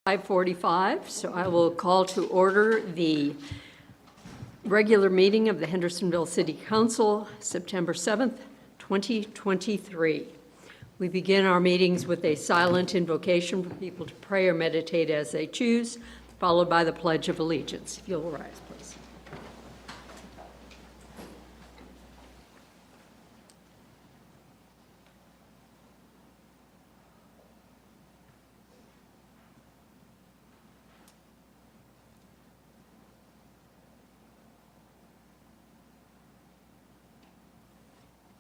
5:45, so I will call to order the regular meeting of the Hendersonville City Council, September 7th, 2023. We begin our meetings with a silent invocation for people to pray or meditate as they choose, followed by the Pledge of Allegiance. If you'll rise, please.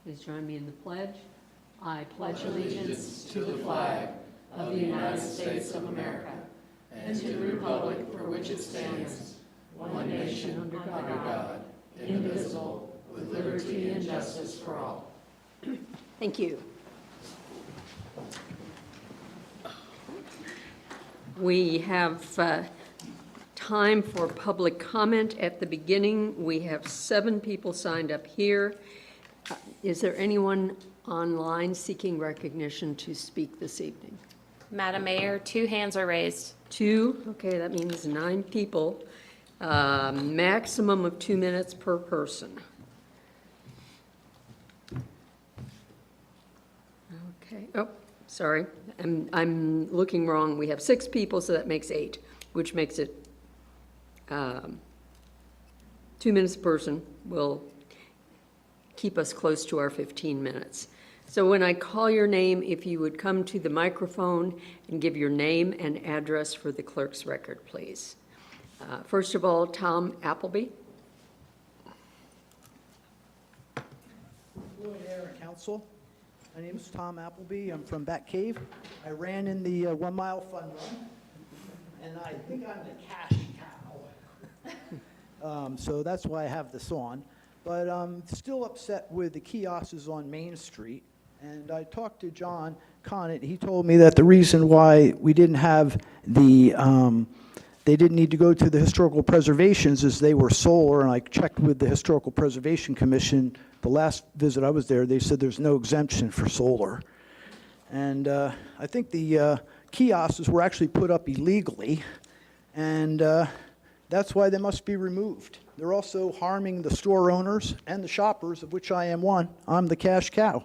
Please join me in the pledge. I pledge allegiance to the flag of the United States of America and to the republic for which it stands, one nation under God, indivisible, with liberty and justice for all. Thank you. We have time for public comment at the beginning. We have 7 people signed up here. Is there anyone online seeking recognition to speak this evening? Madam Mayor, 2 hands are raised. 2? Okay, that means 9 people. Maximum of 2 minutes per person. Okay. Oh, sorry. I'm looking wrong. We have 6 people, so that makes 8, which makes it 2 minutes per person. Will keep us close to our 15 minutes. So when I call your name, if you would come to the microphone and give your name and address for the clerk's record, please. First of all, Tom Appleby. Hello, Mayor and Council. My name is Tom Appleby. I'm from Bat Cave. I ran in the 1 mile fun run, and I think I'm the cash cow. So that's why I have this on. But I'm still upset with the kiosks on Main Street. And I talked to John Conant. He told me that the reason why we didn't have the, they didn't need to go to the historical preservations is they were solar. And I checked with the Historical Preservation Commission. The last visit I was there, they said there's no exemption for solar. And I think the kiosks were actually put up illegally. And that's why they must be removed. They're also harming the store owners and the shoppers, of which I am one. I'm the cash cow.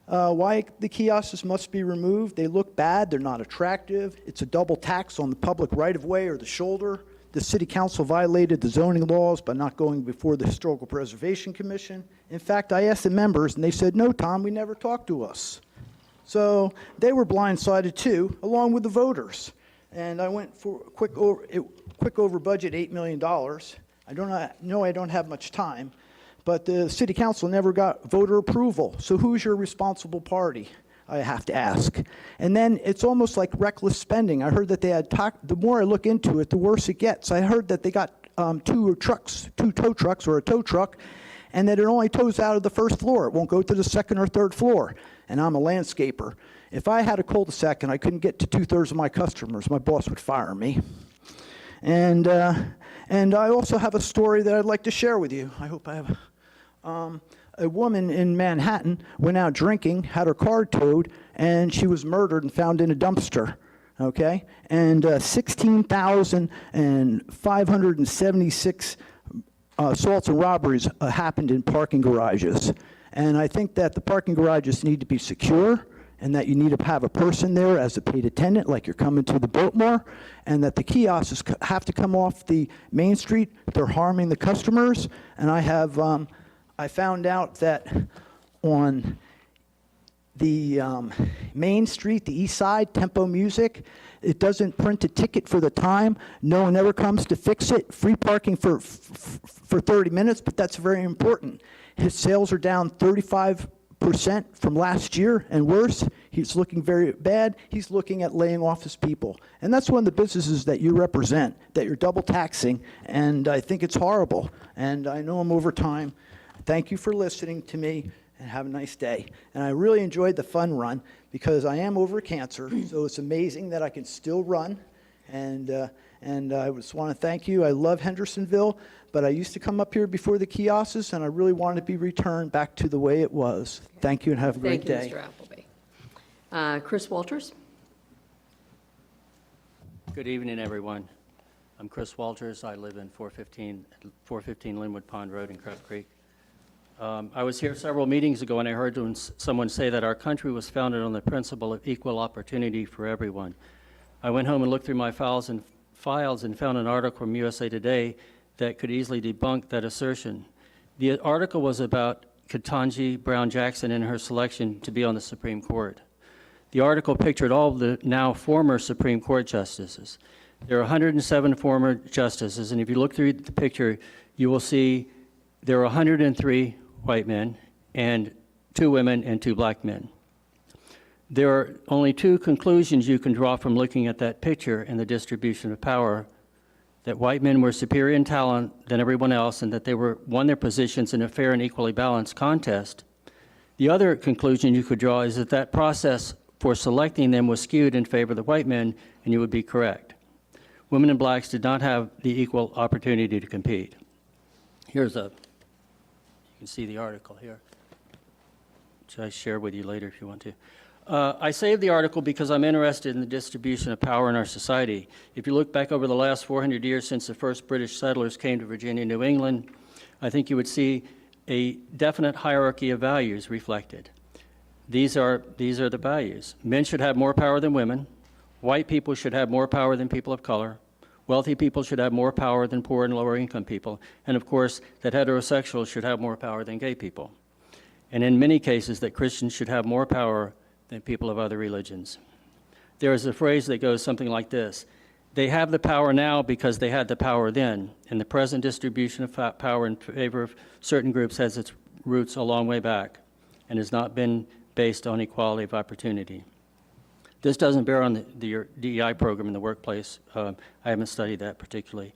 Why the kiosks must be removed? They look bad. They're not attractive. It's a double tax on the public right-of-way or the shoulder. The City Council violated the zoning laws by not going before the Historical Preservation Commission. In fact, I asked the members, and they said, "No, Tom, we never talked to us." So they were blindsided too, along with the voters. And I went for a quick over budget, $8 million. I don't have much time, but the City Council never got voter approval. So who's your responsible party, I have to ask. And then it's almost like reckless spending. I heard that they had, the more I look into it, the worse it gets. I heard that they got 2 tow trucks or a tow truck, and that it only tows out of the first floor. It won't go to the second or third floor. And I'm a landscaper. If I had a cul-de-sac and I couldn't get to 2/3 of my customers, my boss would fire me. And I also have a story that I'd like to share with you. I hope I have. A woman in Manhattan went out drinking, had her car towed, and she was murdered and found in a dumpster. Okay? And 16,576 assaults and robberies happened in parking garages. And I think that the parking garages need to be secure, and that you need to have a person there as a paid attendant, like you're coming to the Biltmore, and that the kiosks have to come off the Main Street. They're harming the customers. And I found out that on the Main Street, the east side, Tempo Music, it doesn't print a ticket for the time. No one ever comes to fix it. Free parking for 30 minutes, but that's very important. His sales are down 35% from last year and worse. He's looking very bad. He's looking at laying off his people. And that's one of the businesses that you represent, that you're double taxing, and I think it's horrible. And I know I'm over time. Thank you for listening to me, and have a nice day. And I really enjoyed the fun run because I am over cancer, so it's amazing that I can still run. And I just want to thank you. I love Hendersonville, but I used to come up here before the kiosks, and I really wanted to be returned back to the way it was. Thank you, and have a great day. Thank you, Mr. Appleby. Chris Walters. Good evening, everyone. I'm Chris Walters. I live in 415 Linwood Pond Road in Crab Creek. I was here several meetings ago, and I heard someone say that our country was founded on the principle of equal opportunity for everyone. I went home and looked through my files and found an article from USA Today that could easily debunk that assertion. The article was about Ketanji Brown Jackson and her selection to be on the Supreme Court. The article pictured all of the now former Supreme Court justices. There are 107 former justices, and if you look through the picture, you will see there are 103 white men and 2 women and 2 black men. There are only 2 conclusions you can draw from looking at that picture and the distribution of power: that white men were superior in talent than everyone else, and that they won their positions in a fair and equally balanced contest. The other conclusion you could draw is that that process for selecting them was skewed in favor of the white men, and you would be correct. Women and blacks did not have the equal opportunity to compete. You can see the article here, which I share with you later if you want to. I saved the article because I'm interested in the distribution of power in our society. If you look back over the last 400 years since the first British settlers came to Virginia and New England, I think you would see a definite hierarchy of values reflected. These are the values. Men should have more power than women. White people should have more power than people of color. Wealthy people should have more power than poor and lower income people. And of course, that heterosexuals should have more power than gay people. And in many cases, that Christians should have more power than people of other religions. There is a phrase that goes something like this: they have the power now because they had the power then, and the present distribution of power in favor of certain groups has its roots a long way back and has not been based on equality of opportunity. This doesn't bear on the DEI program in the workplace. I haven't studied that particularly.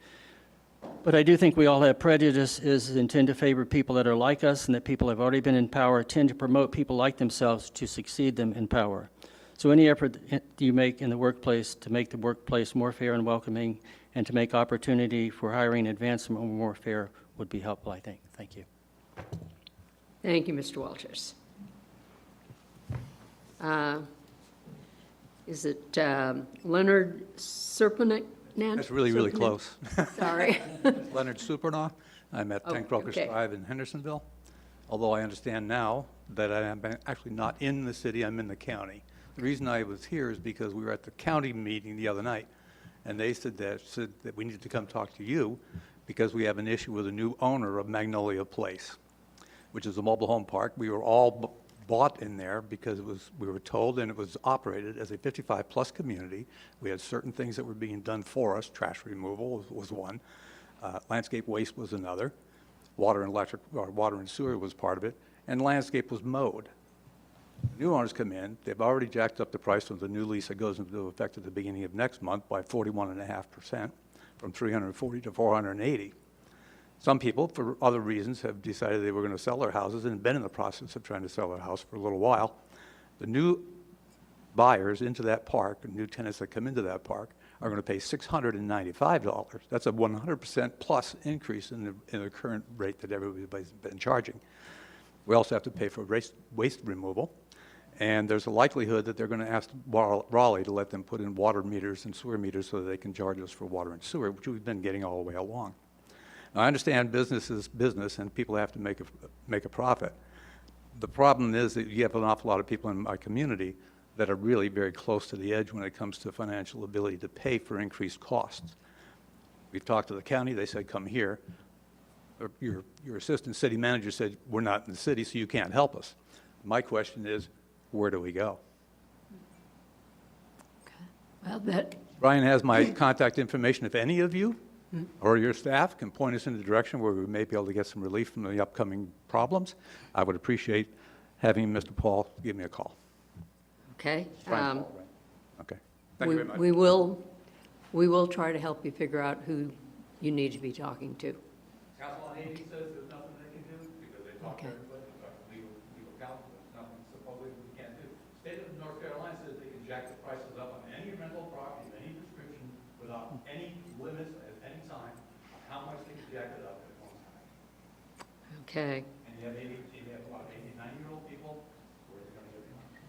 But I do think we all have prejudices and tend to favor people that are like us, and that people have already been in power tend to promote people like themselves to succeed them in power. So any effort do you make in the workplace to make the workplace more fair and welcoming, and to make opportunity for hiring and advancement more fair would be helpful, I think. Thank you. Thank you, Mr. Walters. Is it Leonard Serpenick? That's really close. Sorry. Leonard Supernaw. I'm at 10 Crocus okay. Drive in Hendersonville, although I understand now that I am actually not in the city, I'm in the county. The reason I was here is because we were at the county meeting the other night, and they said that we needed to come talk to you because we have an issue with a new owner of Magnolia Place, which is a mobile home park. We were all bought in there because we were told, and it was operated as a 55-plus community. We had certain things that were being done for us. Trash removal was one. Landscape waste was another. Water and sewer was part of it. And landscape was mowed. New owners come in. They've already jacked up the price of the new lease that goes into effect at the beginning of next month by 41.5%, from $340 to $480. Some people, for other reasons, have decided they were going to sell their houses and have been in the process of trying to sell their house for a little while. The new buyers into that park, the new tenants that come into that park, are going to pay $695. That's a 100% plus increase in the current rate that everybody's been charging. We also have to pay for waste removal, and there's a likelihood that they're going to ask Raleigh to let them put in water meters and sewer meters so that they can charge us for water and sewer, which we've been getting all the way along. Now, I understand business is business, and people have to make a profit. The problem is that you have an awful lot of people in my community that are really very close to the edge when it comes to financial ability to pay for increased costs. We've talked to the county. They said, come here. Your assistant city manager said, we're not in the city, so you can't help us. My question is, where do we go? Well, that, Brian has my contact information. If any of you or your staff can point us in the direction where we may be able to get some relief from the upcoming problems, I would appreciate having Mr. Paul give me a call. okay. Brian Paul, right? Okay. Thank you very much. We will try to help you figure out who you need to be talking to. Council on Aging says there's nothing they can do because they talk to Okay. everybody, legal counsel, there's nothing supposedly we can't do. State of North Carolina says they can jack the prices up on any rental property of any description without any limits at any time on how much they can jack it up at one time. Okay, And you have a lot of 80, 90-year-old people where they're going to get the money.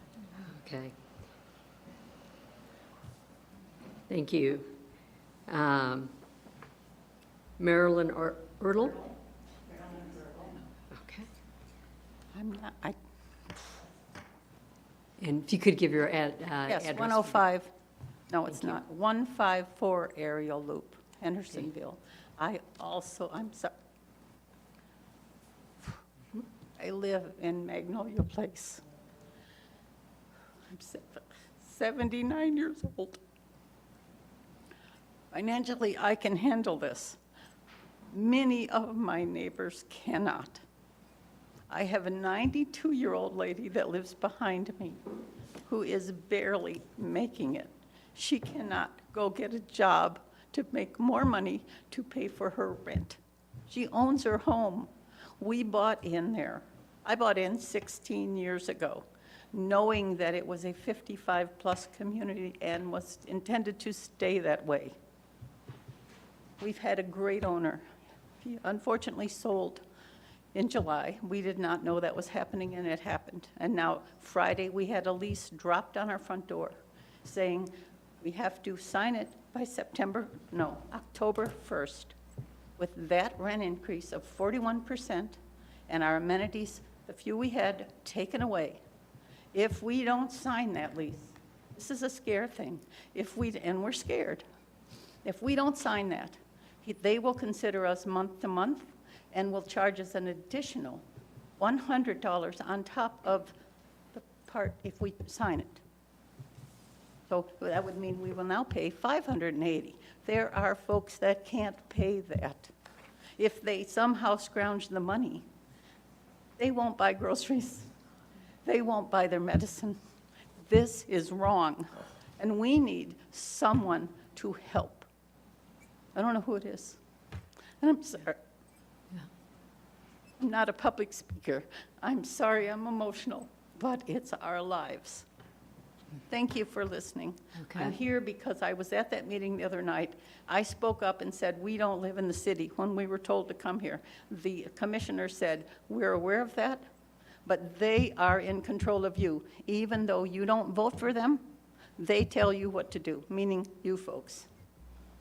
okay. Thank you. Marilyn Ertl? Okay. I'm not, And if you could give your yes, address. 105, no, it's not, 154 Aerial Loop, Hendersonville. I'm sorry. I live in Magnolia Place. I'm 79 years old. Financially, I can handle this. Many of my neighbors cannot. I have a 92-year-old lady that lives behind me who is barely making it. She cannot go get a job to make more money to pay for her rent. She owns her home. We bought in there. I bought in 16 years ago, knowing that it was a 55-plus community and was intended to stay that way. We've had a great owner. He unfortunately sold in July. We did not know that was happening, and it happened. And now, Friday, we had a lease dropped on our front door saying we have to sign it by October 1st, with that rent increase of 41% and our amenities, the few we had, taken away. If we don't sign that lease, this is a scare thing, and we're scared. If we don't sign that, they will consider us month to month and will charge us an additional $100 on top of the part if we sign it. So that would mean we will now pay $580. There are folks that can't pay that. If they somehow scrounge the money, they won't buy groceries. They won't buy their medicine. This is wrong, and we need someone to help. I don't know who it is, and I'm sorry. I'm not a public speaker. I'm sorry, I'm emotional, but it's our lives. Thank you for listening. Okay. I'm here because I was at that meeting the other night. I spoke up and said, we don't live in the city when we were told to come here. The commissioner said, we're aware of that, but they are in control of you. Even though you don't vote for them, they tell you what to do, meaning you folks.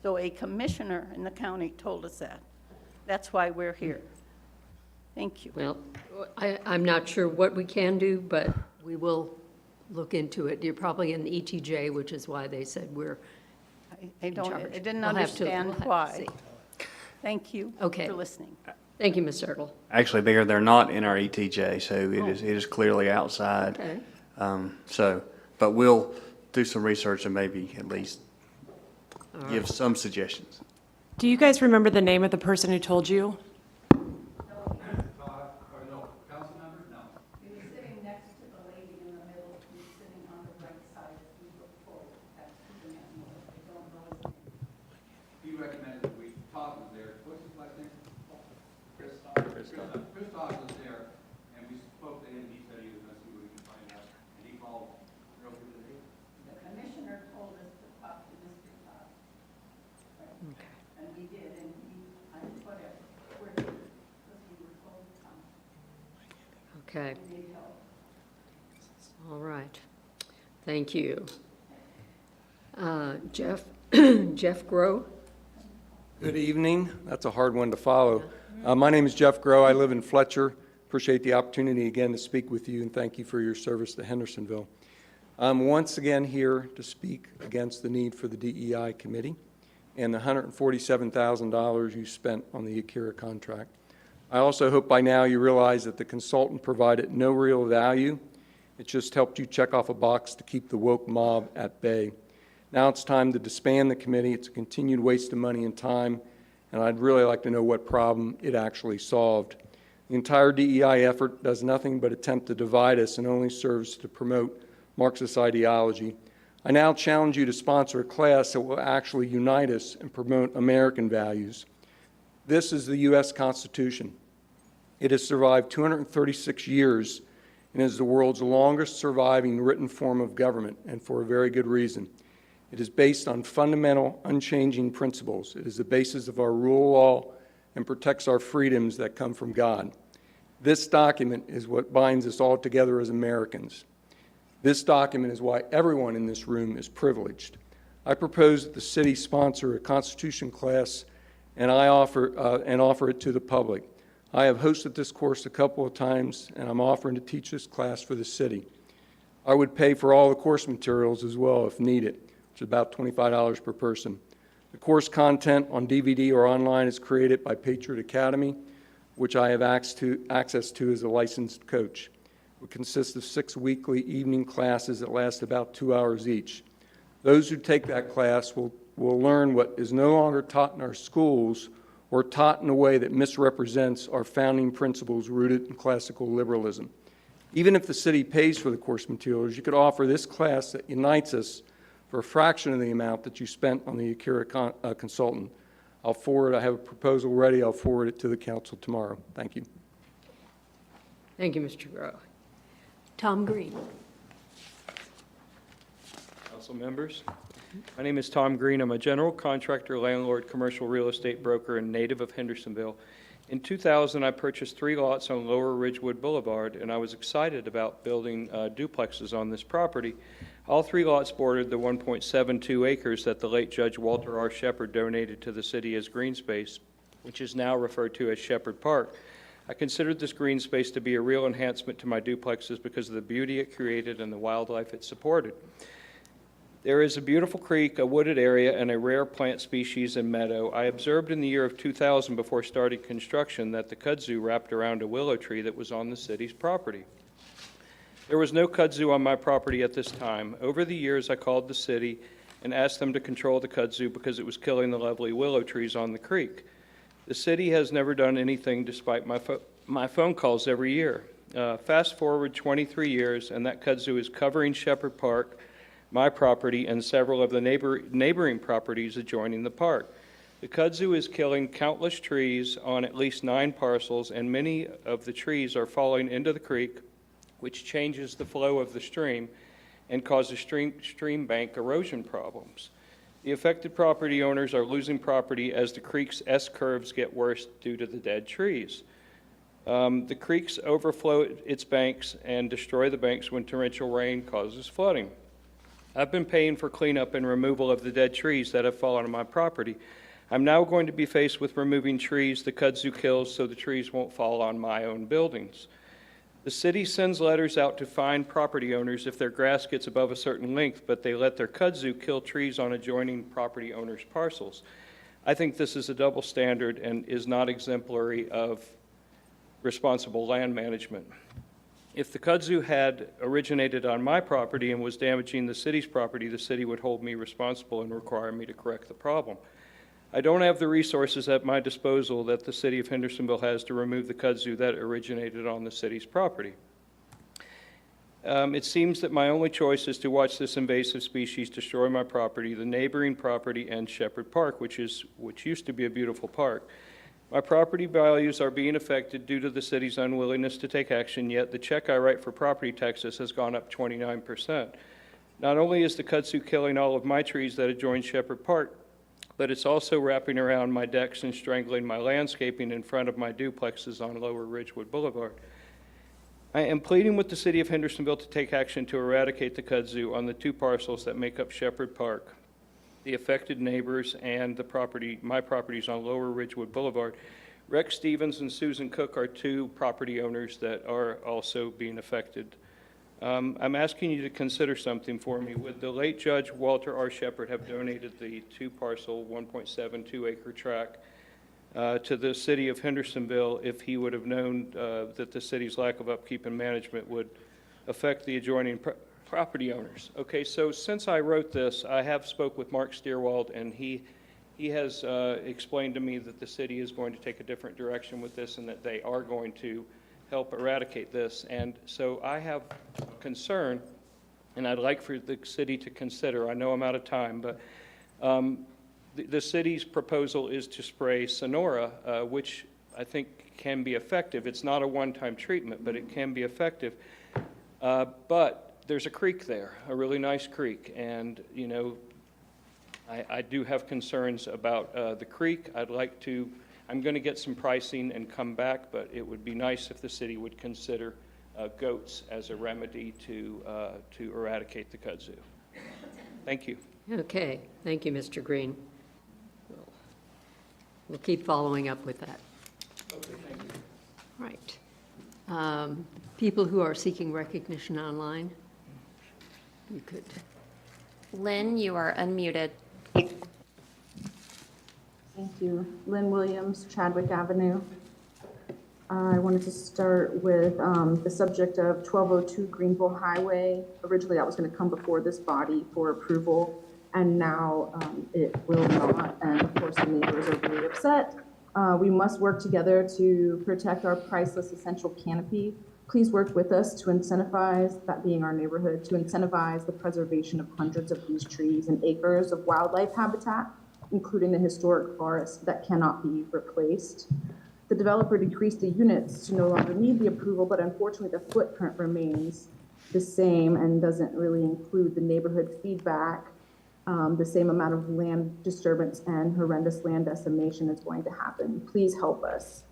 So a commissioner in the county told us that. That's why we're here. Thank you. Well, I'm not sure what we can do, but we will look into it. You're probably in the ETJ, which is why they said we're I in don't, charge. I didn't We'll have to- understand we'll have to why. see. Thank you Okay. for listening. Thank you, Ms. Ertl. Actually, Mayor, they're not in our ETJ, so it is clearly outside. Okay. But we'll do some research and maybe at least give some suggestions. Do you guys remember the name of the person who told you? He was sitting next to the lady in the middle, he was sitting on the right side, if you look forward, that's the man, I don't know his name. He recommended that we, Todd was there, what's his last name? Chris Todd. Chris Todd was there, and we spoke to him, he said he was gonna see what he could find out, and he called real good today. The commissioner told us to talk to Mr. Todd. Right? And we did, and whatever, we're here, because we were told to come, Okay, we need help. all right. Thank you. Jeff, Jeff Grow? Good evening. That's a hard one to follow. My name is Jeff Grow. I live in Fletcher. Appreciate the opportunity again to speak with you, and thank you for your service to Hendersonville. I'm once again here to speak against the need for the DEI committee and the $147,000 you spent on the Akira contract. I also hope by now you realize that the consultant provided no real value. It just helped you check off a box to keep the woke mob at bay. Now it's time to disband the committee. It's a continued waste of money and time, and I'd really like to know what problem it actually solved. The entire DEI effort does nothing but attempt to divide us and only serves to promote Marxist ideology. I now challenge you to sponsor a class that will actually unite us and promote American values. This is the U.S. Constitution. It has survived 236 years and is the world's longest surviving written form of government, and for a very good reason. It is based on fundamental, unchanging principles. It is the basis of our rule of law and protects our freedoms that come from God. This document is what binds us all together as Americans. This document is why everyone in this room is privileged. I propose that the city sponsor a Constitution class and offer it to the public. I have hosted this course a couple of times, and I'm offering to teach this class for the city. I would pay for all the course materials as well if needed, which is about $25 per person. The course content on DVD or online is created by Patriot Academy, which I have access to as a licensed coach. It would consist of 6 weekly evening classes that last about 2 hours each. Those who take that class will learn what is no longer taught in our schools or taught in a way that misrepresents our founding principles rooted in classical liberalism. Even if the city pays for the course materials, you could offer this class that unites us for a fraction of the amount that you spent on the Akira consultant. I have a proposal ready. I'll forward it to the council tomorrow. Thank you. Thank you, Mr. Groh. Tom Green. Council members, my name is Tom Green. I'm a general contractor, landlord, commercial real estate broker, and native of Hendersonville. In 2000, I purchased 3 lots on Lower Ridgewood Boulevard, and I was excited about building duplexes on this property. All 3 lots bordered the 1.72 acres that the late Judge Walter R. Shepard donated to the city as green space, which is now referred to as Shepard Park. I considered this green space to be a real enhancement to my duplexes because of the beauty it created and the wildlife it supported. There is a beautiful creek, a wooded area, and a rare plant species and meadow. I observed in the year of 2000 before starting construction that the kudzu wrapped around a willow tree that was on the city's property. There was no kudzu on my property at this time. Over the years, I called the city and asked them to control the kudzu because it was killing the lovely willow trees on the creek. The city has never done anything despite my phone calls every year. Fast forward 23 years, and that kudzu is covering Shepard Park, my property, and several of the neighboring properties adjoining the park. The kudzu is killing countless trees on at least 9 parcels, and many of the trees are falling into the creek, which changes the flow of the stream and causes stream bank erosion problems. The affected property owners are losing property as the creek's S-curves get worse due to the dead trees. The creeks overflow its banks and destroy the banks when torrential rain causes flooding. I've been paying for cleanup and removal of the dead trees that have fallen on my property. I'm now going to be faced with removing trees the kudzu kills so the trees won't fall on my own buildings. The city sends letters out to fine property owners if their grass gets above a certain length, but they let their kudzu kill trees on adjoining property owners' parcels. I think this is a double standard and is not exemplary of responsible land management. If the kudzu had originated on my property and was damaging the city's property, the city would hold me responsible and require me to correct the problem. I don't have the resources at my disposal that the city of Hendersonville has to remove the kudzu that originated on the city's property. It seems that my only choice is to watch this invasive species destroy my property, the neighboring property, and Shepard Park, which used to be a beautiful park. My property values are being affected due to the city's unwillingness to take action, yet the check I write for property taxes has gone up 29%. Not only is the kudzu killing all of my trees that adjoin Shepard Park, but it's also wrapping around my decks and strangling my landscaping in front of my duplexes on Lower Ridgewood Boulevard. I am pleading with the city of Hendersonville to take action to eradicate the kudzu on the 2 parcels that make up Shepard Park. The affected neighbors and my properties on Lower Ridgewood Boulevard. Rex Stevens and Susan Cook are 2 property owners that are also being affected. I'm asking you to consider something for me. Would the late Judge Walter R. Shepard have donated the 2-parcel, 1.72-acre tract to the city of Hendersonville if he would have known that the city's lack of upkeep and management would affect the adjoining property owners? Okay, so since I wrote this, I have spoke with Mark Stierwald, and he has explained to me that the city is going to take a different direction with this and that they are going to help eradicate this. And so I have concern, and I'd like for the city to consider, I know I'm out of time, but the city's proposal is to spray Sonora, which I think can be effective. It's not a one-time treatment, but it can be effective. But there's a creek there, a really nice creek, and I do have concerns about the creek. I'm going to get some pricing and come back, but it would be nice if the city would consider goats as a remedy to eradicate the kudzu. Thank you. Okay, thank you, Mr. Green. We'll keep following up with that. Okay, thank you. Right. People who are seeking recognition online, you could. Lynn, you are unmuted. Thank you. Lynn Williams, Chadwick Avenue. I wanted to start with the subject of 1202 Greenville Highway. Originally, that was going to come before this body for approval, and now it will not. And of course, the neighbors are really upset. We must work together to protect our priceless essential canopy. Please work with us to incentivize, that being our neighborhood, to incentivize the preservation of hundreds of these trees and acres of wildlife habitat, including the historic forest that cannot be replaced. The developer decreased the units to no longer need the approval, but unfortunately the footprint remains the same and doesn't really include the neighborhood feedback. The same amount of land disturbance and horrendous land decimation is going to happen. Please help us.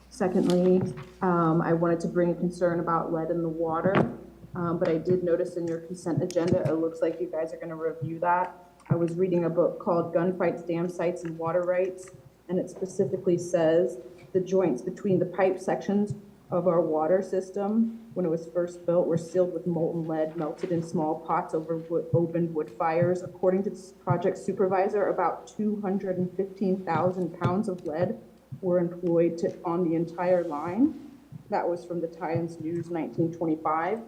Secondly, I wanted to bring a concern about lead in the water, but I did notice in your consent agenda, it looks like you guys are going to review that. I was reading a book called Gunfights, Dam Sites, and Water Rights, and it specifically says the joints between the pipe sections of our water system, when it was first built, were sealed with molten lead melted in small pots over open wood fires. According to this project supervisor, about 215,000 pounds of lead were employed on the entire line. That was from the Times News 1925.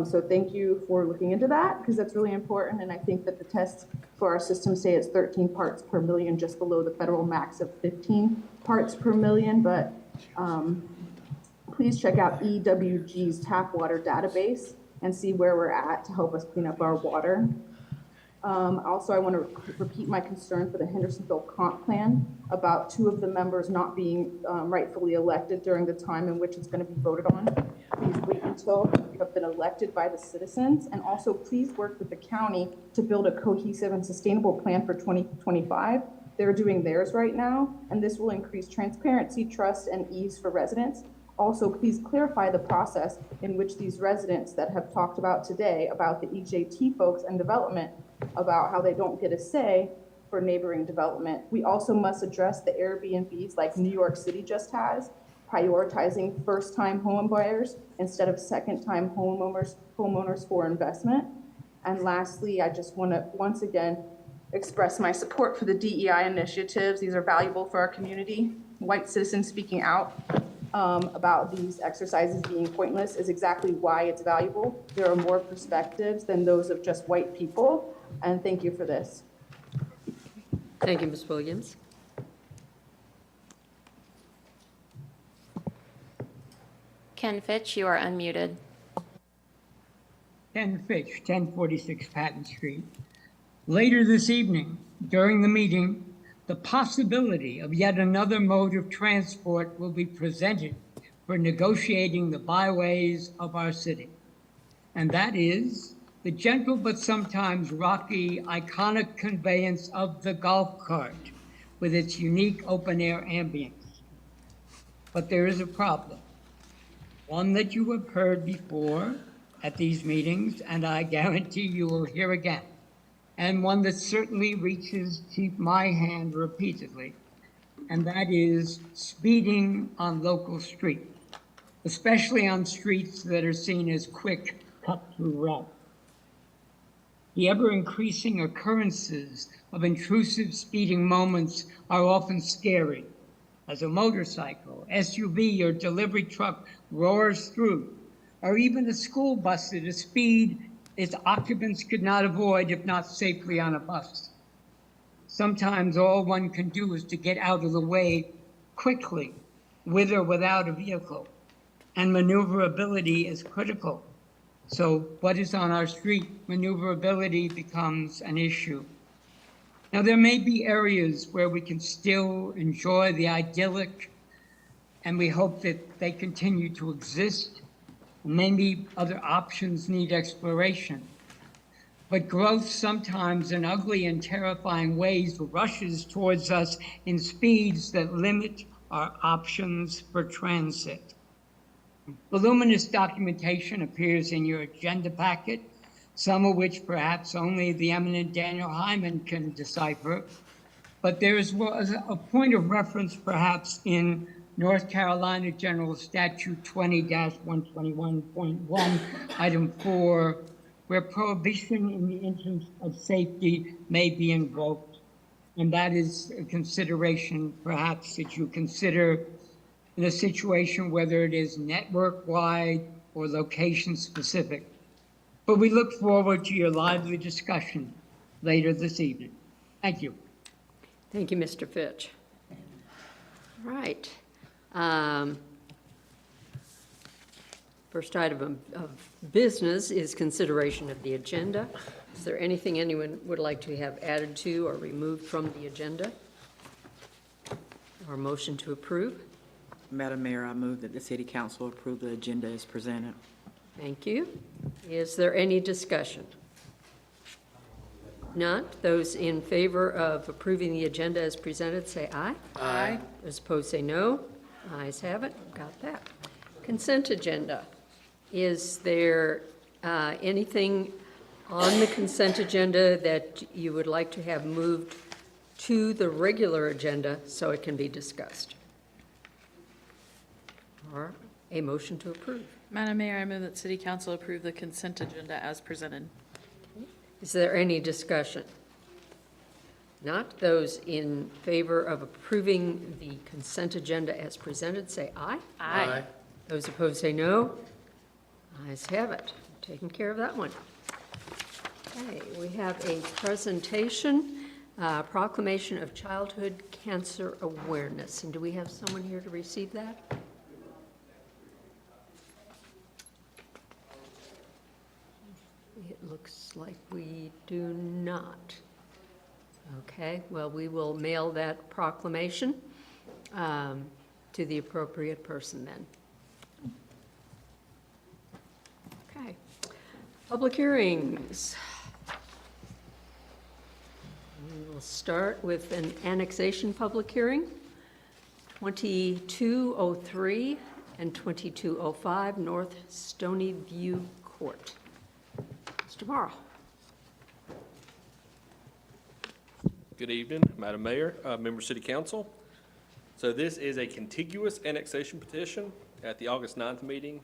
So thank you for looking into that, because that's really important. And I think that the tests for our system say it's 13 parts per million, just below the federal max of 15 parts per million. But please check out EWG's tap water database and see where we're at to help us clean up our water. Also, I want to repeat my concern for the Hendersonville comp plan about 2 of the members not being rightfully elected during the time in which it's going to be voted on. Please wait until you have been elected by the citizens, and also please work with the county to build a cohesive and sustainable plan for 2025. They're doing theirs right now, and this will increase transparency, trust, and ease for residents. Also, please clarify the process in which these residents that have talked about today about the EJT folks and development, about how they don't get a say for neighboring development. We also must address the Airbnbs like New York City just has, prioritizing first-time home buyers instead of second-time homeowners for investment. And lastly, I just want to once again express my support for the DEI initiatives. These are valuable for our community. White citizens speaking out about these exercises being pointless is exactly why it's valuable. There are more perspectives than those of just white people, and thank you for this. Thank you, Ms. Williams. Ken Fitch, you are unmuted. Ken Fitch, 1046 Patton Street. Later this evening, during the meeting, the possibility of yet another mode of transport will be presented for negotiating the byways of our city. And that is the gentle but sometimes rocky, iconic conveyance of the golf cart with its unique open-air ambience. But there is a problem, one that you have heard before at these meetings, and I guarantee you will hear again, and one that certainly reaches to my hand repeatedly, and that is speeding on local streets, especially on streets that are seen as quick cut-through routes. The ever-increasing occurrences of intrusive speeding moments are often scary, as a motorcycle, SUV, or delivery truck roars through, or even a school bus at a speed its occupants could not avoid if not safely on a bus. Sometimes all one can do is to get out of the way quickly, with or without a vehicle, and maneuverability is critical. So what is on our street? Maneuverability becomes an issue. Now, there may be areas where we can still enjoy the idyllic, and we hope that they continue to exist. Maybe other options need exploration. But growth sometimes in ugly and terrifying ways rushes towards us in speeds that limit our options for transit. Voluminous documentation appears in your agenda packet some of which perhaps only the eminent Daniel Hyman can decipher. But there was a point of reference perhaps in North Carolina General Statute 20-121.1, Item 4, where prohibition in the interest of safety may be invoked. And that is a consideration perhaps that you consider in a situation whether it is network-wide or location-specific. But we look forward to your lively discussion later this evening. Thank you. Thank you, Mr. Fitch. All right. First item of business is consideration of the agenda. Is there anything anyone would like to have added to or removed from the agenda? Or motion to approve? Madam Mayor, I move that the City Council approve the agenda as presented. Thank you. Is there any discussion? Not. Those in favor of approving the agenda as presented, say aye. Aye. Those opposed, say no. Ayes have it. Got that. Consent agenda. Is there anything on the consent agenda that you would like to have moved to the regular agenda so it can be discussed? Or a motion to approve? Madam Mayor, I move that City Council approve the consent agenda as presented. Is there any discussion? Not. Those in favor of approving the consent agenda as presented, say aye. Aye. Those opposed, say no. Ayes have it. Taking care of that one. Okay, we have a presentation, proclamation of childhood cancer awareness. And do we have someone here to receive that? It looks like we do not. Okay, well, we will mail that proclamation to the appropriate person then. Okay. Public hearings. We will start with an annexation public hearing, 2203 and 2205 North Stony View Court. Mr. Morrow. Good evening, Madam Mayor, members of City Council. So this is a contiguous annexation petition. At the August 9th meeting,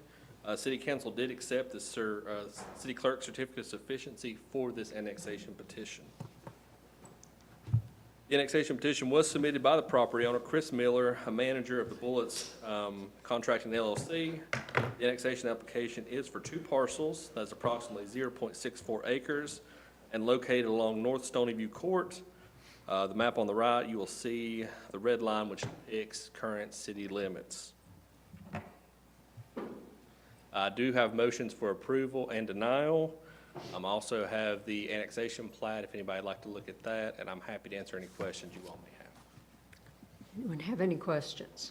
City Council did accept the City Clerk's certificate of sufficiency for this annexation petition. The annexation petition was submitted by the property owner, Chris Miller, a manager of the Bullets Contracting LLC. The annexation application is for 2 parcels. That's approximately 0.64 acres and located along North Stony View Court. The map on the right, you will see the red line which depicts current city limits. I do have motions for approval and denial. I also have the annexation plat if anybody would like to look at that, and I'm happy to answer any questions you all may have. Anyone have any questions?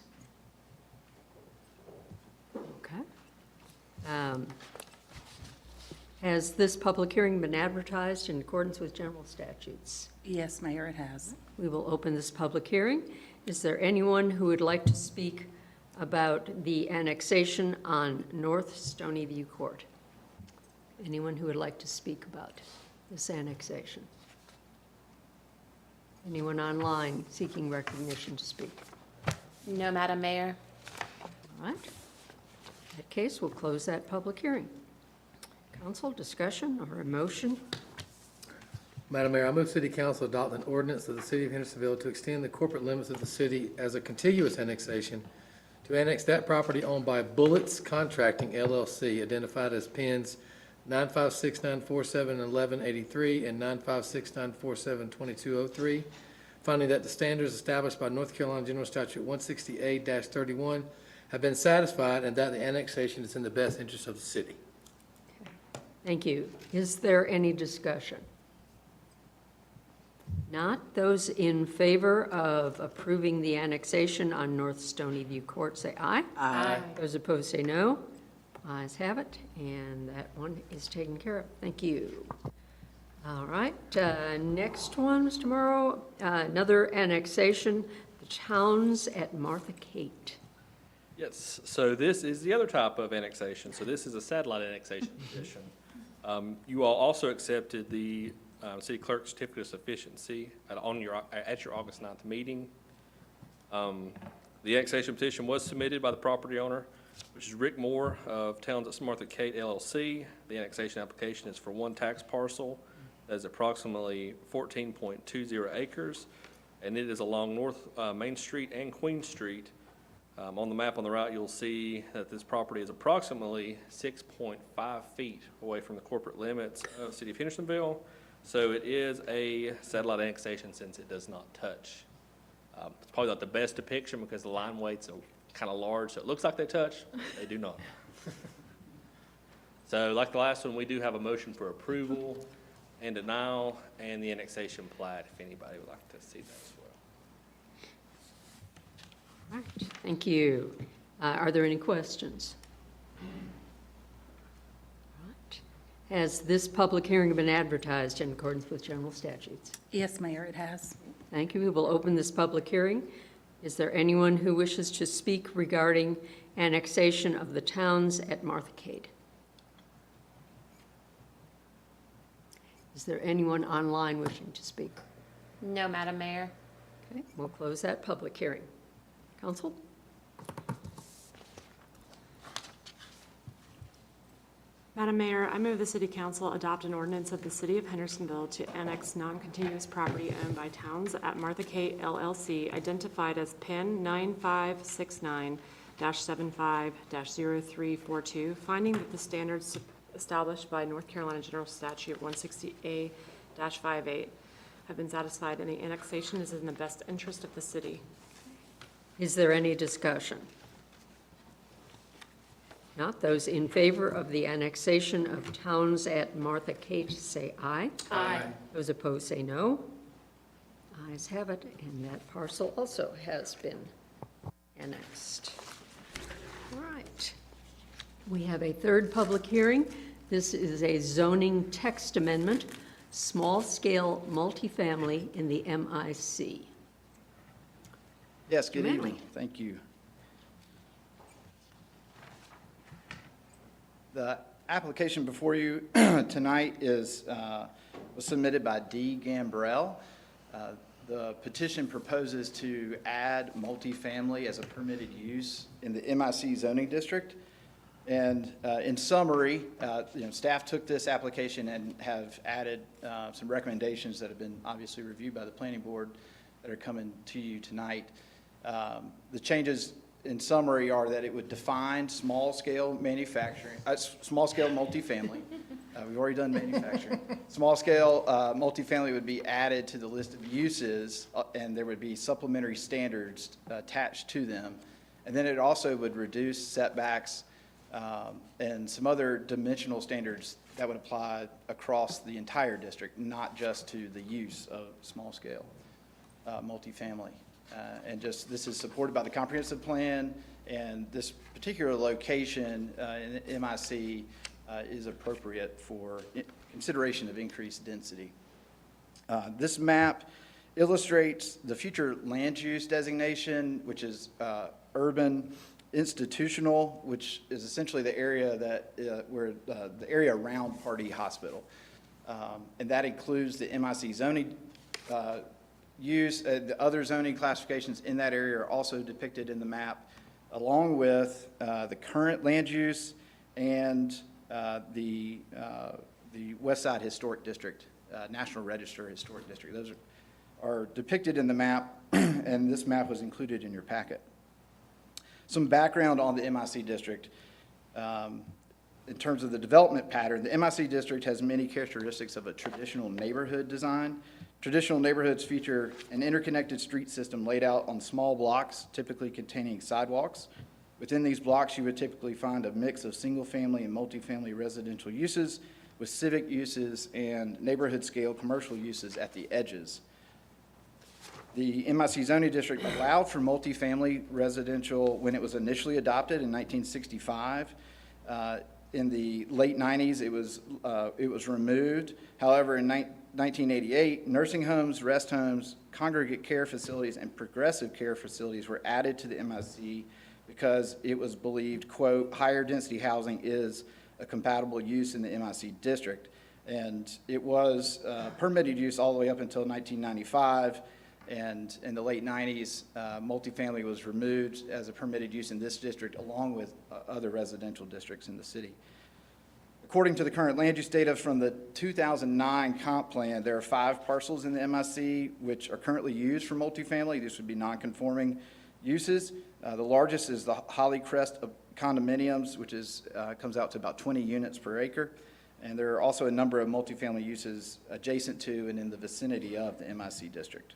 Okay. Has this public hearing been advertised in accordance with general statutes? Yes, Mayor, it has. We will open this public hearing. Is there anyone who would like to speak about the annexation on North Stony View Court? Anyone who would like to speak about this annexation? Anyone online seeking recognition to speak? No, Madam Mayor. All right. In that case, we'll close that public hearing. Council, discussion or a motion? Madam Mayor, I move City Council adopt an ordinance of the City of Hendersonville to extend the corporate limits of the city as a contiguous annexation to annex that property owned by Bullets Contracting LLC, identified as pins 956-947-1183 and 956-947-2203, finding that the standards established by North Carolina General Statute 168-31 have been satisfied and that the annexation is in the best interest of the city. Okay. Thank you. Is there any discussion? Not. Those in favor of approving the annexation on North Stony View Court say aye. Aye. Those opposed say no. Ayes have it, and that one is taken care of. Thank you. All right, next one, Mr. Morrow, another annexation, the towns at Martha Kate. Yes, so this is the other type of annexation. So this is a satellite annexation petition. You all also accepted the city clerk's certificate of sufficiency at your August 9th meeting. The annexation petition was submitted by the property owner, which is Rick Moore of Towns at Martha Kate LLC. The annexation application is for one tax parcel that is approximately 14.20 acres, and it is along North Main Street and Queen Street. On the map on the right, you'll see that this property is approximately 6.5 feet away from the corporate limits of the city of Hendersonville. So it is a satellite annexation since it does not touch. It's probably not the best depiction because the line weights are kind of large, so it looks like they touch. They do not. So like the last one, we do have a motion for approval and denial and the annexation plat, if anybody would like to see that as well. All right, thank you. Are there any questions? All right. Has this public hearing been advertised in accordance with general statutes? Yes, Mayor, it has. Thank you. We will open this public hearing. Is there anyone who wishes to speak regarding annexation of the towns at Martha Kate? Is there anyone online wishing to speak? No, Madam Mayor. Okay, we'll close that public hearing. Council? Madam Mayor, I move the City Council adopt an ordinance of the City of Hendersonville to annex non-contiguous property owned by Towns at Martha Kate LLC, identified as PIN 9569-75-0342, finding that the standards established by North Carolina General Statute 160A-58 have been satisfied, and the annexation is in the best interest of the city. Is there any discussion? Not. Those in favor of the annexation of towns at Martha Kate say aye. Aye. Those opposed say no. Ayes have it, and that parcel also has been annexed. All right. We have a third public hearing. This is a zoning text amendment, small-scale multifamily in the MIC. Yes, good Manley. evening. Thank you. The application before you tonight was submitted by D. Gambrell. The petition proposes to add multifamily as a permitted use in the MIC zoning district. And in summary, staff took this application and have added some recommendations that have been obviously reviewed by the planning board that are coming to you tonight. The changes in summary are that it would define small-scale manufacturing, small-scale multifamily. We've already done manufacturing. Small-scale multifamily would be added to the list of uses, and there would be supplementary standards attached to them. And then it also would reduce setbacks and some other dimensional standards that would apply across the entire district, not just to the use of small-scale multifamily. And this is supported by the comprehensive plan, and this particular location in MIC is appropriate for consideration of increased density. This map illustrates the future land use designation, which is urban institutional, which is essentially the area the area around Pardee Hospital. And that includes the MIC zoning use. The other zoning classifications in that area are also depicted in the map, along with the current land use and the West Side Historic District, National Register Historic District. Those are depicted in the map, and this map was included in your packet. Some background on the MIC district. In terms of the development pattern, the MIC district has many characteristics of a traditional neighborhood design. Traditional neighborhoods feature an interconnected street system laid out on small blocks, typically containing sidewalks. Within these blocks, you would typically find a mix of single-family and multifamily residential uses with civic uses and neighborhood-scale commercial uses at the edges. The MIC zoning district allowed for multifamily residential when it was initially adopted in 1965. In the late 90s, it was removed. However, in 1988, nursing homes, rest homes, congregate care facilities, and progressive care facilities were added to the MIC because it was believed, quote, higher density housing is a compatible use in the MIC district. And it was permitted use all the way up until 1995. And in the late 90s, multifamily was removed as a permitted use in this district, along with other residential districts in the city. According to the current land use data from the 2009 comp plan, there are 5 parcels in the MIC which are currently used for multifamily. These would be non-conforming uses. The largest is the Holly Crest condominiums, which comes out to about 20 units per acre. And there are also a number of multifamily uses adjacent to and in the vicinity of the MIC district.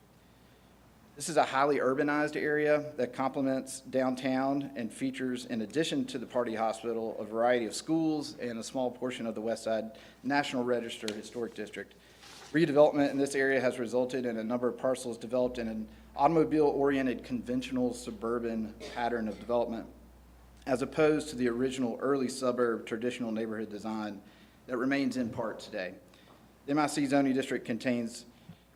This is a highly urbanized area that complements downtown and features, in addition to the Party Hospital, a variety of schools and a small portion of the West Side National Register Historic District. Redevelopment in this area has resulted in a number of parcels developed in an automobile-oriented conventional suburban pattern of development, as opposed to the original early suburb traditional neighborhood design that remains in part today. The MIC zoning district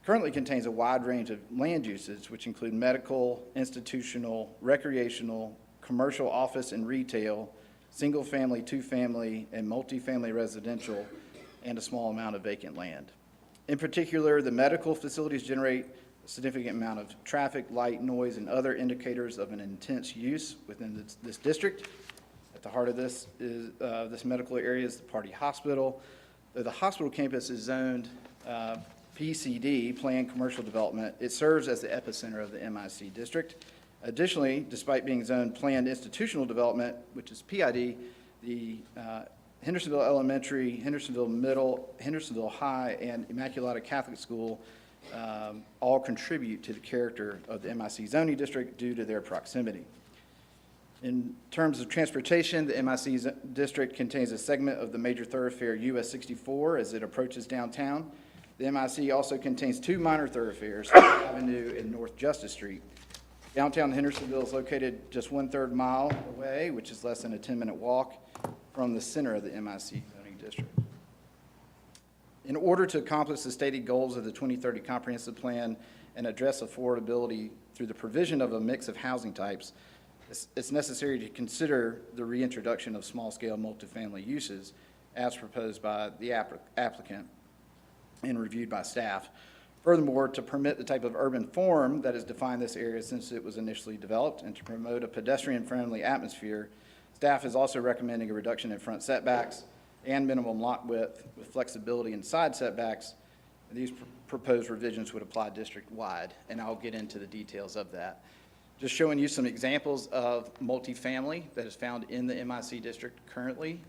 currently contains a wide range of land uses, which include medical, institutional, recreational, commercial, office, and retail, single-family, two-family, and multifamily residential, and a small amount of vacant land. In particular, the medical facilities generate a significant amount of traffic, light, noise, and other indicators of an intense use within this district. At the heart of this medical area is the Party Hospital. The hospital campus is zoned PCD, Planned Commercial Development. It serves as the epicenter of the MIC district. Additionally, despite being zoned Planned Institutional Development, which is PID, the Hendersonville Elementary, Hendersonville Middle, Hendersonville High, and Immaculata Catholic School all contribute to the character of the MIC zoning district due to their proximity. In terms of transportation, the MIC district contains a segment of the major thoroughfare US 64 as it approaches downtown. The MIC also contains 2 minor thoroughfares, Avenue and North Justice Street. Downtown Hendersonville is located just 1/3 mile away, which is less than a 10-minute walk from the center of the MIC zoning district. In order to accomplish the stated goals of the 2030 Comprehensive Plan and address affordability through the provision of a mix of housing types, it's necessary to consider the reintroduction of small-scale multifamily uses as proposed by the applicant and reviewed by staff. Furthermore, to permit the type of urban form that has defined this area since it was initially developed and to promote a pedestrian-friendly atmosphere, staff is also recommending a reduction in front setbacks and minimum lot width with flexibility in side setbacks. These proposed revisions would apply district-wide, and I'll get into the details of that. Just showing you some examples of multifamily that is found in the MIC district currently,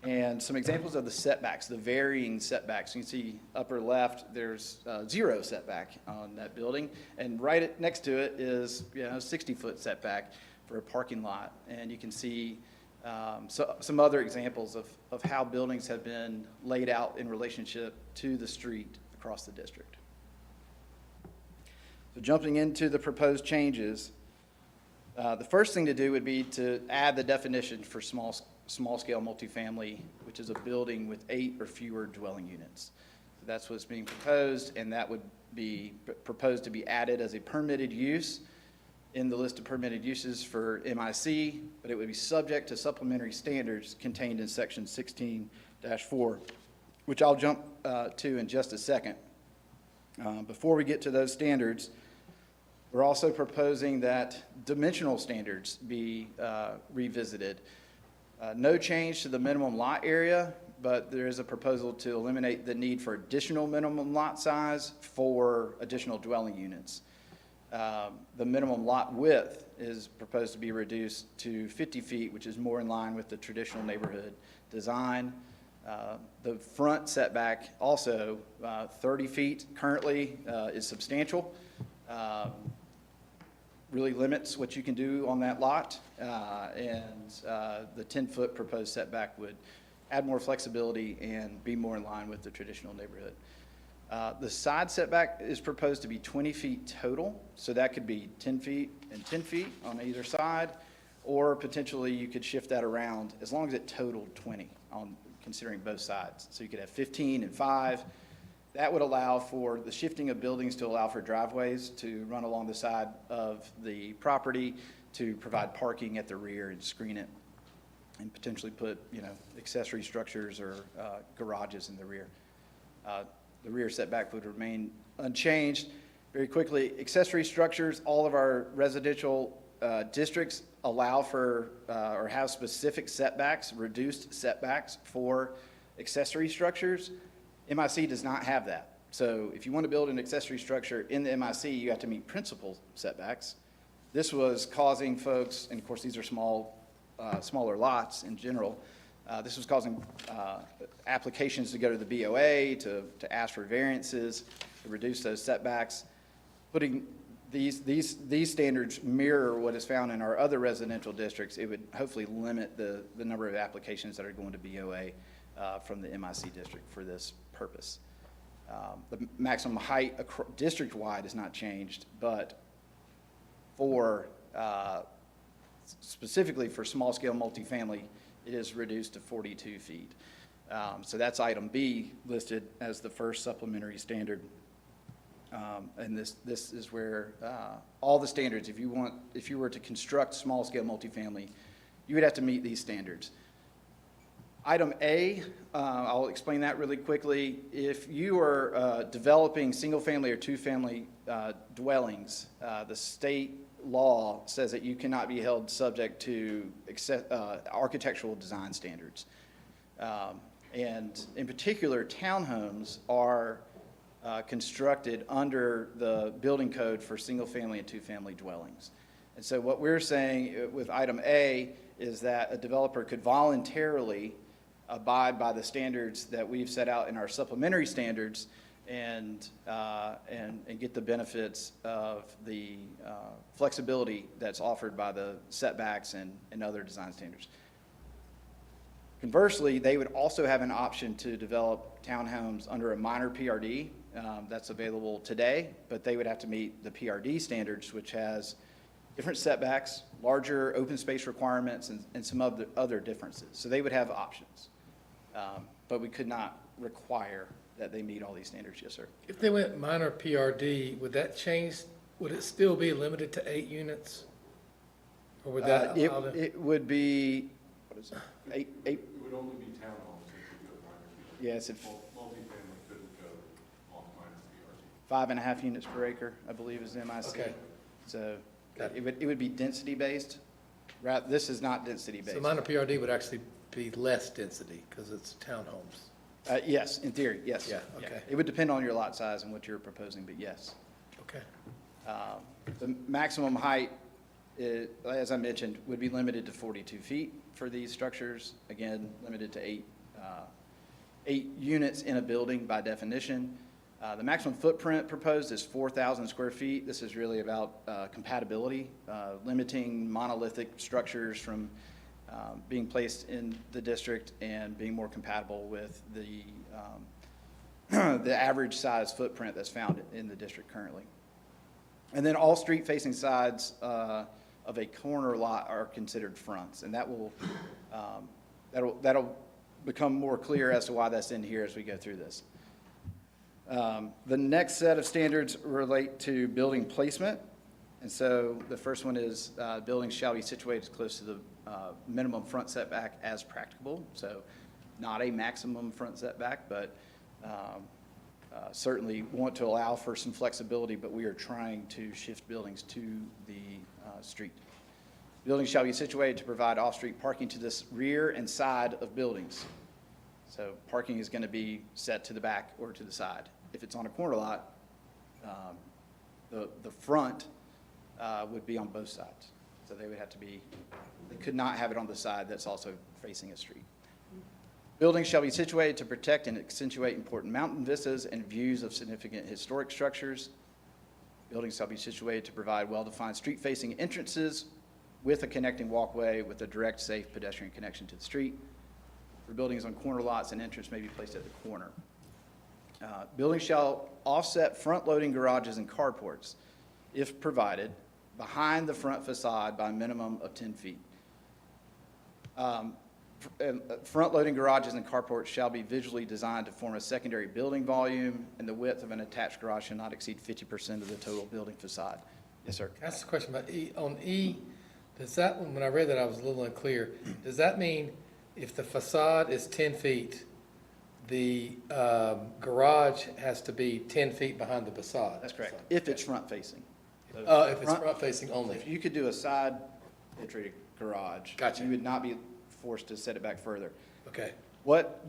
and some examples of the setbacks, the varying setbacks. You can see upper left, there's 0 setback on that building, and right next to it is 60-foot setback for a parking lot. And you can see some other examples of how buildings have been laid out in relationship to the street across the district. So jumping into the proposed changes, the first thing to do would be to add the definition for small-scale multifamily, which is a building with 8 or fewer dwelling units. So that's what's being proposed, and that would be proposed to be added as a permitted use in the list of permitted uses for MIC, but it would be subject to supplementary standards contained in section 16-4, which I'll jump to in just a second. Before we get to those standards, we're also proposing that dimensional standards be revisited. No change to the minimum lot area, but there is a proposal to eliminate the need for additional minimum lot size for additional dwelling units. The minimum lot width is proposed to be reduced to 50 feet, which is more in line with the traditional neighborhood design. The front setback also 30 feet currently is substantial. Really limits what you can do on that lot, and the 10-foot proposed setback would add more flexibility and be more in line with the traditional neighborhood. The side setback is proposed to be 20 feet total, so that could be 10 feet and 10 feet on either side, or potentially you could shift that around as long as it totaled 20 on considering both sides. So you could have 15 and 5. That would allow for the shifting of buildings to allow for driveways to run along the side of the property to provide parking at the rear and screen it. and potentially put, accessory structures or garages in the rear. The rear setback would remain unchanged. Very quickly, accessory structures, all of our residential districts allow for or have specific setbacks, reduced setbacks for accessory structures. MIC does not have that. So if you want to build an accessory structure in the MIC, you have to meet principal setbacks. This was causing folks, and of course these are smaller lots in general, this was causing applications to go to the BOA to ask for variances, to reduce those setbacks. Putting these standards mirror what is found in our other residential districts. It would hopefully limit the number of applications that are going to BOA from the MIC district for this purpose. The maximum height district-wide is not changed, but specifically for small-scale multifamily, it is reduced to 42 feet. So that's item B listed as the first supplementary standard. And this is where all the standards, if you were to construct small-scale multifamily, you would have to meet these standards. Item A, I'll explain that really quickly. If you are developing single-family or two-family dwellings, the state law says that you cannot be held subject to architectural design standards. And in particular, townhomes are constructed under the building code for single-family and two-family dwellings. And so what we're saying with item A is that a developer could voluntarily abide by the standards that we've set out in our supplementary standards and get the benefits of the flexibility that's offered by the setbacks and other design standards. Conversely, they would also have an option to develop townhomes under a minor PRD. That's available today, but they would have to meet the PRD standards, which has different setbacks, larger open space requirements, and some other differences. So they would have options, but we could not require that they meet all these standards. Yes, sir. If they went minor PRD, would that change? Would it still be limited to 8 units? Or would that allow them? It would be, what is it, eight? It would only be townhomes if you go minor PRD. Yes, Multifamily couldn't go off minor PRD. 5.5 units per acre, I believe, is the MIC. Okay. So it would be density-based. This is not density-based. So minor PRD would actually be less density because it's townhomes. Yes, in theory, yes. Yeah, okay. It would depend on your lot size and what you're proposing, but yes. Okay. The maximum height, as I mentioned, would be limited to 42 feet for these structures. Again, limited to 8 units in a building by definition. The maximum footprint proposed is 4,000 square feet. This is really about compatibility, limiting monolithic structures from being placed in the district and being more compatible with the average size footprint that's found in the district currently. And then all street-facing sides of a corner lot are considered fronts, and that'll become more clear as to why that's in here as we go through this. The next set of standards relate to building placement. And so the first one is buildings shall be situated as close to the minimum front setback as practicable. So not a maximum front setback, but certainly want to allow for some flexibility, but we are trying to shift buildings to the street. Buildings shall be situated to provide off-street parking to this rear and side of buildings. So parking is going to be set to the back or to the side. If it's on a corner lot, the front would be on both sides. So they would have to be, they could not have it on the side that's also facing a street. Buildings shall be situated to protect and accentuate important mountain vistas and views of significant historic structures. Buildings shall be situated to provide well-defined street-facing entrances with a connecting walkway with a direct, safe pedestrian connection to the street. For buildings on corner lots, an entrance may be placed at the corner. Buildings shall offset front-loading garages and carports, if provided, behind the front facade by a minimum of 10 feet. Front-loading garages and carports shall be visually designed to form a secondary building volume, and the width of an attached garage should not exceed 50% of the total building facade. Yes, sir. Can I ask a question about E? On E, Does that, when I read that, I was a little unclear. Does that mean if the facade is 10 feet, the garage has to be 10 feet behind the facade? That's correct, if it's front-facing. If it's front-facing only. If you could do a side entry garage. Gotcha. You would not be forced to set it back further. Okay.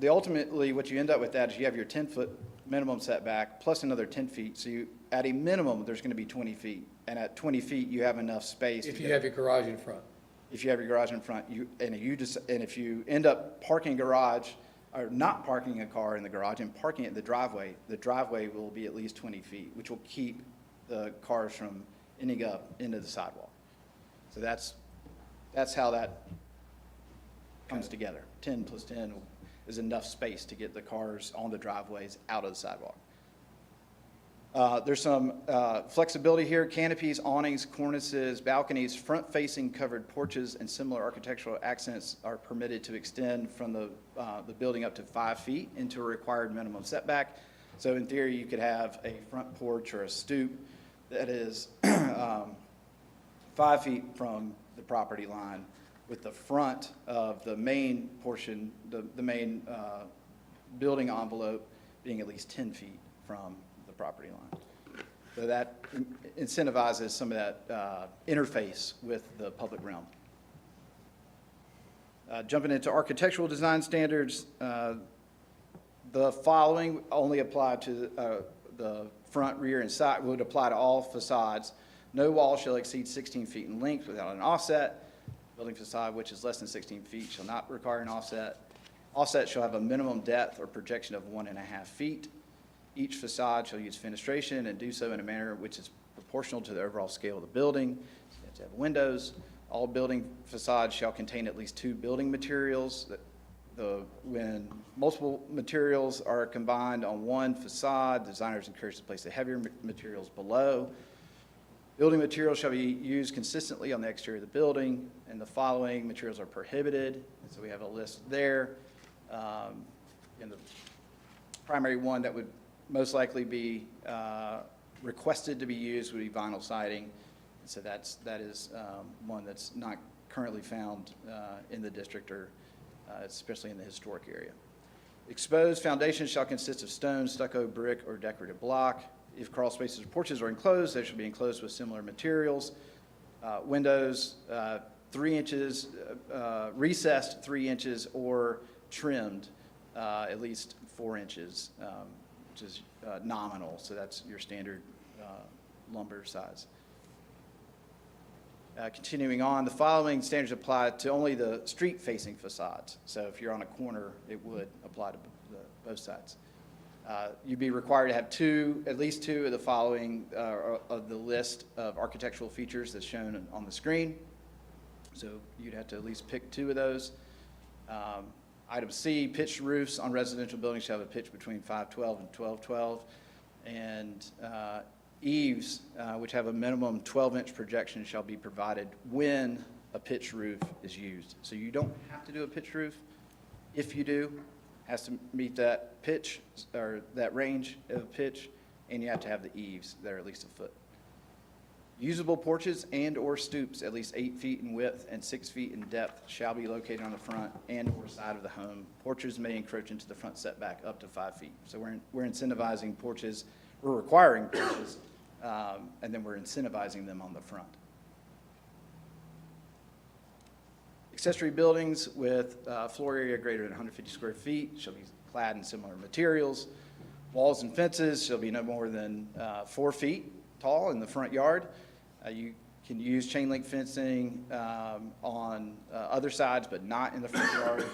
Ultimately, what you end up with that is you have your 10-foot minimum setback plus another 10 feet. So you, at a minimum, there's going to be 20 feet. And at 20 feet, you have enough space. If you have your garage in front. If you have your garage in front, and if you end up parking garage, or not parking a car in the garage and parking it in the driveway will be at least 20 feet, which will keep the cars from ending up into the sidewalk. So that's how that comes together. 10 plus 10 is enough space to get the cars on the driveways out of the sidewalk. There's some flexibility here. Canopies, awnings, cornices, balconies, front-facing covered porches, and similar architectural accents are permitted to extend from the building up to 5 feet into a required minimum setback. So in theory, you could have a front porch or a stoop that is 5 feet from the property line, with the front of the main portion, the main building envelope being at least 10 feet from the property line. So that incentivizes some of that interface with the public realm. Jumping into architectural design standards, the following only apply to the front, rear, and side, would apply to all facades. No wall shall exceed 16 feet in length without an offset. Building facade which is less than 16 feet shall not require an offset. Offset shall have a minimum depth or projection of 1.5 feet. Each facade shall use fenestration and do so in a manner which is proportional to the overall scale of the building. So you have to have windows. All building facades shall contain at least 2 building materials. When multiple materials are combined on one facade, designers encouraged to place the heavier materials below. Building materials shall be used consistently on the exterior of the building, and the following materials are prohibited. And so we have a list there. And the primary one that would most likely be requested to be used would be vinyl siding. And so that is one that's not currently found in the district, or especially in the historic area. Exposed foundations shall consist of stone, stucco, brick, or decorative block. If crawl spaces or porches are enclosed, they should be enclosed with similar materials. Windows, 3 inches, recessed 3 inches, or trimmed at least 4 inches, which is nominal. So that's your standard lumber size. Continuing on, the following standards apply to only the street-facing facades. So if you're on a corner, it would apply to both sides. You'd be required to have at least two of the following of the list of architectural features that's shown on the screen. So you'd have to at least pick 2 of those. Item C, pitched roofs on residential buildings shall have a pitch between 512 and 1212. And eaves, which have a minimum 12-inch projection, shall be provided when a pitched roof is used. So you don't have to do a pitched roof. If you do, it has to meet that pitch, or that range of pitch, and you have to have the eaves that are at least a foot. Usable porches and or stoops at least 8 feet in width and 6 feet in depth shall be located on the front and or side of the home. Porches may encroach into the front setback up to 5 feet. So we're incentivizing porches, we're requiring porches, and then we're incentivizing them on the front. Accessory buildings with floor area greater than 150 square feet shall be clad in similar materials. Walls and fences shall be no more than 4 feet tall in the front yard. You can use chain link fencing on other sides, but not in the front yard.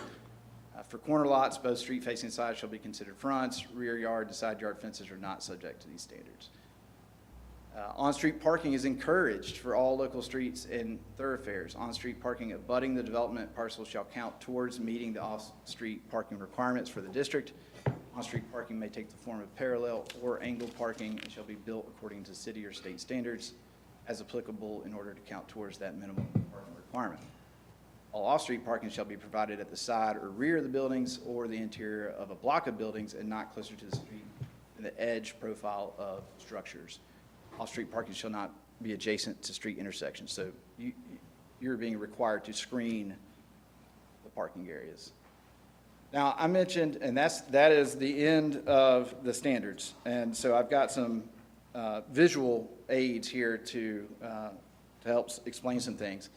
For corner lots, both street-facing sides shall be considered fronts. Rear yard and side yard fences are not subject to these standards. On-street parking is encouraged for all local streets and thoroughfares. On-street parking abutting the development parcel shall count towards meeting the off-street parking requirements for the district. On-street parking may take the form of parallel or angled parking and shall be built according to city or state standards as applicable in order to count towards that minimum parking requirement. All off-street parking shall be provided at the side or rear of the buildings or the interior of a block of buildings and not closer to the street than the edge profile of structures. Off-street parking shall not be adjacent to street intersections. So you're being required to screen the parking areas. Now, I mentioned, and that is the end of the standards. And so I've got some visual aids here to help explain some things.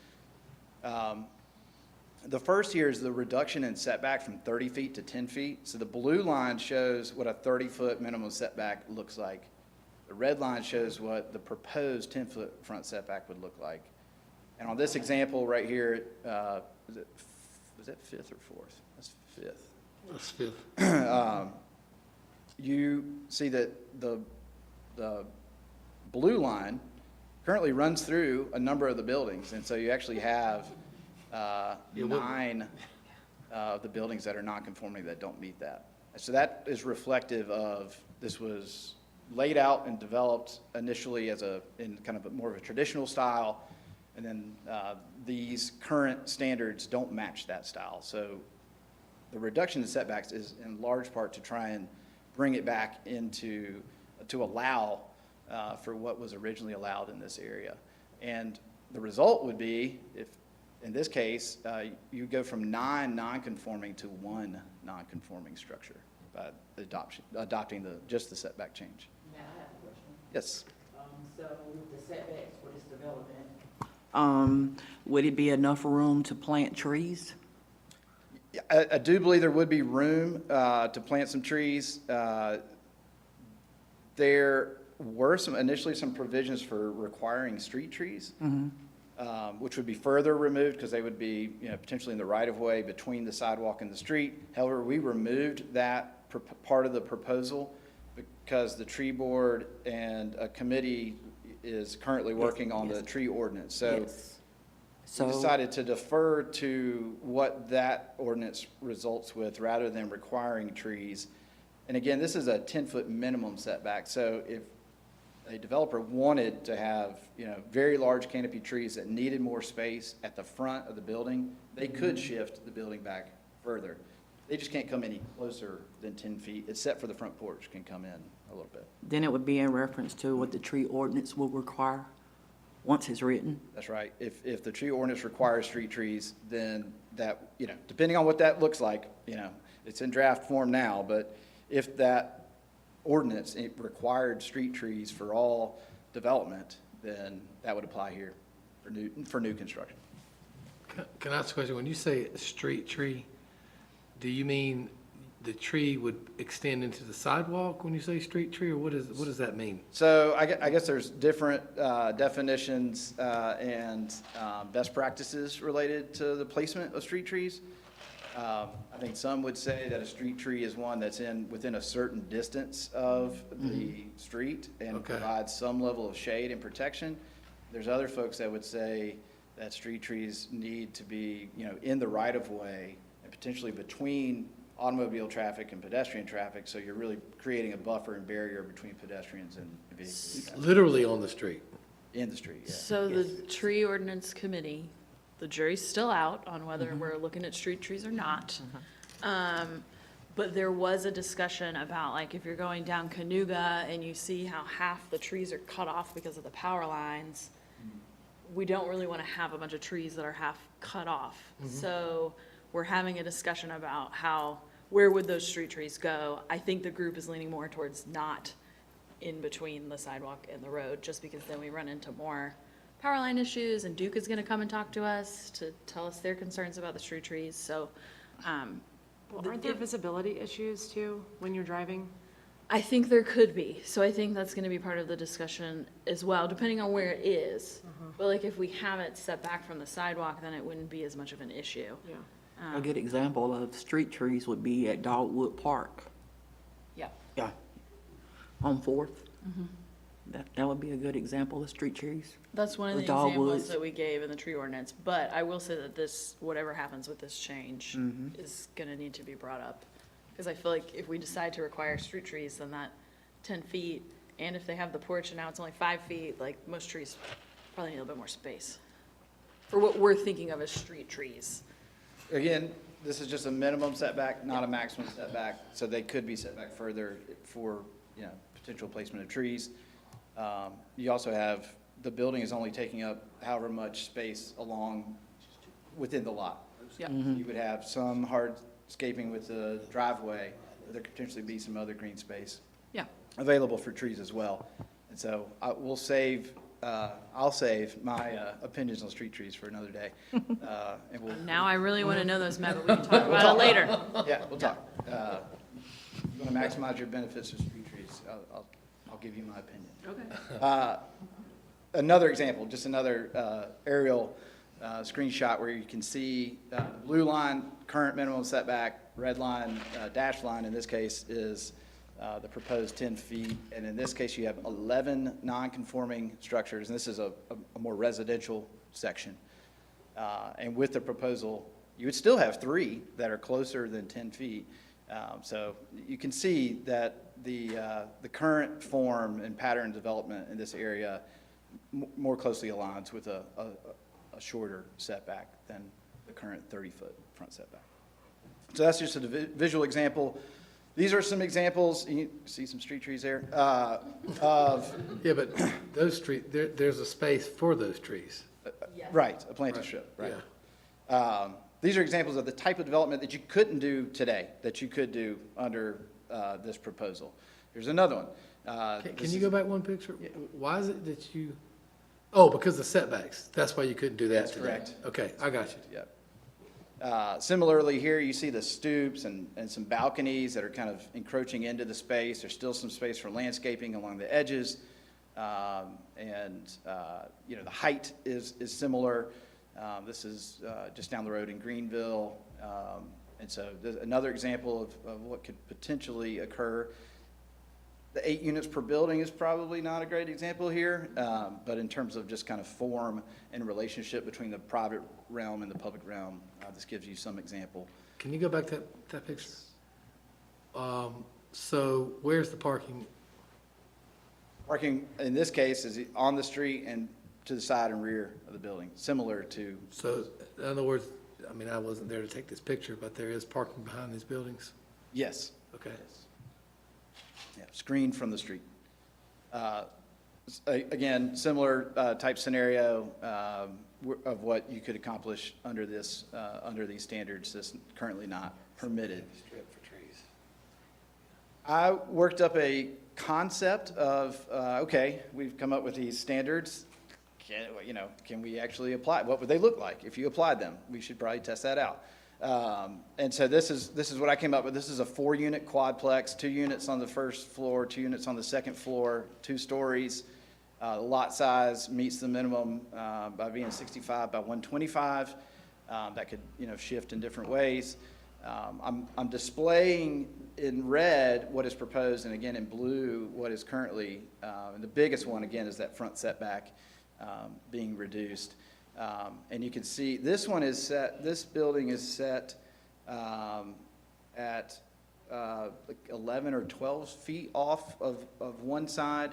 The first here is the reduction in setback from 30 feet to 10 feet. So the blue line shows what a 30-foot minimum setback looks like. The red line shows what the proposed 10-foot front setback would look like. And on this example right here, was that fifth or fourth? That's fifth. That's fifth. You see that the blue line currently runs through a number of the buildings, and so you actually have 9 of the buildings that are non-conforming that don't meet that. So that is reflective of, this was laid out and developed initially in kind of more of a traditional style, and then these current standards don't match that style. So the reduction in setbacks is in large part to try and bring it back to allow for what was originally allowed in this area. And the result would be, if in this case, you go from 9 non-conforming to 1 non-conforming structure by adopting just the setback change. May I have a question? Yes. So the setbacks for this development, would it be enough room to plant trees? I do believe there would be room to plant some trees. There were initially some provisions for requiring street trees, which would be further removed because they would be potentially in the right-of-way between the sidewalk and the street. However, we removed that part of the proposal because the tree board and a committee is currently working on the tree ordinance. So we decided to defer to what that ordinance results with rather than requiring trees. And again, this is a 10-foot minimum setback. So if a developer wanted to have, very large canopy trees that needed more space at the front of the building, they could shift the building back further. They just can't come any closer than 10 feet, except for the front porch can come in a little bit. Then it would be in reference to what the tree ordinance will require once it's written? That's right. If the tree ordinance requires street trees, then that, depending on what that looks like, it's in draft form now, but if that ordinance required street trees for all development, then that would apply here for new construction. Can I ask a question? When you say street tree, do you mean the tree would extend into the sidewalk when you say street tree, or what does that mean? So I guess there's different definitions and best practices related to the placement of street trees. I think some would say that a street tree is one that's within a certain distance of the street and provides some level of shade and protection. There's other folks that would say that street trees need to be, in the right of way and potentially between automobile traffic and pedestrian traffic, so you're really creating a buffer and barrier between pedestrians and vehicles. Literally on the street? In the street, yeah. So the tree ordinance committee, the jury's still out on whether we're looking at street trees or not. But there was a discussion about, like, if you're going down Canuga and you see how half the trees are cut off because of the power lines, we don't really want to have a bunch of trees that are half cut off. So we're having a discussion about where would those street trees go. I think the group is leaning more towards not in between the sidewalk and the road, just because then we run into more power line issues, and Duke is going to come and talk to us to tell us their concerns about the street trees. So Well, aren't there visibility issues too when you're driving? I think there could be. So I think that's going to be part of the discussion as well, depending on where it is. But like if we have it set back from the sidewalk, then it wouldn't be as much of an issue. Yeah. A good example of street trees would be at Dogwood Park. Yeah. Yeah. On Fourth. That would be a good example of street trees. That's one of the The dogwoods. examples that we gave in the tree ordinance. But I will say that this, whatever happens with this change, is going to need to be brought up. Because I feel like if we decide to require street trees, then that 10 feet, and if they have the porch and now it's only 5 feet, like most trees probably need a little bit more space for what we're thinking of as street trees. Again, this is just a minimum setback, not a maximum setback, so they could be set back further for, potential placement of trees. You also have the building is only taking up however much space within the lot. Yeah. You would have some hardscaping with the driveway, but there could potentially be some other green space Yeah. available for trees as well. And so I'll save my opinions on street trees for another day. And we'll, Now I really want to know those, Matt, but we can talk about it later. yeah, we'll talk. You want to maximize your benefits of street trees, I'll give you my opinion. Okay. Another example, just another aerial screenshot where you can see the blue line, current minimum setback, red line, dashed line in this case is the proposed 10 feet. And in this case, you have 11 non-conforming structures, and this is a more residential section. And with the proposal, you would still have 3 that are closer than 10 feet. So you can see that the current form and pattern development in this area more closely aligns with a shorter setback than the current 30-foot front setback. So that's just a visual example. These are some examples, you see some street trees there, of... Yeah, but those there's a space for those trees. Right, a planting strip, right. Yeah. These are examples of the type of development that you couldn't do today, that you could do under this proposal. Here's another one. Can you go back one picture? Why is it that you, oh, because of setbacks. That's why you couldn't do that today. That's correct. Okay, I got you. Yep. Similarly here, you see the stoops and some balconies that are kind of encroaching into the space. There's still some space for landscaping along the edges. You know, the height is similar. This is just down the road in Greenville. And so there's another example of what could potentially occur. The 8 units per building is probably not a great example here, but in terms of just kind of form and relationship between the private realm and the public realm, this gives you some example. Can you go back to that picture? So where's the parking? Parking, in this case, is on the street and to the side and rear of the building, similar to... So, in other words, I mean, I wasn't there to take this picture, but there is parking behind these buildings? Yes. Okay. Yeah, screened from the street. Again, similar type scenario of what you could accomplish under this, under these standards that's currently not permitted. I worked up a concept of, okay, we've come up with these standards. Can we actually apply? What would they look like if you applied them? We should probably test that out. And so this is what I came up with. This is a 4-unit quadplex, 2 units on the first floor, 2 units on the second floor, 2 stories. The lot size meets the minimum by being 65 by 125. That could, shift in different ways. I'm displaying in red what is proposed, and again in blue what is currently. And the biggest one again is that front setback being reduced. And you can see this one is set, this building is set at like 11 or 12 feet off of one side,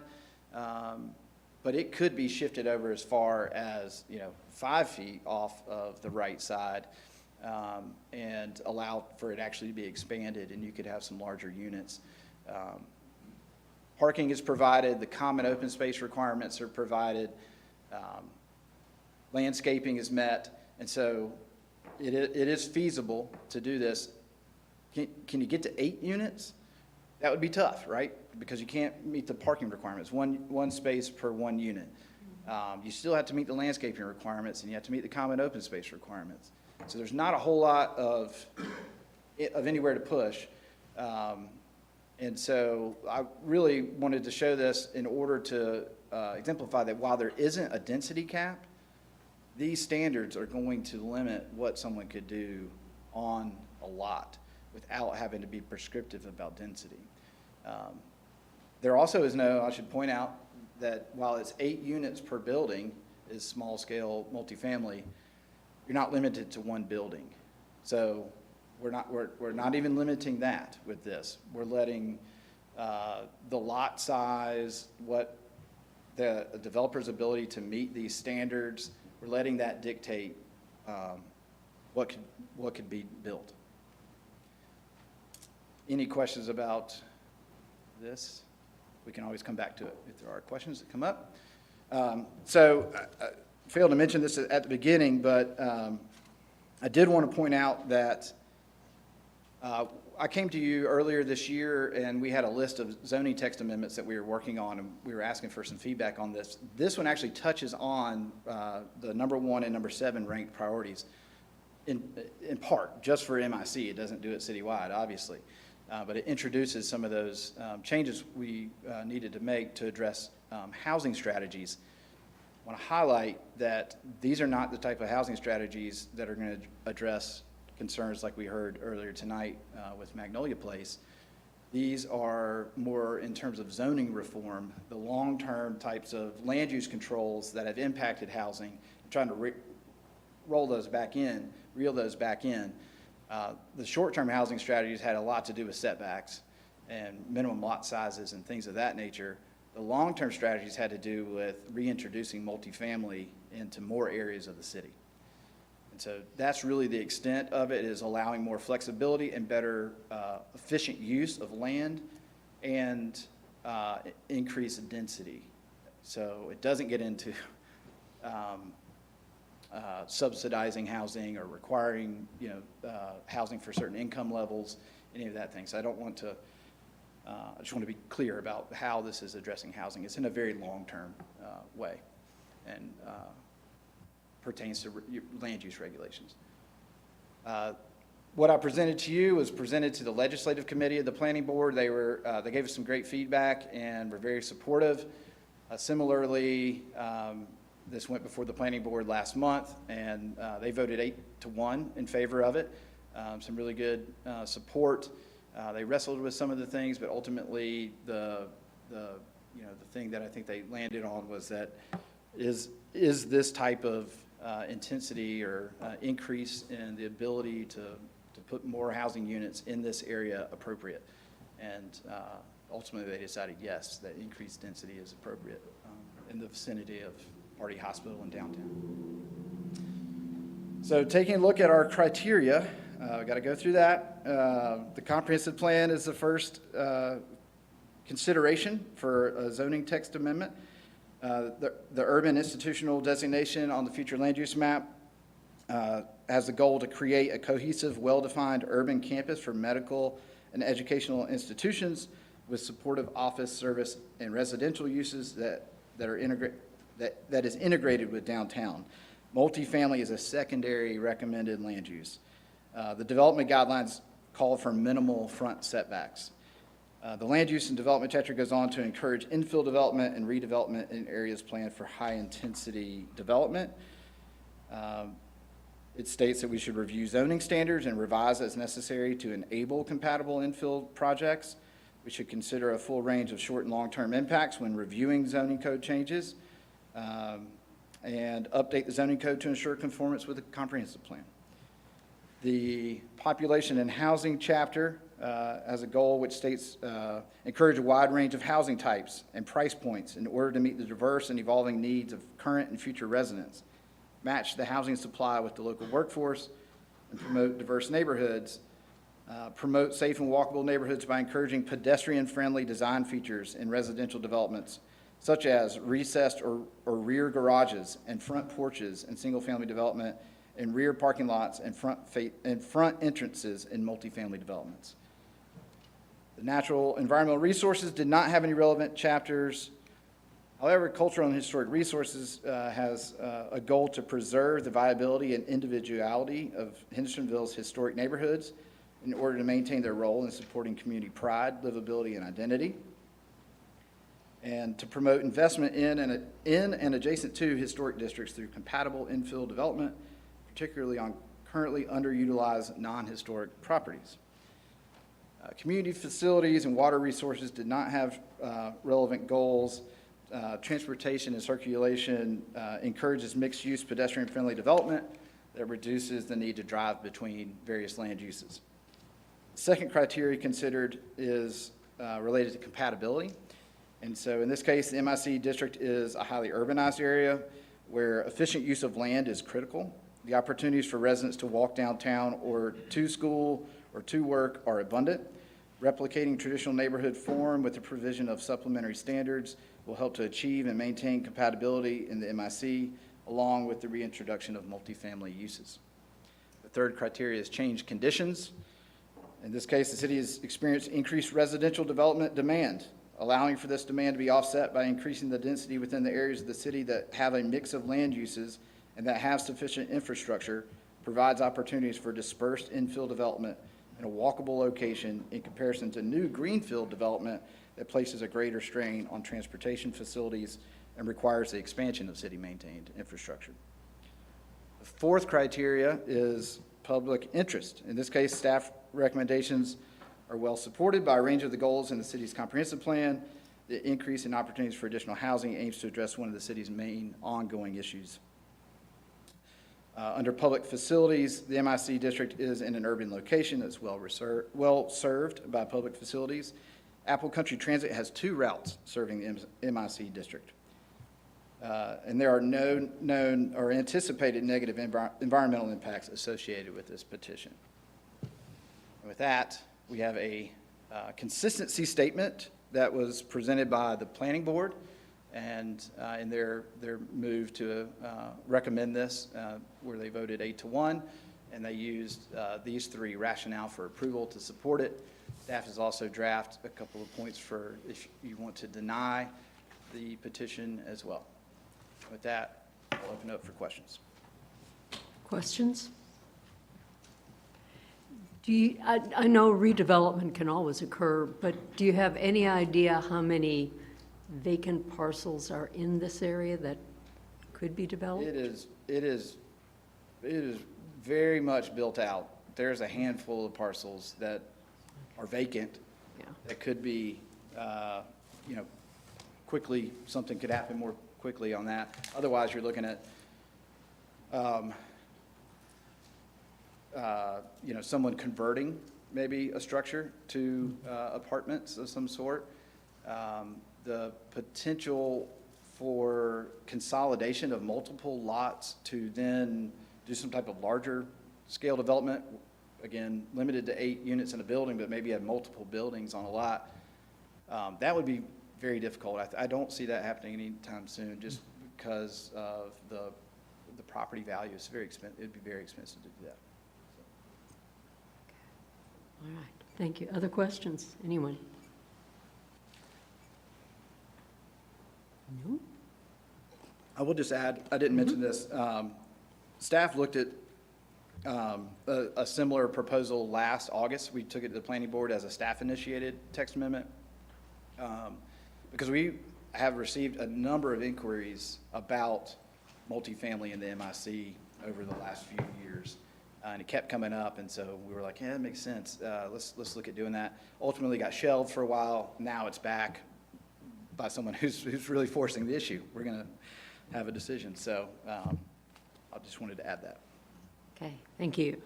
but it could be shifted over as far as 5 feet off of the right side, and allow for it actually to be expanded, and you could have some larger units. Parking is provided, the common open space requirements are provided. Landscaping is met, and so it is feasible to do this. Can you get to 8 units? That would be tough, right? Because you can't meet the parking requirements, one space per 1 unit. You still have to meet the landscaping requirements, and you have to meet the common open space requirements. So there's not a whole lot of anywhere to push. And so I really wanted to show this in order to exemplify that while there isn't a density cap, these standards are going to limit what someone could do on a lot without having to be prescriptive about density. There also is I should point out that while it's 8 units per building is small scale multifamily, you're not limited to 1 building. So we're not even limiting that with this. We're letting the lot size, what the developer's ability to meet these standards, we're letting that dictate what could be built. Any questions about this? We can always come back to it if there are questions that come up. I failed to mention this at the beginning, but I did want to point out that I came to you earlier this year, and we had a list of zoning text amendments that we were working on, and we were asking for some feedback on this. This one actually touches on the number 1 and number 7 ranked priorities, in part, just for MIC. It doesn't do it citywide, obviously. But it introduces some of those changes we needed to make to address housing strategies. I want to highlight that these are not the type of housing strategies that are going to address concerns like we heard earlier tonight with Magnolia Place. These are more in terms of zoning reform, the long-term types of land use controls that have impacted housing, trying to reel those back in. The short-term housing strategies had a lot to do with setbacks and minimum lot sizes and things of that nature. The long-term strategies had to do with reintroducing multifamily into more areas of the city. And so that's really the extent of it, is allowing more flexibility and better efficient use of land and increased density. So it doesn't get into subsidizing housing or requiring, housing for certain income levels, any of that thing. So I don't want to, I just want to be clear about how this is addressing housing. It's in a very long-term way and pertains to land use regulations. What I presented to you was presented to the Legislative Committee of the Planning Board. They gave us some great feedback and were very supportive. Similarly, this went before the Planning Board last month, and they voted 8-1 in favor of it. Some really good support. They wrestled with some of the things, but ultimately the thing that I think they landed on was that is this type of intensity or increase in the ability to put more housing units in this area appropriate? And ultimately they decided yes, that increased density is appropriate in the vicinity of Hardy Hospital and downtown. So taking a look at our criteria, got to go through that. The comprehensive plan is the first consideration for a zoning text amendment. The urban institutional designation on the future land use map has the goal to create a cohesive, well-defined urban campus for medical and educational institutions with supportive office, service, and residential uses that is integrated with downtown. Multifamily is a secondary recommended land use. The development guidelines call for minimal front setbacks. The land use and development chapter goes on to encourage infill development and redevelopment in areas planned for high-intensity development. It states that we should review zoning standards and revise as necessary to enable compatible infill projects. We should consider a full range of short and long-term impacts when reviewing zoning code changes, and update the zoning code to ensure conformance with the comprehensive plan. The population and housing chapter has a goal which states encourage a wide range of housing types and price points in order to meet the diverse and evolving needs of current and future residents, match the housing supply with the local workforce, and promote diverse neighborhoods. Promote safe and walkable neighborhoods by encouraging pedestrian-friendly design features in residential developments, such as recessed or rear garages and front porches in single-family development, and rear parking lots and front entrances in multifamily developments. The natural environmental resources did not have any relevant chapters. However, cultural and historic resources has a goal to preserve the viability and individuality of Hendersonville's historic neighborhoods in order to maintain their role in supporting community pride, livability, and identity, and to promote investment in and adjacent to historic districts through compatible infill development, particularly on currently underutilized non-historic properties. Community facilities and water resources did not have relevant goals. Transportation and circulation encourages mixed-use pedestrian-friendly development that reduces the need to drive between various land uses. The second criteria considered is related to compatibility. And so in this case, the MIC district is a highly urbanized area where efficient use of land is critical. The opportunities for residents to walk downtown or to school or to work are abundant. Replicating traditional neighborhood form with the provision of supplementary standards will help to achieve and maintain compatibility in the MIC, along with the reintroduction of multifamily uses. The third criteria is change conditions. In this case, the city has experienced increased residential development demand. Allowing for this demand to be offset by increasing the density within the areas of the city that have a mix of land uses and that have sufficient infrastructure provides opportunities for dispersed infill development in a walkable location in comparison to new greenfield development that places a greater strain on transportation facilities and requires the expansion of city-maintained infrastructure. The fourth criteria is public interest. In this case, staff recommendations are well supported by a range of the goals in the city's comprehensive plan. The increase in opportunities for additional housing aims to address one of the city's main ongoing issues. Under public facilities, the MIC district is in an urban location that's well served by public facilities. Apple Country Transit has 2 routes serving the MIC district. And there are no known or anticipated negative environmental impacts associated with this petition. And with that, we have a consistency statement that was presented by the planning board, and in their move to recommend this, where they voted 8-1, and they used these 3 rationale for approval to support it. Staff has also drafted a couple of points for if you want to deny the petition as well. With that, I'll open up for questions. Questions? I know redevelopment can always occur, but do you have any idea how many vacant parcels are in this area that could be developed? It is very much built out. There's a handful of parcels that are vacant. Yeah. That could be, quickly, something could happen more quickly on that. Otherwise, you're looking at, someone converting maybe a structure to apartments of some sort. The potential for consolidation of multiple lots to then do some type of larger scale development, again, limited to 8 units in a building, but maybe have multiple buildings on a lot. That would be very difficult. I don't see that happening anytime soon, just because of the property value. It's very expensive. It'd be very expensive to do that. All right, thank you. Other questions? Anyone? No? I will just add, I didn't mention this. Staff looked at a similar proposal last August. We took it to the planning board as a staff-initiated text amendment. Because we have received a number of inquiries about multifamily in the MIC over the last few years. And it kept coming up, and so we were like, yeah, that makes sense. Let's look at doing that. Ultimately got shelved for a while. Now it's back by someone who's really forcing the issue. We're going to have a decision. So I just wanted to add that. Okay, thank you.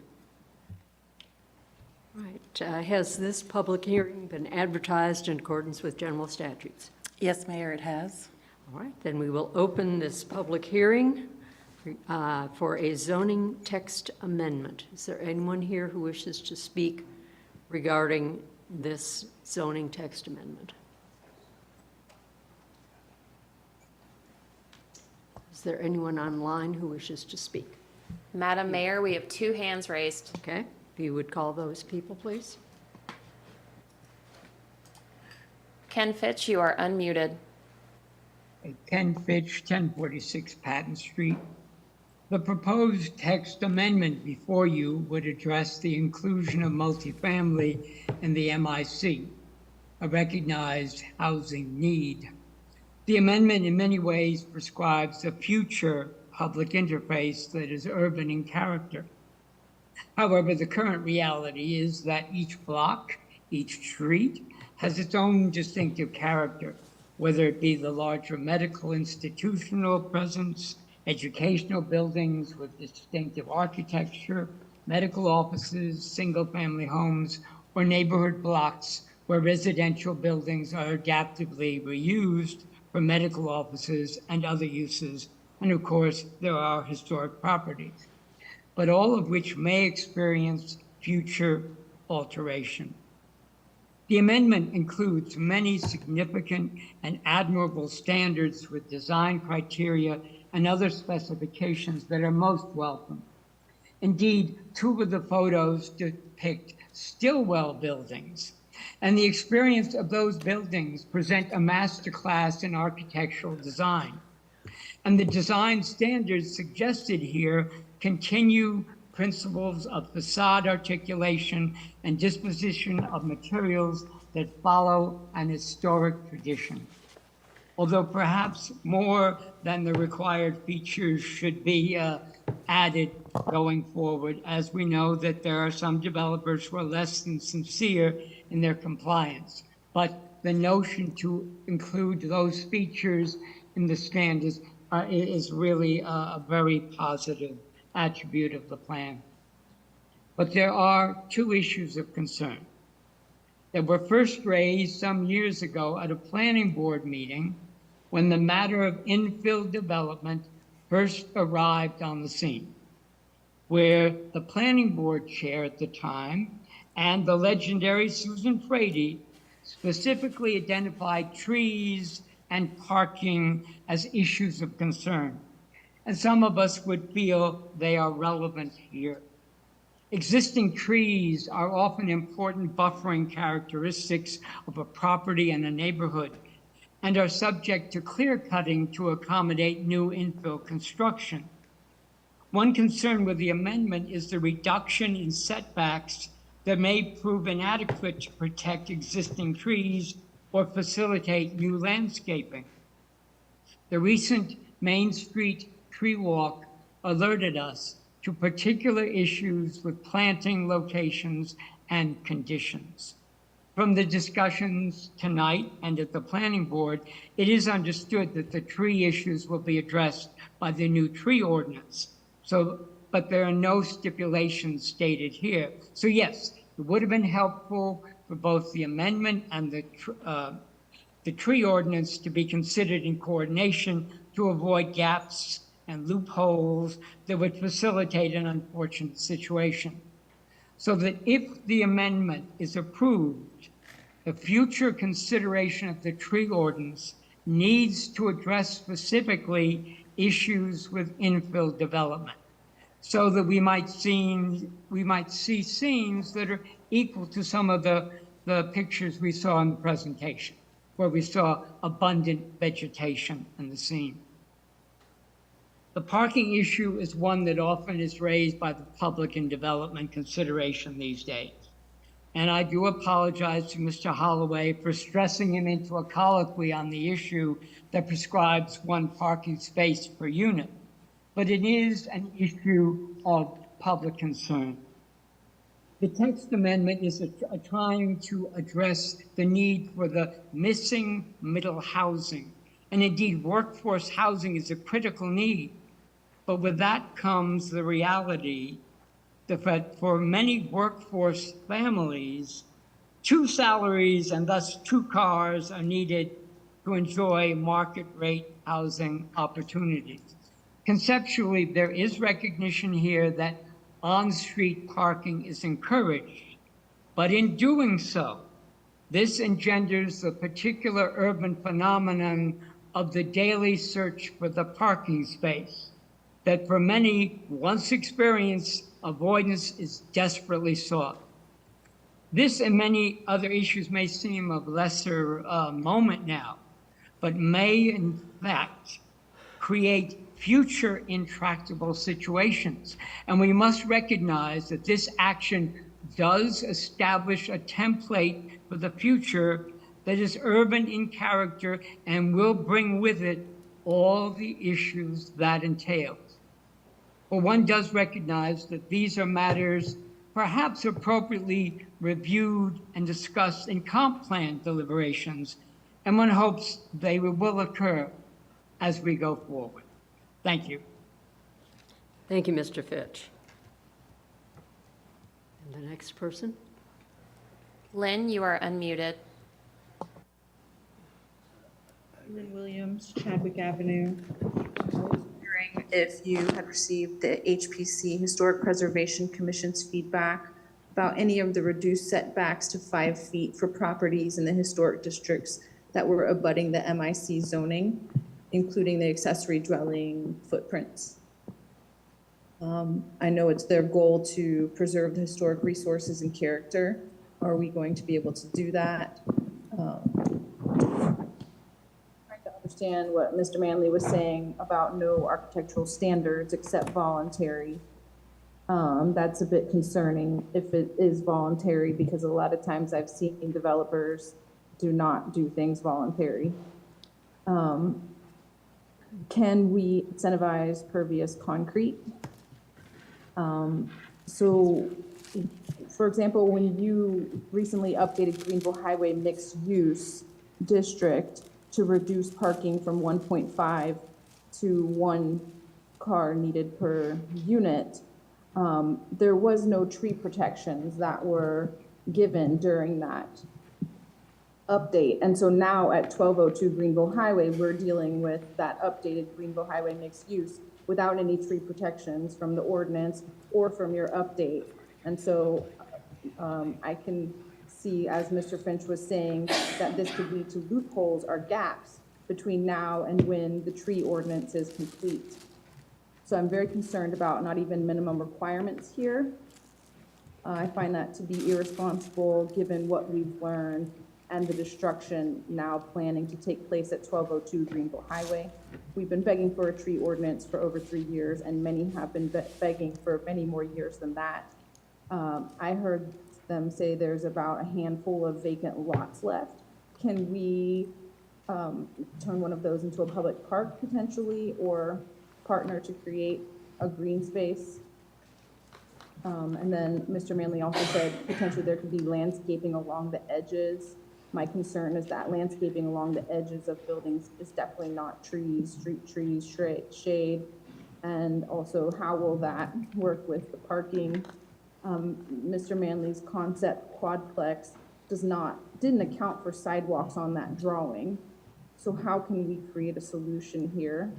All right, has this public hearing been advertised in accordance with general statutes? Yes, Mayor, it has. All right, then we will open this public hearing for a zoning text amendment. Is there anyone here who wishes to speak regarding this zoning text amendment? Is there anyone online who wishes to speak? Madam Mayor, we have 2 hands raised. Okay, if you would call those people, please. Ken Fitch, you are unmuted. Ken Fitch, 1046 Patton Street. The proposed text amendment before you would address the inclusion of multifamily in the MIC, a recognized housing need. The amendment in many ways prescribes a future public interface that is urban in character. However, the current reality is that each block, each street, has its own distinctive character, whether it be the larger medical institutional presence, educational buildings with distinctive architecture, medical offices, single-family homes, or neighborhood blocks where residential buildings are adaptively reused for medical offices and other uses. And of course, there are historic properties, but all of which may experience future alteration. The amendment includes many significant and admirable standards with design criteria and other specifications that are most welcome. Indeed, two of the photos depict Stillwell buildings, and the experience of those buildings present a masterclass in architectural design. And the design standards suggested here continue principles of facade articulation and disposition of materials that follow an historic tradition. Although perhaps more than the required features should be added going forward, as we know that there are some developers who are less than sincere in their compliance. But the notion to include those features in the standards is really a very positive attribute of the plan. But there are two issues of concern that were first raised some years ago at a planning board meeting when the matter of infill development first arrived on the scene, where the planning board chair at the time and the legendary Susan Frady specifically identified trees and parking as issues of concern. And some of us would feel they are relevant here. Existing trees are often important buffering characteristics of a property and a neighborhood, and are subject to clear cutting to accommodate new infill construction. One concern with the amendment is the reduction in setbacks that may prove inadequate to protect existing trees or facilitate new landscaping. The recent Main Street tree walk alerted us to particular issues with planting locations and conditions. From the discussions tonight and at the planning board, it is understood that the tree issues will be addressed by the new tree ordinance. But there are no stipulations stated here. So yes, it would have been helpful for both the amendment and the tree ordinance to be considered in coordination to avoid gaps and loopholes that would facilitate an unfortunate situation. So that if the amendment is approved, the future consideration of the tree ordinance needs to address specifically issues with infill development, so that we might see scenes that are equal to some of the pictures we saw in the presentation, where we saw abundant vegetation in the scene. The parking issue is one that often is raised by the public in development consideration these days. And I do apologize to Mr. Holloway for stressing him into a colloquy on the issue that prescribes one parking space per unit. But it is an issue of public concern. The text amendment is trying to address the need for the missing middle housing. And indeed, workforce housing is a critical need. But with that comes the reality that for many workforce families, 2 salaries and thus 2 cars are needed to enjoy market rate housing opportunities. Conceptually, there is recognition here that on-street parking is encouraged, but in doing so, this engenders the particular urban phenomenon of the daily search for the parking space that for many, once experienced, avoidance is desperately sought. This and many other issues may seem of lesser moment now, but may in fact create future intractable situations. And we must recognize that this action does establish a template for the future that is urban in character and will bring with it all the issues that entails. But one does recognize that these are matters perhaps appropriately reviewed and discussed in comp plan deliberations, and one hopes they will occur as we go forward. Thank you. Thank you, Mr. Fitch. And the next person? Lynn, you are unmuted. Lynn Williams, Chadwick Avenue. Wondering if you had received the HPC, Historic Preservation Commission's feedback about any of the reduced setbacks to 5 feet for properties in the historic districts that were abutting the MIC zoning, including the accessory dwelling footprints. I know it's their goal to preserve the historic resources and character. Are we going to be able to do that? Trying to understand what Mr. Manley was saying about no architectural standards except voluntary. That's a bit concerning if it is voluntary, because a lot of times I've seen developers do not do things voluntary. Can we incentivize pervious concrete? So, for example, when you recently updated Greenville Highway mixed use district to reduce parking from 1.5 to 1 car needed per unit, there was no tree protections that were given during that update. And so now at 1202 Greenville Highway, we're dealing with that updated Greenville Highway mixed use without any tree protections from the ordinance or from your update. And so I can see, as Mr. Finch was saying, that this could lead to loopholes or gaps between now and when the tree ordinance is complete. So I'm very concerned about not even minimum requirements here. I find that to be irresponsible given what we've learned and the destruction now planning to take place at 1202 Greenville Highway. We've been begging for a tree ordinance for over 3 years, and many have been begging for many more years than that. I heard them say there's about a handful of vacant lots left. Can we turn one of those into a public park potentially, or partner to create a green space? And then Mr. Manley also said potentially there could be landscaping along the edges. My concern is that landscaping along the edges of buildings is definitely not trees, street trees, shade. And also, how will that work with the parking? Mr. Manley's concept quadplex didn't account for sidewalks on that drawing. So how can we create a solution here?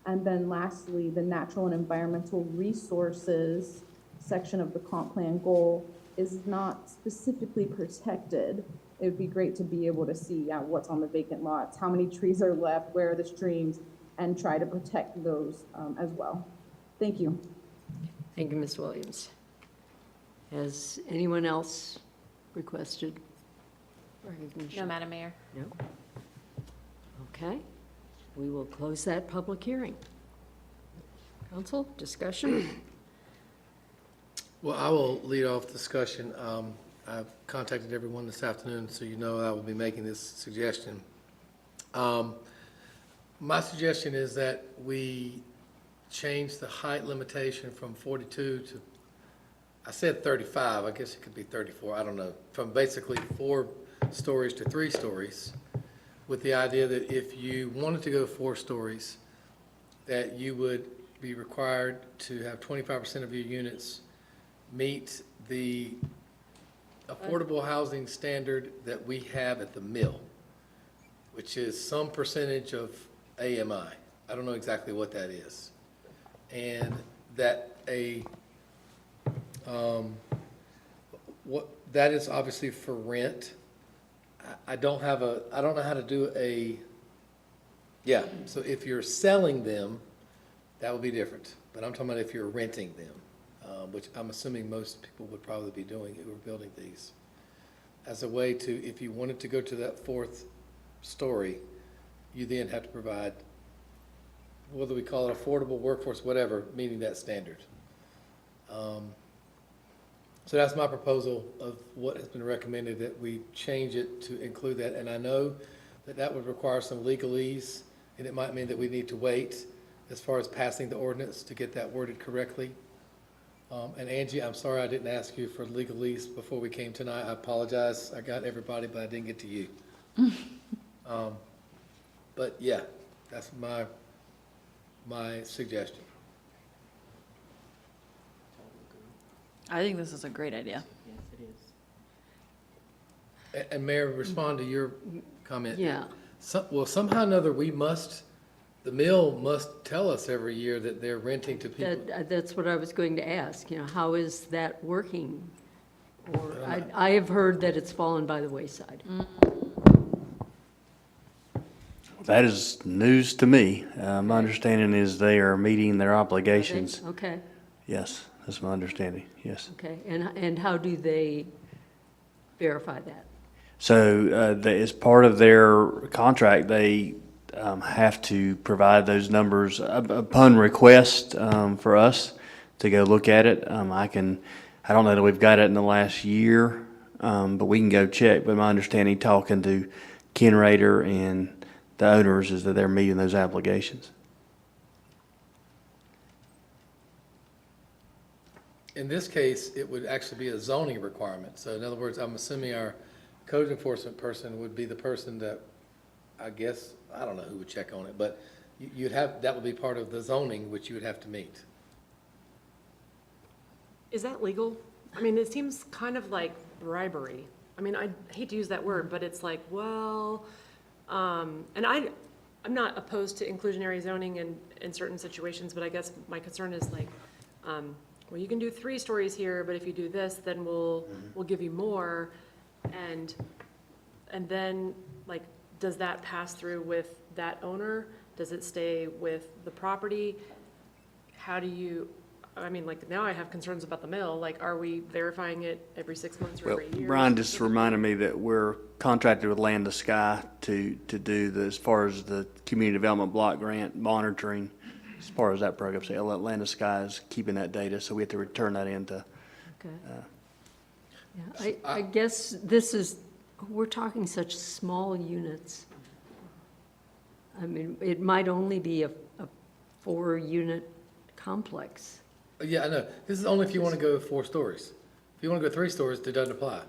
And then lastly, the natural and environmental resources section of the comp plan goal is not specifically protected. It would be great to be able to see what's on the vacant lots, how many trees are left, where are the streams, and try to protect those as well. Thank you. Thank you, Ms. Williams. Has anyone else requested recognition? No, Madam Mayor. No? Okay. We will close that public hearing. Council, discussion? Well, I will lead off discussion. I've contacted everyone this afternoon, so you know I will be making this suggestion. My suggestion is that we change the height limitation from 42 to, I said 35, I guess it could be 34, I don't know, from basically 4 stories to 3 stories, with the idea that if you wanted to go 4 stories, that you would be required to have 25% of your units meet the affordable housing standard that we have at the mill, which is some percentage of AMI. I don't know exactly what that is. And that that is obviously for rent. I don't know how to do so if you're selling them, that would be different. But I'm talking about if you're renting them. Which I'm assuming most people would probably be doing who are building these, as a way to, if you wanted to go to that 4th story, you then have to provide, whether we call it affordable workforce, whatever, meeting that standard. So that's my proposal of what has been recommended, that we change it to include that. And I know that that would require some legalese, and it might mean that we need to wait as far as passing the ordinance to get that worded correctly. And Angie, I'm sorry I didn't ask you for legalese before we came tonight. I apologize. I got everybody, but I didn't get to you. But yeah, that's my suggestion. I think this is a great idea. Yes, it is. And Mayor, respond to your comment. Yeah. Well, somehow or another, the mill must tell us every year that they're renting to people. That's what I was going to ask, how is that working? Or I have heard that it's fallen by the wayside. That is news to me. My understanding is they are meeting their obligations. Okay, Yes, that's my understanding, yes. okay. And how do they verify that? So as part of their contract, they have to provide those numbers upon request for us to go look at it. I don't know that we've got it in the last year, but we can go check. But my understanding, talking to Ken Rader and the owners, is that they're meeting those obligations. In this case, it would actually be a zoning requirement. So in other words, I'm assuming our code enforcement person would be the person that, I guess, I don't know who would check on it, but you'd have, that would be part of the zoning, which you would have to meet. Is that legal? I mean, it seems kind of like bribery. I mean, I hate to use that word, but it's like, well, and I'm not opposed to inclusionary zoning in certain situations, but I guess my concern is like, well, you can do 3 stories here, but if you do this, then we'll give you more. And then, like, does that pass through with that owner? Does it stay with the property? How do you, I mean, like, now I have concerns about the mill. Like, are we verifying it every 6 months or Well, every year? Brian just reminded me that we're contracted with Land to Sky to do the, as far as the community development block grant monitoring, as far as that program. So Land to Sky is keeping that data, so we have to return that into. Okay. Yeah, I guess this is, we're talking such small units. I mean, it might only be a 4-unit complex. Yeah, I know. This is only if you want to go 4 stories. If you want to go 3 stories, it doesn't apply.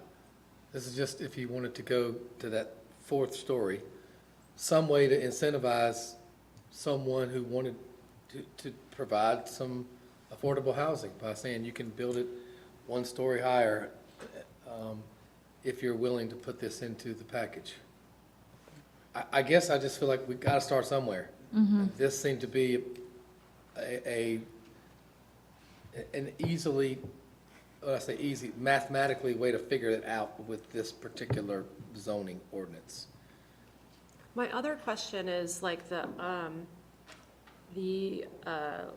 This is just if you wanted to go to that 4th story, some way to incentivize someone who wanted to provide some affordable housing by saying you can build it 1 story higher if you're willing to put this into the package. I guess I just feel like we've got to start somewhere. This seemed to be an easily, when I say easy, mathematically way to figure it out with this particular zoning ordinance. My other question is like the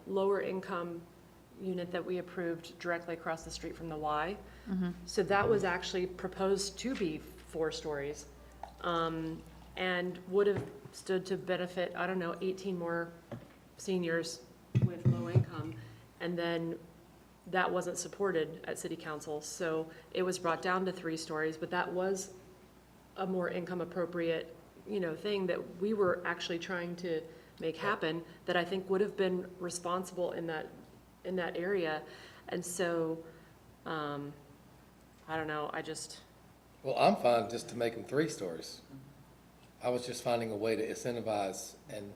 lower income unit that we approved directly across the street from the Y. So that was actually proposed to be 4 stories, and would have stood to benefit, I don't know, 18 more seniors with low income. And then that wasn't supported at city council. So it was brought down to 3 stories, but that was a more income appropriate, thing that we were actually trying to make happen, that I think would have been responsible in that area. And so, I don't know, Well, I'm fine just to make them 3 stories. I was just finding a way to incentivize and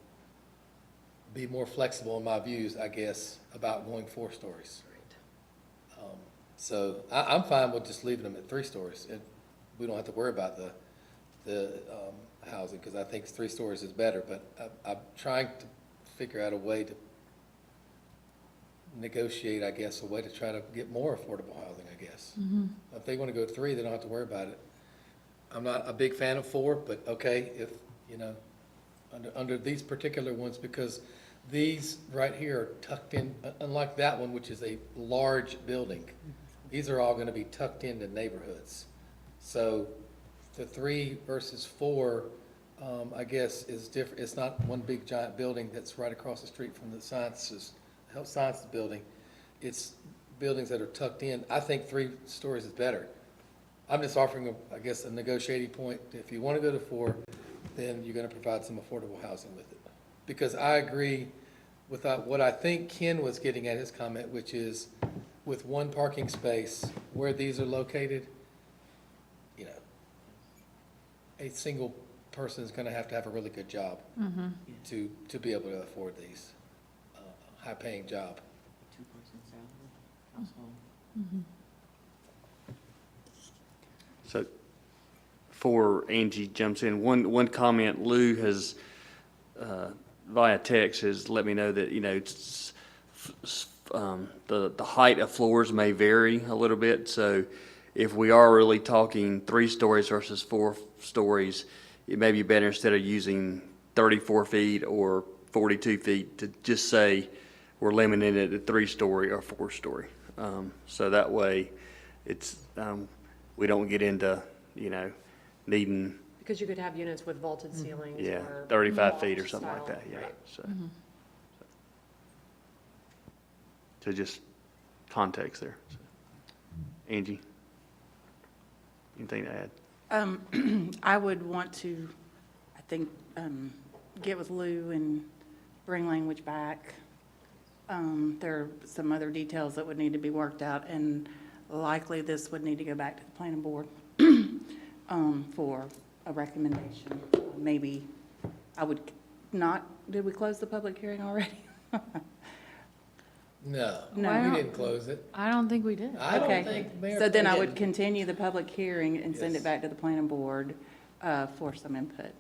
be more flexible in my views, I guess, about going 4 stories. So I'm fine with just leaving them at 3 stories. And we don't have to worry about the housing, because I think 3 stories is better. But I'm trying to figure out a way to negotiate, I guess, a way to try to get more affordable housing, I guess. If they want to go 3, they don't have to worry about it. I'm not a big fan of 4, but okay, if, under these particular ones, because these right here are tucked in, unlike that one, which is a large building, these are all going to be tucked into neighborhoods. So the 3 versus 4, I guess, is different. It's not one big giant building that's right across the street from the health sciences building. It's buildings that are tucked in. I think 3 stories is better. I'm just offering, I guess, a negotiating point. If you want to go to 4, then you're going to provide some affordable housing with it. Because I agree with what I think Ken was getting at his comment, which is with 1 parking space where these are located, a single person is going to have a really good job to be able to afford these, high-paying job. 2-person salary household. So before Angie jumps in, one comment, Lou has, via text, has let me know that, the height of floors may vary a little bit. So if we are really talking 3 stories versus 4 stories, it may be better instead of using 34 feet or 42 feet to just say we're limiting it to 3-story or 4-story. So that way, it's, we don't get into, needing, Because you could have units with vaulted ceilings yeah, or 35 feet or loft something like style. that, yeah. Right. So, so just context there. So. Angie, anything to add? I would want to, I think, get with Lou and bring language back. There are some other details that would need to be worked out, and likely this would need to go back to the planning board for a recommendation. Maybe I would not, did we close the public hearing already? No, No. we didn't close it. I don't think we did. I Okay. don't think Mayor. So then I would did. continue the public hearing and send Yes. it back to the planning board for some input.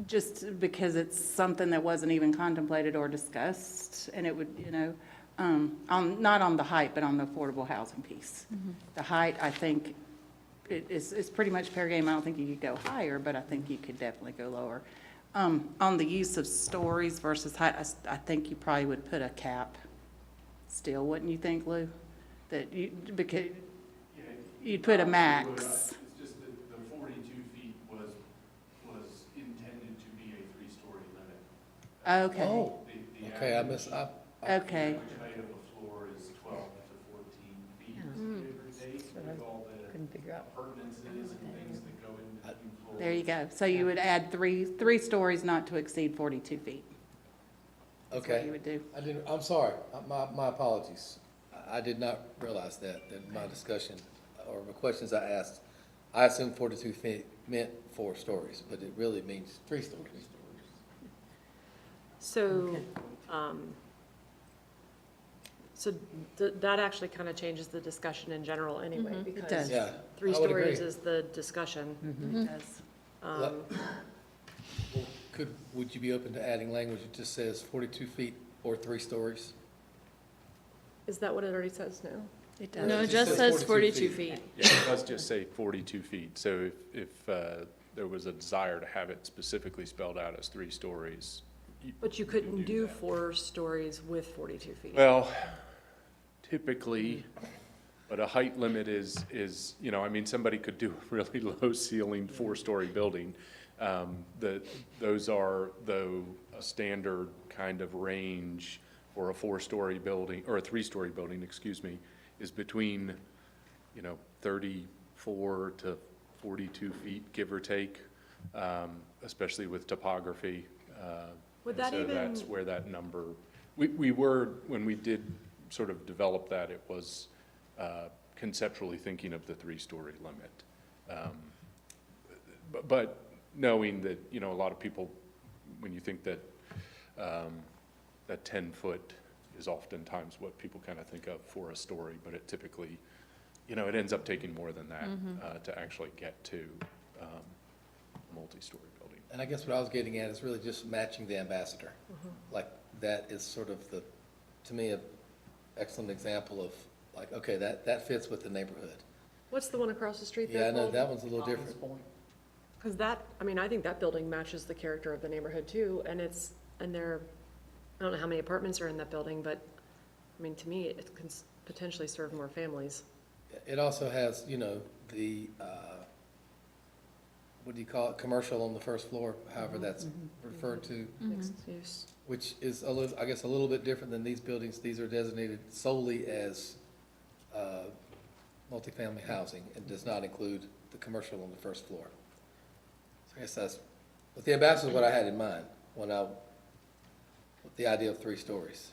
Just because it's something that wasn't even contemplated or discussed, and it would, not on the height, but on the affordable housing piece. The height, I think, is pretty much fair game. I don't think you could go higher, but I think you could definitely go lower. On the use of stories versus height, I think you probably would put a cap still, wouldn't you think, Lou? That you, because you'd put a max. It's just that the 42 feet was intended to be a 3-story limit. Okay. Oh, The okay, I average- missed, Okay. The average height of the floor is 12 to 14 feet, give or take, with all the appurtenances and things that go in between floors. There you go. So you would add three stories not to exceed 42 feet. That's what okay. you would do. I didn't, I'm sorry, my apologies. I did not realize that my discussion or the questions I asked, I assumed 42 feet meant 4 stories, but it really means 3 stories. So, that actually kind of changes the discussion in general anyway, because does. Yeah, 3 I would stories agree. is the discussion. It does. Well, would you be open to adding language that just says 42 feet or 3 stories? Is that what it already says now? It does. No, it It just just says says 42 42 feet. Yeah, it does just say 42 feet. So if there was a desire to have it specifically spelled out as 3 stories. But you couldn't do 4 stories with 42 feet. Well, typically, but a height limit is, somebody could do a really low ceilinged 4-story building. Those are, though, a standard kind of range for a 4-story building, or a 3-story building, excuse me, is between, 34 to 42 feet, give or take, especially with topography. Would And that so even- that's where that number, we were, when we did sort of develop that, it was conceptually thinking of the 3-story limit. But knowing that, a lot of people, when you think that, that 10-foot is oftentimes what people kind of think of for a story, but it typically, it ends up taking more than that to actually get to a multi-story building. And I guess what I was getting at is really just matching the ambassador. Like, that is sort of to me, an excellent example of, like, okay, that fits with the neighborhood. What's the one across the street Yeah, there I know, called? that one's a little different. Because I think that building matches the character of the neighborhood too, and I don't know how many apartments are in that building, but, to me, it can potentially serve more families. It also has, the, what do you call it, commercial on the first floor, however that's referred to, Mixed use. which is I guess a little bit different than these buildings. These are designated solely as multifamily housing and does not include the commercial on the first floor. So I guess that's, with the ambassador is what I had in mind with the idea of 3 stories.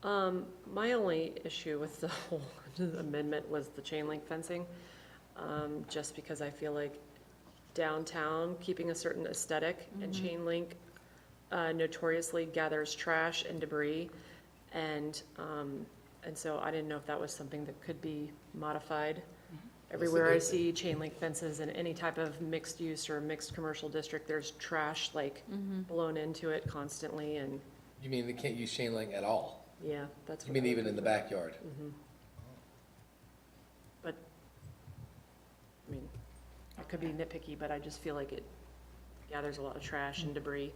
My only issue with the whole amendment was the chain link fencing, just because I feel like downtown, keeping a certain aesthetic, and chain link notoriously gathers trash and debris, and so I didn't know if that was something that could be modified. Everywhere I see chain link fences in any type of mixed use or mixed commercial district, there's trash blown into it constantly, and You mean they can't use chain link at all? yeah, that's You what mean even in the backyard? could be nitpicky, but I just feel like it gathers a lot of trash and debris.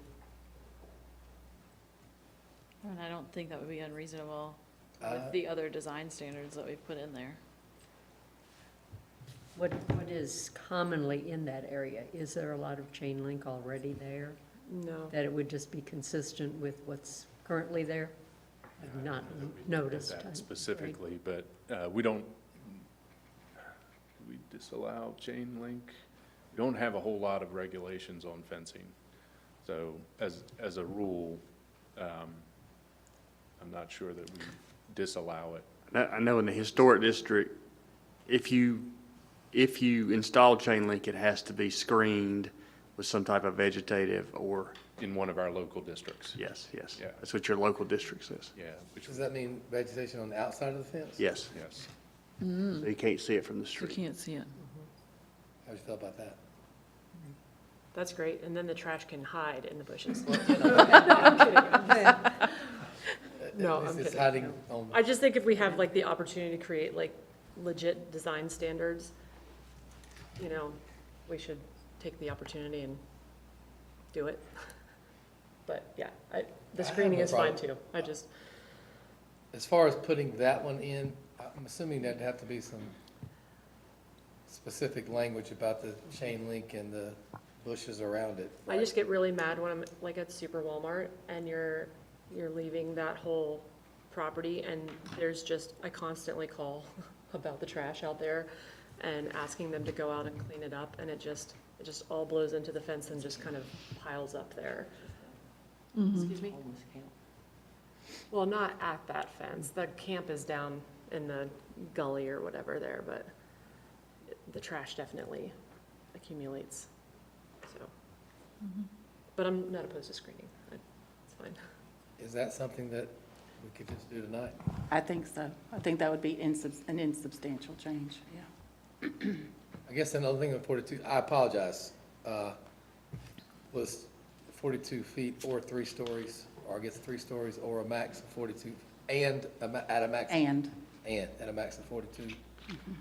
And I don't think that would be unreasonable Uh, with the other design standards that we've put in there. What is commonly in that area? Is there a lot of chain link already there? No. That it would just be consistent with what's currently there? I've not noticed. That specifically, but we don't, we disallow chain link. We don't have a whole lot of regulations on fencing. So as a rule, I'm not sure that we disallow it. I know in the historic district, if you install chain link, it has to be screened with some type of vegetative or. In one of our local districts. Yes, yes. Yeah. That's what your local district says. Yeah. Which, Does that mean vegetation on the outside of the fence? Yes. yes. So you can't see it from the You street. can't see it. How do you feel about that? That's great, and then the trash can hide in the bushes. No, I'm kidding. No, At least I'm it's kidding. hiding on. I just think if we have like the opportunity to create like legit design standards, you know, we should take the opportunity and do it. But yeah, the screening no is fine problem. too. I just, As far as putting that one in, I'm assuming there'd have to be some specific language about the chain link and the bushes around it. I just get really mad when I'm like at Super Walmart and you're leaving that whole property and there's just, I constantly call about the trash out there and asking them to go out and clean it up, and it just all blows into the fence and just kind of piles up there. Excuse me? Well, not at that fence. The camp is down in the gully or whatever there, but the trash definitely accumulates, so. But I'm not opposed to screening. It's fine. Is that something that we could just do tonight? I think so. I think that would be an insubstantial change, yeah. I guess another thing with 42, I apologize, was 42 feet or 3 stories, or I guess 3 stories or a max of 42, and at a max. And. And at a max of 42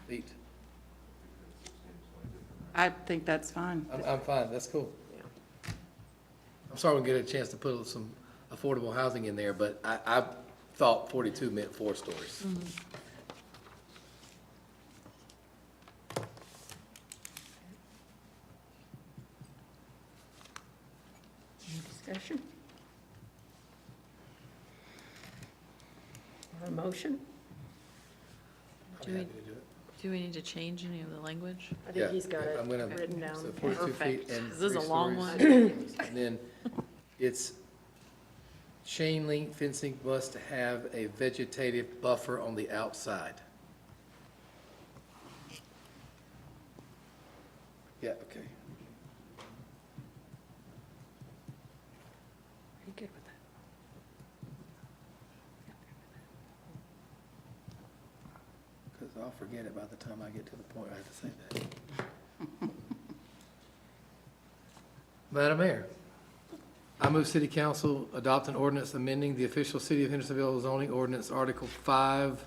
feet. I think that's fine. I'm fine, that's cool. Yeah. I'm sorry we didn't get a chance to put some affordable housing in there, but I thought 42 meant 4 stories. Any discussion? Or a motion? I'm Do we- happy to do it. Do we need to change any of the language? I think Yeah, he's got it I'm gonna- written down. So 42 feet Perfect. and This is 3 a long stories. And then it's chain link fencing must have a vegetative buffer on the outside. Yeah, okay. Are you good with that? Because I'll forget it by the time I get to the point I have to say that. Madam Mayor, I move City Council adopt an ordinance amending the official City of Hendersonville zoning ordinance, Article 5,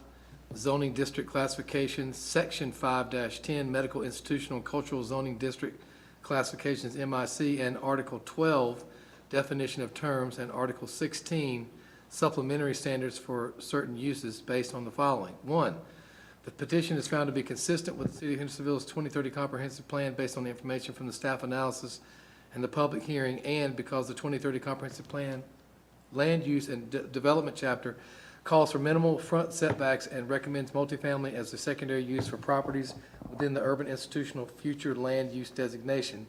zoning district classifications, Section 5-10, medical institutional and cultural zoning district classifications, MIC, and Article 12, definition of terms, and Article 16, supplementary standards for certain uses based on the following. 1, the petition is found to be consistent with the City of Hendersonville's 2030 comprehensive plan based on the information from the staff analysis and the public hearing, and because the 2030 comprehensive plan land use and development chapter calls for minimal front setbacks and recommends multifamily as the secondary use for properties within the urban institutional future land use designation.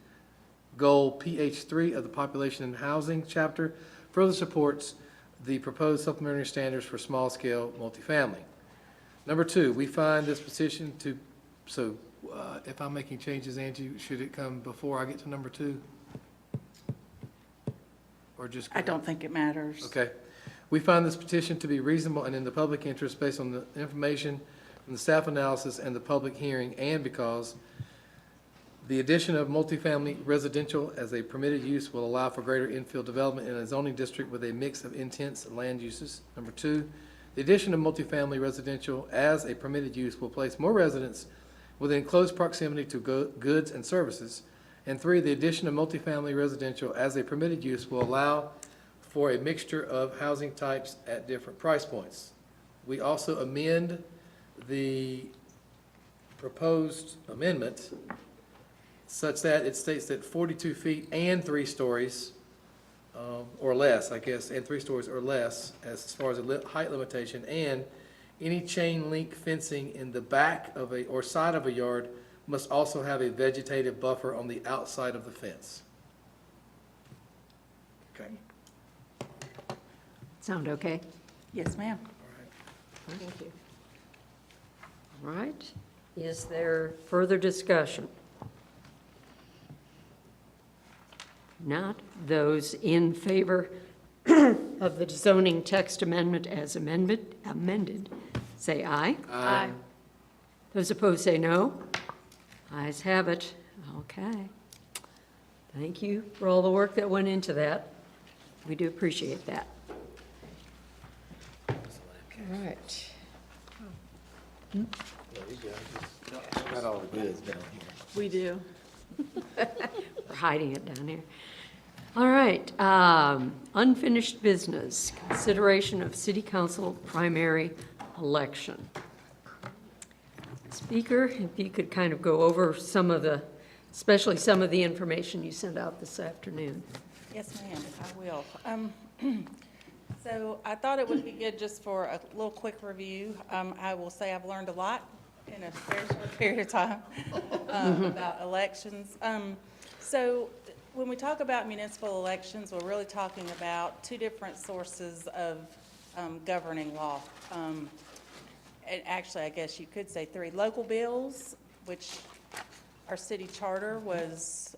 Goal PH3 of the population and housing chapter further supports the proposed supplementary standards for small-scale multifamily. Number 2, we find this petition to, if I'm making changes, Angie, should it come before I get to number 2? Or just? I don't think it matters. Okay. We find this petition to be reasonable and in the public interest based on the information from the staff analysis and the public hearing, and because the addition of multifamily residential as a permitted use will allow for greater infill development in a zoning district with a mix of intense land uses. Number 2, the addition of multifamily residential as a permitted use will place more residents within close proximity to goods and services. And 3, the addition of multifamily residential as a permitted use will allow for a mixture of housing types at different price points. We also amend the proposed amendment such that it states that 42 feet and 3 stories, or less, I guess, and 3 stories or less as far as a height limitation, and any chain link fencing in the back of or side of a yard must also have a vegetative buffer on the outside of the fence. Okay. Sound okay? Yes, ma'am. Thank you. All right. Is there further discussion? Not. Those in favor of the zoning text amendment as amended, say aye. Aye. Those opposed say no. Ayes have it. Okay. Thank you for all the work that went into that. We do appreciate that. All right. Got all the goods down here. We do. We're hiding it down here. All right, unfinished business, consideration of city council primary election. Speaker, if you could kind of go over some of the, especially some of the information you sent out this afternoon. Yes, ma'am, I will. So I thought it would be good just for a little quick review. I will say I've learned a lot in a very short period of time about elections. So when we talk about municipal elections, we're really talking about 2 different sources of governing law. And actually, I guess you could say 3 local bills, which our city charter was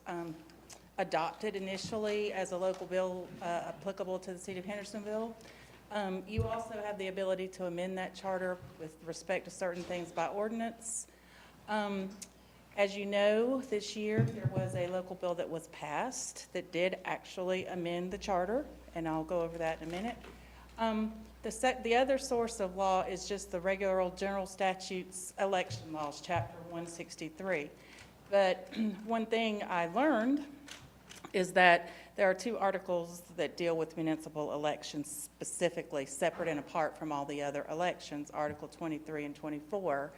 adopted initially as a local bill applicable to the city of Hendersonville. You also have the ability to amend that charter with respect to certain things by ordinance. As you know, this year there was a local bill that was passed that did actually amend the charter, and I'll go over that in a minute. The other source of law is just the regular old general statutes, election laws, chapter 163. But one thing I learned is that there are 2 articles that deal with municipal elections specifically, separate and apart from all the other elections, Article 23 and 24.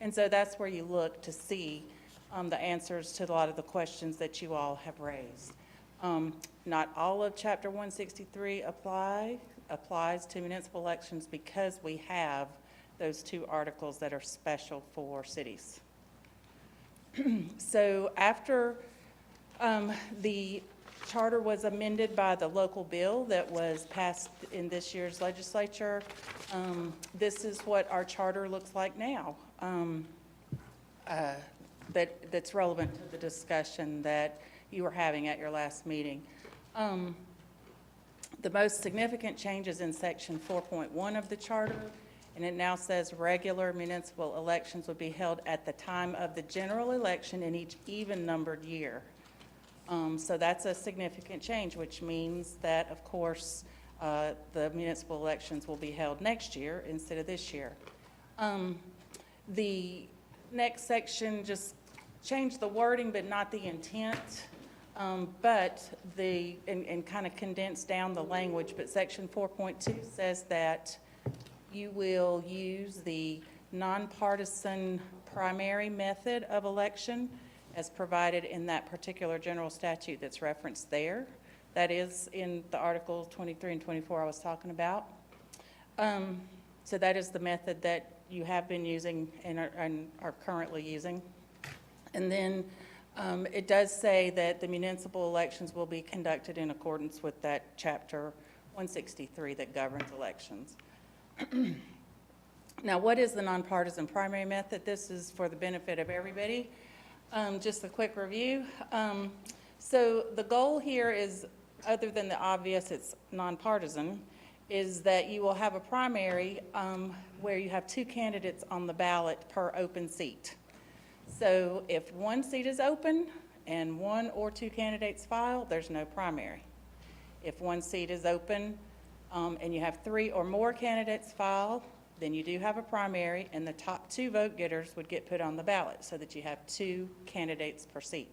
And so that's where you look to see the answers to a lot of the questions that you all have raised. Not all of Chapter 163 applies to municipal elections because we have those 2 articles that are special for cities. So after the charter was amended by the local bill that was passed in this year's legislature, this is what our charter looks like now. That's relevant to the discussion that you were having at your last meeting. The most significant changes in section 4.1 of the charter, and it now says regular municipal elections would be held at the time of the general election in each even-numbered year. So that's a significant change, which means that, of course, the municipal elections will be held next year instead of this year. The next section just changed the wording, but not the intent, and kind of condensed down the language. But section 4.2 says that you will use the nonpartisan primary method of election as provided in that particular general statute that's referenced there. That is in the Article 23 and 24 I was talking about. So that is the method that you have been using and are currently using. And then it does say that the municipal elections will be conducted in accordance with that Chapter 163 that governs elections. Now, what is the nonpartisan primary method? This is for the benefit of everybody. Just a quick review. So the goal here is, other than the obvious, it's nonpartisan, is that you will have a primary where you have 2 candidates on the ballot per open seat. So if 1 seat is open and 1 or 2 candidates file, there's no primary. If 1 seat is open and you have 3 or more candidates file, then you do have a primary, and the top 2 vote getters would get put on the ballot so that you have 2 candidates per seat.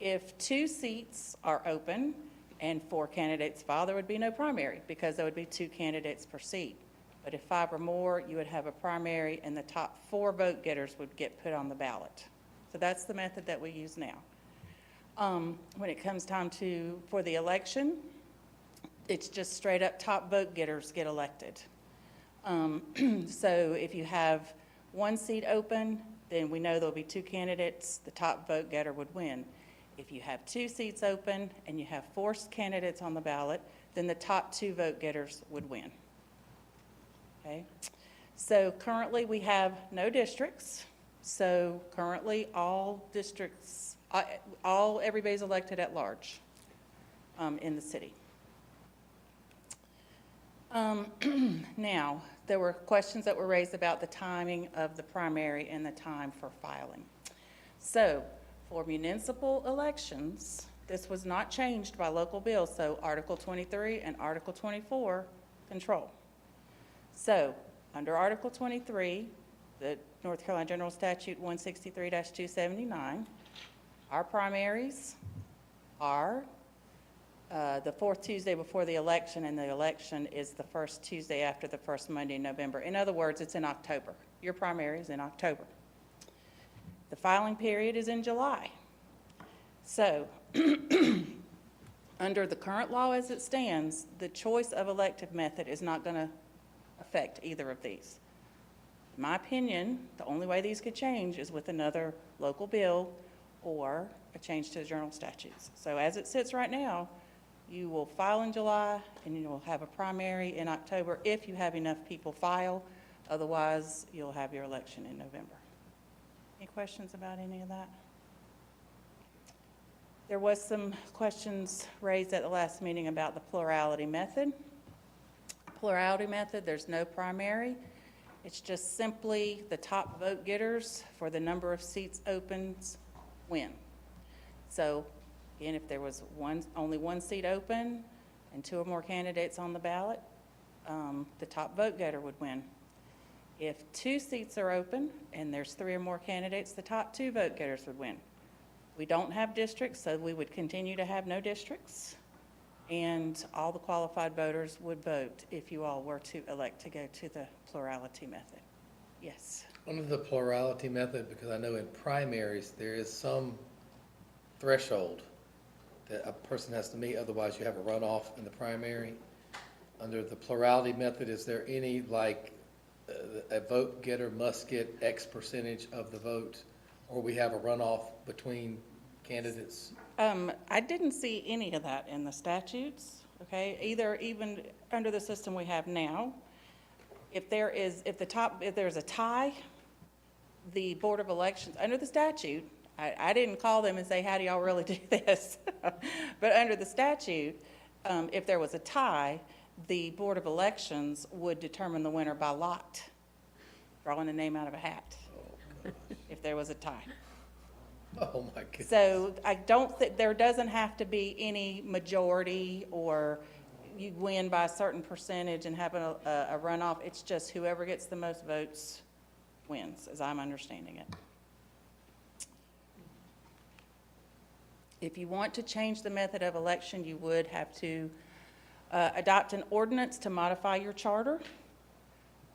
If 2 seats are open and 4 candidates file, there would be no primary because there would be 2 candidates per seat. But if 5 or more, you would have a primary, and the top 4 vote getters would get put on the ballot. So that's the method that we use now. When it comes time for the election, it's just straight up top vote getters get elected. So if you have 1 seat open, then we know there'll be 2 candidates, the top vote getter would win. If you have 2 seats open and you have 4 candidates on the ballot, then the top 2 vote getters would win. Okay? So currently we have no districts. So currently all districts, everybody's elected at large in the city. Now, there were questions that were raised about the timing of the primary and the time for filing. So, for municipal elections, this was not changed by local bill, so Article 23 and Article 24 control. So, under Article 23, the North Carolina General Statute 163-279, our primaries are the 4th Tuesday before the election, and the election is the 1st Tuesday after the 1st Monday in November. In other words, it's in October. Your primary is in October. The filing period is in July. So, under the current law as it stands, the choice of elective method is not going to affect either of these. In my opinion, the only way these could change is with another local bill or a change to the general statutes. So as it sits right now, you will file in July and you will have a primary in October if you have enough people file. Otherwise, you'll have your election in November. Any questions about any of that? There was some questions raised at the last meeting about the plurality method. Plurality method, there's no primary. It's just simply the top vote getters for the number of seats opens win. So again, if there was only 1 seat open and 2 or more candidates on the ballot, the top vote getter would win. If 2 seats are open and there's 3 or more candidates, the top 2 vote getters would win. We don't have districts, so we would continue to have no districts, and all the qualified voters would vote if you all were to elect to go to the plurality method. Yes? Under the plurality method, because I know in primaries, there is some threshold that a person has to meet, otherwise you have a runoff in the primary. Under the plurality method, is there any, like, a vote getter must get X percentage of the vote, or we have a runoff between candidates? I didn't see any of that in the statutes, okay? Even under the system we have now, if there's a tie, the Board of Elections, under the statute, I didn't call them and say, how do y'all really do this? But under the statute, if there was a tie, the Board of Elections would determine the winner by lot, drawing a name out of a hat, if there was a tie. Oh, my goodness. So I don't think, there doesn't have to be any majority or you win by a certain percentage and have a runoff. It's just whoever gets the most votes wins, as I'm understanding it. If you want to change the method of election, you would have to adopt an ordinance to modify your charter.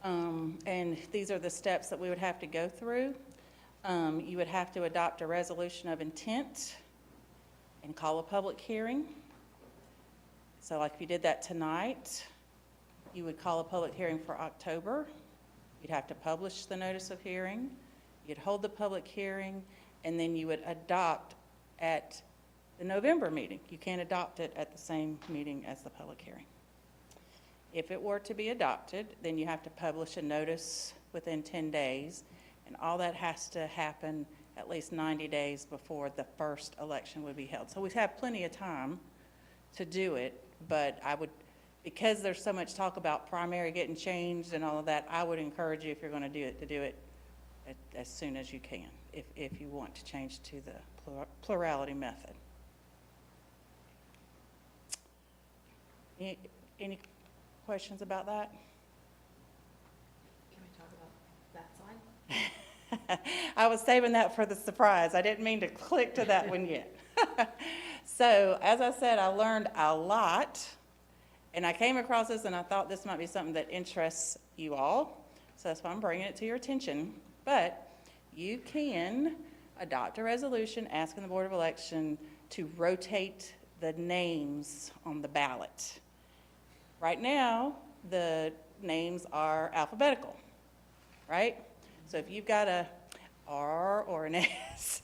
And these are the steps that we would have to go through. You would have to adopt a resolution of intent and call a public hearing. So like if you did that tonight, you would call a public hearing for October. You'd have to publish the notice of hearing. You'd hold the public hearing, and then you would adopt at the November meeting. You can't adopt it at the same meeting as the public hearing. If it were to be adopted, then you have to publish a notice within 10 days, and all that has to happen at least 90 days before the first election would be held. So we have plenty of time to do it, but I would, because there's so much talk about primary getting changed and all of that, I would encourage you, if you're going to do it as soon as you can, if you want to change to the plurality method. Any questions about that? I was saving that for the surprise. I didn't mean to click to that one yet. So, as I said, I learned a lot, and I came across this, and I thought this might be something that interests you all. So that's why I'm bringing it to your attention. But you can adopt a resolution asking the Board of Election to rotate the names on the ballot. Right now, the names are alphabetical, right? So if you've got a R or an S,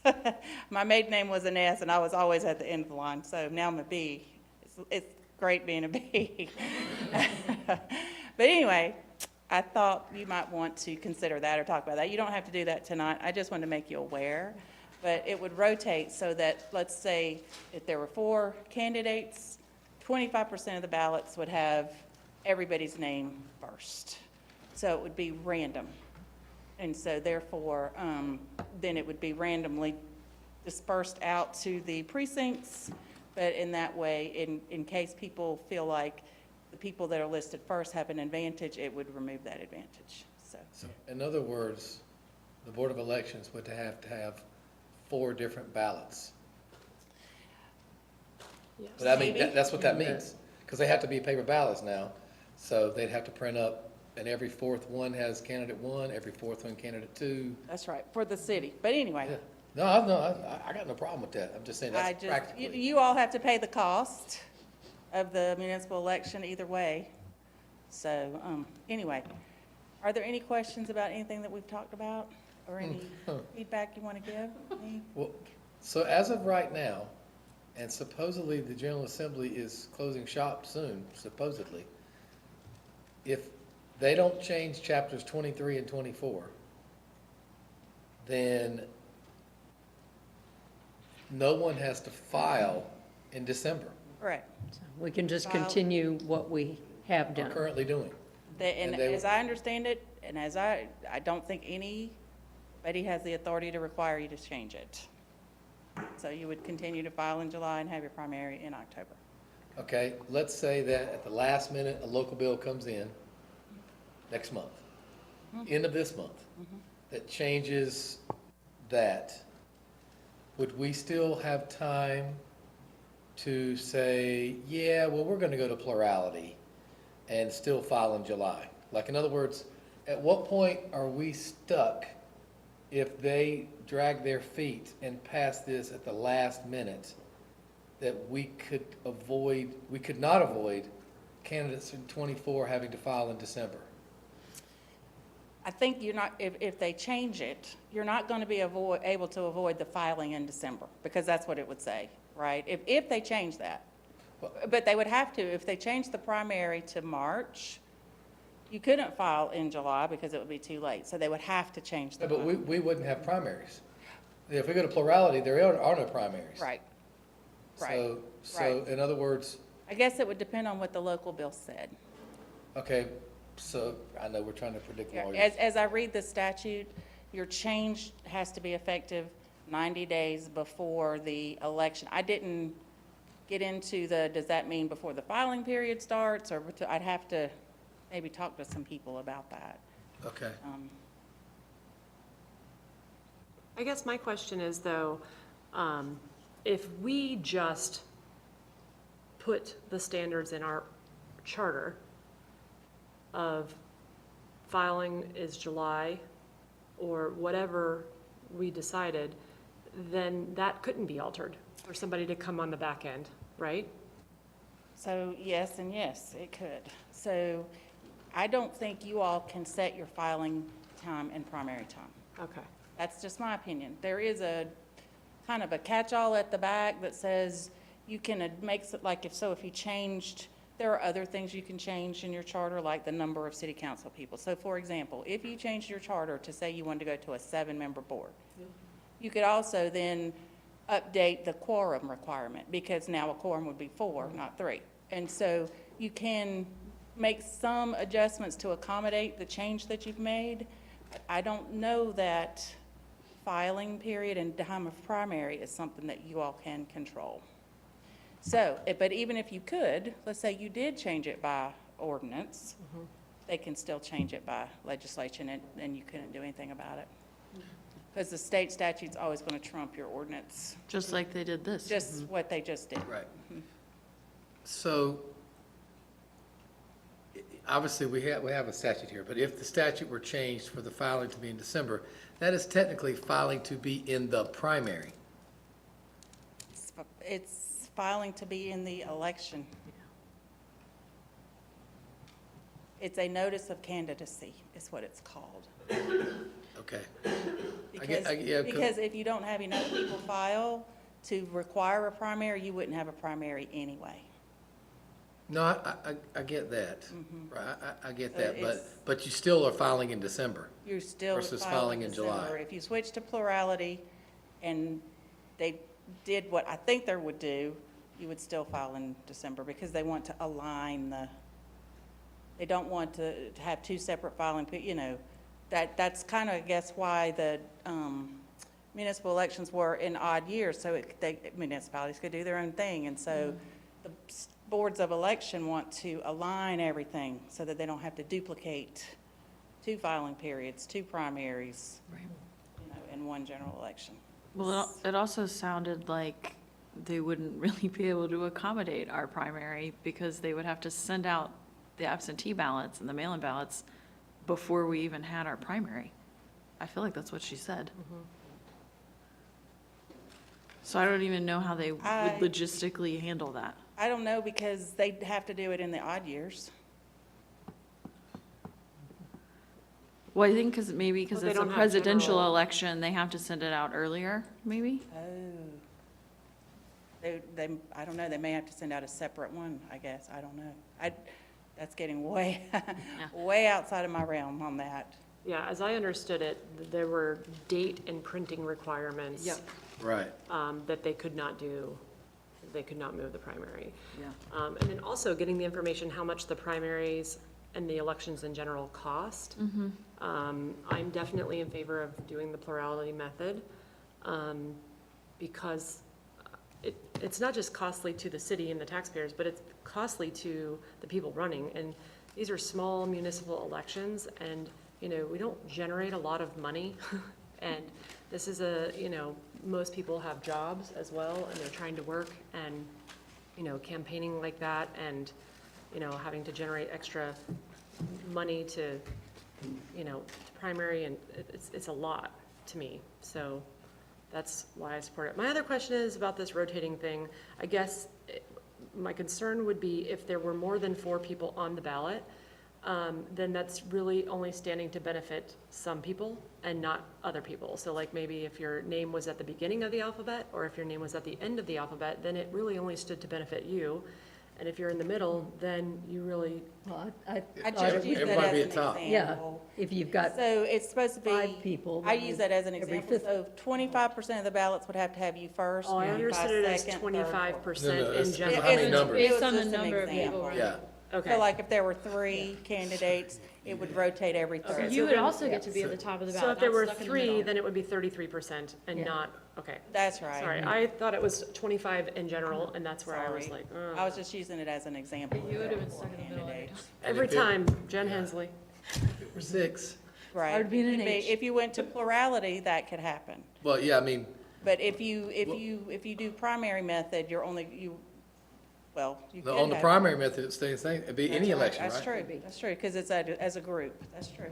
my maiden name was an S, and I was always at the end of the line, so now I'm a B. It's great being a B. But anyway, I thought you might want to consider that or talk about that. You don't have to do that tonight. I just wanted to make you aware. But it would rotate so that, let's say, if there were 4 candidates, 25% of the ballots would have everybody's name first. So it would be random. And so therefore, then it would be randomly dispersed out to the precincts. But in that way, in case people feel like the people that are listed first have an advantage, it would remove that advantage. So In other words, the Board of Elections would have to have 4 different ballots. But I mean, that's what that means, because they have to be paper ballots now. So they'd have to print up, and every 4th one has candidate 1, every 4th one candidate 2. that's right, for the city. But anyway. Yeah. No, I got no problem with that. I'm just saying that's practically. You all have to pay the cost of the municipal election either way. So, anyway, are there any questions about anything that we've talked about? Or any feedback you want to give me? Well, so as of right now, and supposedly the General Assembly is closing shop soon, supposedly, if they don't change chapters 23 and 24, then no one has to file in December. Right. We can just continue what we have We're done. currently doing. And as I understand it, and as I don't think anybody has the authority to require you to change it. So you would continue to file in July and have your primary in October. Okay, let's say that at the last minute, a local bill comes in next month, end of this month, that changes that. Would we still have time to say, yeah, well, we're going to go to plurality and still file in July? Like, in other words, at what point are we stuck if they drag their feet and pass this at the last minute, that we could not avoid candidates in 24 having to file in December? I think you're not, if they change it, you're not going to be able to avoid the filing in December, because that's what it would say, right? If they change that. But they would have to, if they change the primary to March, you couldn't file in July because it would be too late. So they would have to change the. Yeah, but we wouldn't have primaries. If we go to plurality, there are no primaries. Right. Right. So in other words. I guess it would depend on what the local bill said. Okay, so I know we're trying to predict lawyers. As I read the statute, your change has to be effective 90 days before the election. I didn't get into does that mean before the filing period starts, or I'd have to maybe talk to some people about that. Okay. I guess my question is, though, if we just put the standards in our charter of filing is July or whatever we decided, then that couldn't be altered for somebody to come on the back end, right? So yes and yes, it could. So I don't think you all can set your filing time and primary time. Okay. That's just my opinion. There is a kind of a catch-all at the back that says you can make, like if you changed, there are other things you can change in your charter, like the number of city council people. So for example, if you changed your charter to say you wanted to go to a 7-member board, you could also then update the quorum requirement, because now a quorum would be 4, not 3. And so you can make some adjustments to accommodate the change that you've made. I don't know that filing period and time of primary is something that you all can control. So, but even if you could, let's say you did change it by ordinance, they can still change it by legislation, and you couldn't do anything about it. Because the state statute's always going to trump your ordinance, Just like they did this. just what they just did. Right. So, obviously, we have a statute here, but if the statute were changed for the filing to be in December, that is technically filing to be in the primary. It's filing to be in the election. It's a notice of candidacy, is what it's called. Okay. Because if you don't have enough people file to require a primary, you wouldn't have a primary anyway. No, I get that. Right, I get So that, it's- but you still are filing in December. You're still Versus filing filing in July. December. If you switch to plurality and they did what I think they would do, you would still file in December because they want to align they don't want to have two separate filing, that's kind of, I guess, why the municipal elections were in odd years, so municipalities could do their own thing, and so the boards of election want to align everything so that they don't have to duplicate two filing periods, two primaries, in one general election. Well, it also sounded like they wouldn't really be able to accommodate our primary because they would have to send out the absentee ballots and the mail-in ballots before we even had our primary. I feel like that's what she said. So I don't even know how they would logistically handle that. I don't know, because they'd have to do it in the odd years. Well, I think because Well, it's they a don't have presidential general- election, they have to send it out earlier, maybe? Oh. I don't know, they may have to send out a separate one, I guess, I don't know. That's getting way, way outside of my realm on that. Yeah, as I understood it, there were date and printing requirements. Yep. Right. That they could not do, they could not move the primary. Yeah. And then also getting the information how much the primaries and the elections in general cost. I'm definitely in favor of doing the plurality method, because it's not just costly to the city and the taxpayers, but it's costly to the people running. And these are small municipal elections, and, we don't generate a lot of money. And this is most people have jobs as well, and they're trying to work, and, campaigning like that, and, having to generate extra money to primary, and it's a lot to me. So that's why I support it. My other question is about this rotating thing. I guess my concern would be if there were more than 4 people on the ballot, then that's really only standing to benefit some people and not other people. So like maybe if your name was at the beginning of the alphabet, or if your name was at the end of the alphabet, then it really only stood to benefit you. And if you're in the middle, then you really. Well, I just use that Everybody be as at an top. example. Yeah, if you've got So it's supposed to be. 5 people. I use that as an every example. fifth- So 25% of the ballots would have to have you first. Oh, I 25 understood it as second, third, 25% No, in it's general. how many numbers? It was Based on the just an number of people, example. right? Yeah. Okay. So like if there were 3 candidates, it would rotate every third. You would also get to be at the top of the ballot. So if there not were stuck in the 3, middle. then it would be 33% and not, okay. That's right. Sorry, I thought it was 25 in general, and that's where I was Sorry. like, I was just using it as an example. You would have been for stuck in the middle every candidates. every if it- time, Jen Hensley. Or 6. Right. Hard being It an could be- H. If you went to plurality, that could happen. Well, yeah, I mean, But if you do primary method, you're only, you could on the have- primary method, it stays the same. It'd be That's any right. election, right? That's true, that's true, because it's as a group, that's true.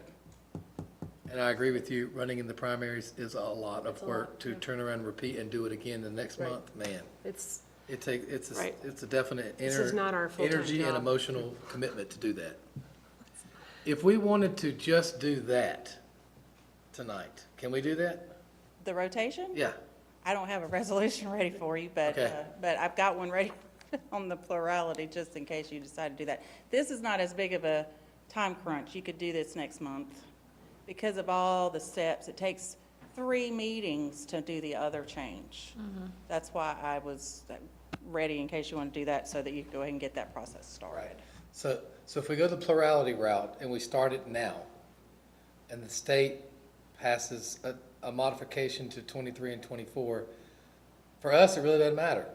And I agree with you, running in the primaries is a lot of work to turn around, repeat, and do it again the next Right. month, man. It's, It's Right. a definite This is not our full-time energy and job. emotional commitment to do that. If we wanted to just do that tonight, can we do that? The rotation? Yeah. I don't have a resolution ready for you, but, Okay. but I've got one ready on the plurality, just in case you decide to do that. This is not as big of a time crunch. You could do this next month. Because of all the steps, it takes 3 meetings to do the other change. That's why I was ready in case you want to do that, so that you can go ahead and get that process started. So if we go the plurality route and we start it now, and the state passes a modification to 23 and 24, for us, it really doesn't matter,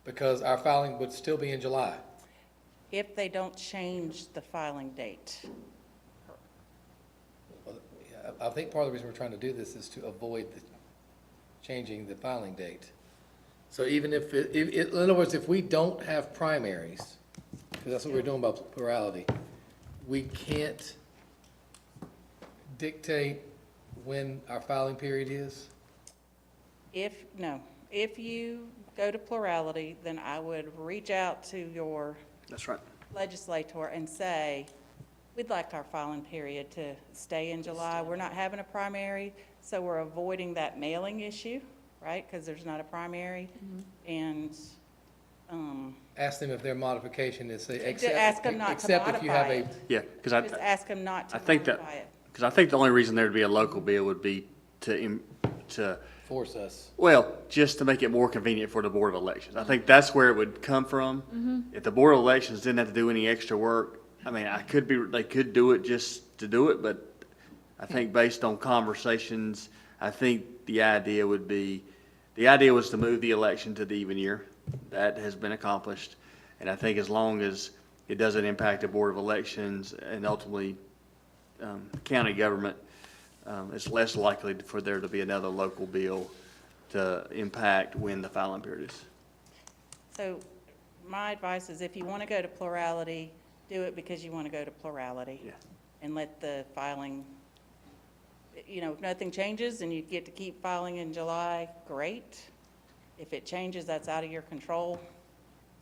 because our filing would still be in July. If they don't change the filing date. I think part of the reason we're trying to do this is to avoid changing the filing date. So even if, in other words, if we don't have primaries, because that's what we're doing about plurality, we can't dictate when our filing period is? If you go to plurality, then I would reach out to your That's right. legislator and say, we'd like our filing period to stay in July. We're not having a primary, so we're avoiding that mailing issue, right? Because there's not a primary. And, Ask them if their modification is, say, ask them not to except if you have modify a, it. Yeah, because Just ask them not to I think that, modify it. because I think the only reason there'd be a local bill would be to force us. well, just to make it more convenient for the Board of Elections. I think that's where it would come from. If the Board of Elections didn't have to do any extra work, I mean, they could do it just to do it, but I think based on conversations, I think the idea was to move the election to the even year. That has been accomplished. And I think as long as it doesn't impact the Board of Elections and ultimately county government, it's less likely for there to be another local bill to impact when the filing period is. So my advice is if you want to go to plurality, do it because you want to go to plurality. Yeah. And let the filing, if nothing changes and you get to keep filing in July, great. If it changes, that's out of your control.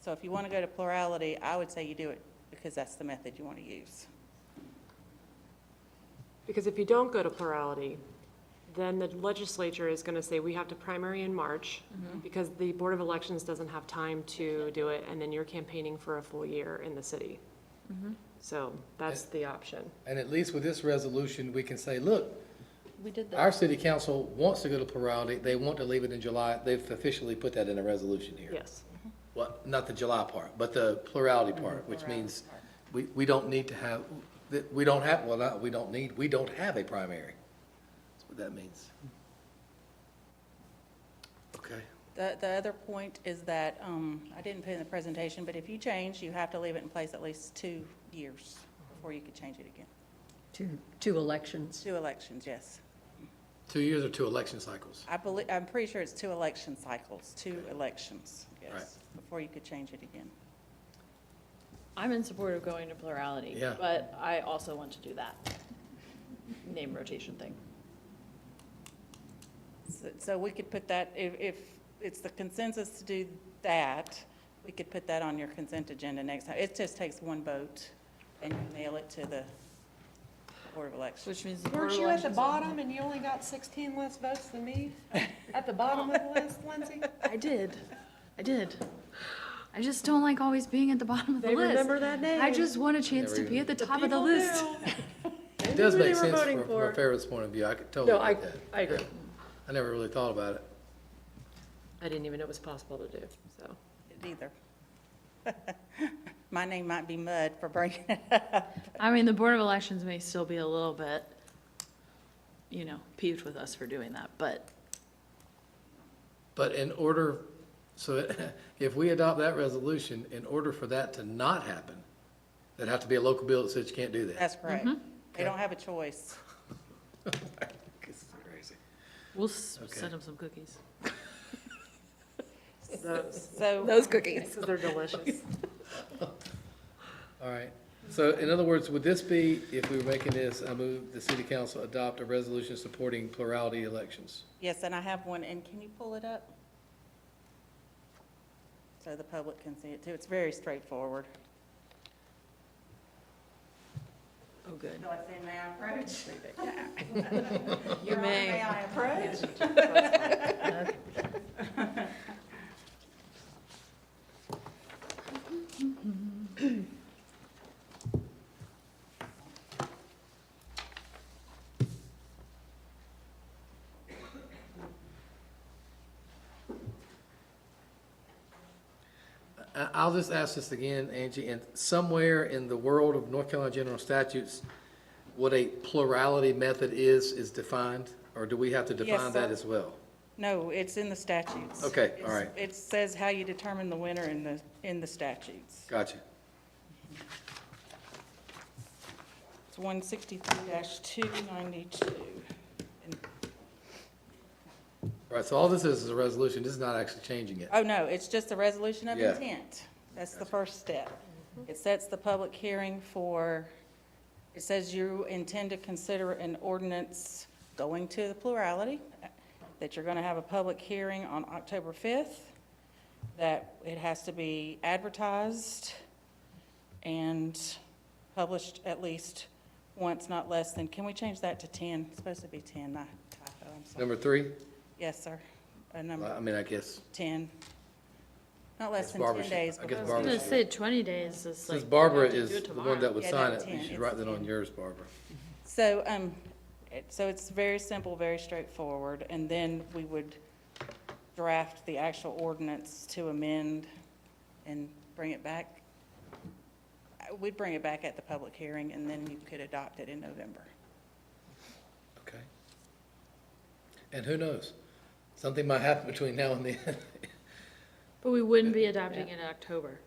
So if you want to go to plurality, I would say you do it because that's the method you want to use. Because if you don't go to plurality, then the legislature is going to say we have to primary in March because the Board of Elections doesn't have time to do it, and then you're campaigning for a full year in the city. So that's the option. And at least with this resolution, we can say, look, We did our that. city council wants to go to plurality. They want to leave it in July. They've officially put that in a resolution here. Yes. Well, not the July part, but the plurality part, which means we don't need to have, we don't have a primary. That's what that means. Okay. The other point is that, I didn't put it in the presentation, but if you change, you have to leave it in place at least 2 years before you could change it again. Two elections. 2 elections, yes. 2 years or 2 election cycles? I'm pretty sure it's 2 election cycles, 2 elections, Right. yes, before you could change it again. I'm in support of going to plurality, Yeah. but I also want to do that name rotation thing. So we could put that, if it's the consensus to do that, we could put that on your consent agenda next time. It just takes 1 vote, and you mail it to the Board of Elections. Which means the Board Weren't of you at the Elections- bottom and you only got 16 less votes than me? At the bottom of the list, Lindsay? I did. I just don't like always being at the bottom of the They list. remember that name. I just want a chance to be at the top of the list. It does knew they make were sense voting from for a it. fairness point of view. I could totally No, I get that. agree. I never really thought about it. I didn't even know it was possible to do, so. Either. My name might be mud for bringing it up. I mean, the Board of Elections may still be a little bit, peeved with us for doing that, but But in order, so if we adopt that resolution, in order for that to not happen, there'd have to be a local bill that says you can't do that. That's correct. They don't have a choice. This is crazy. we'll Okay. send them some cookies. Those cookies. Because they're delicious. All right. So in other words, would this be, if we were making this, I move the city council adopt a resolution supporting plurality elections? Yes, and I have one, and can you pull it up? So the public can see it too. It's very straightforward. Oh, good. So I say, may I approach? You may. May I approach? I'll just ask this again, Angie, and somewhere in the world of North Carolina general statutes, what a plurality method is defined, or do we have to Yes, define that sir. as well? No, it's in the statutes. Okay, all right. It says how you determine the winner in the statutes. Gotcha. It's 163-292. All right, so all this is a resolution, this is not actually changing it. Oh, no, it's just a resolution of Yeah. intent. That's the first step. It sets the public hearing for, it says you intend to consider an ordinance going to the plurality, that you're going to have a public hearing on October 5th, that it has to be advertised and published at least once, not less than, can we change that to 10? It's supposed to be 10, not typo, I'm sorry. Number 3? Yes, sir. I mean, I guess, 10. Not less than Barbara 10 should- days. I guess before. Barbara I was gonna say 20 days is since like. Barbara we have to is do it the one tomorrow. that would Yeah, sign no, it, 10, you should it's write that on 10. yours, Barbara. So, so it's very simple, very straightforward, and then we would draft the actual ordinance to amend and bring it back. We'd bring it back at the public hearing, and then you could adopt it in November. Okay. And who knows? Something might happen between now and then. But we wouldn't be adopting it in October.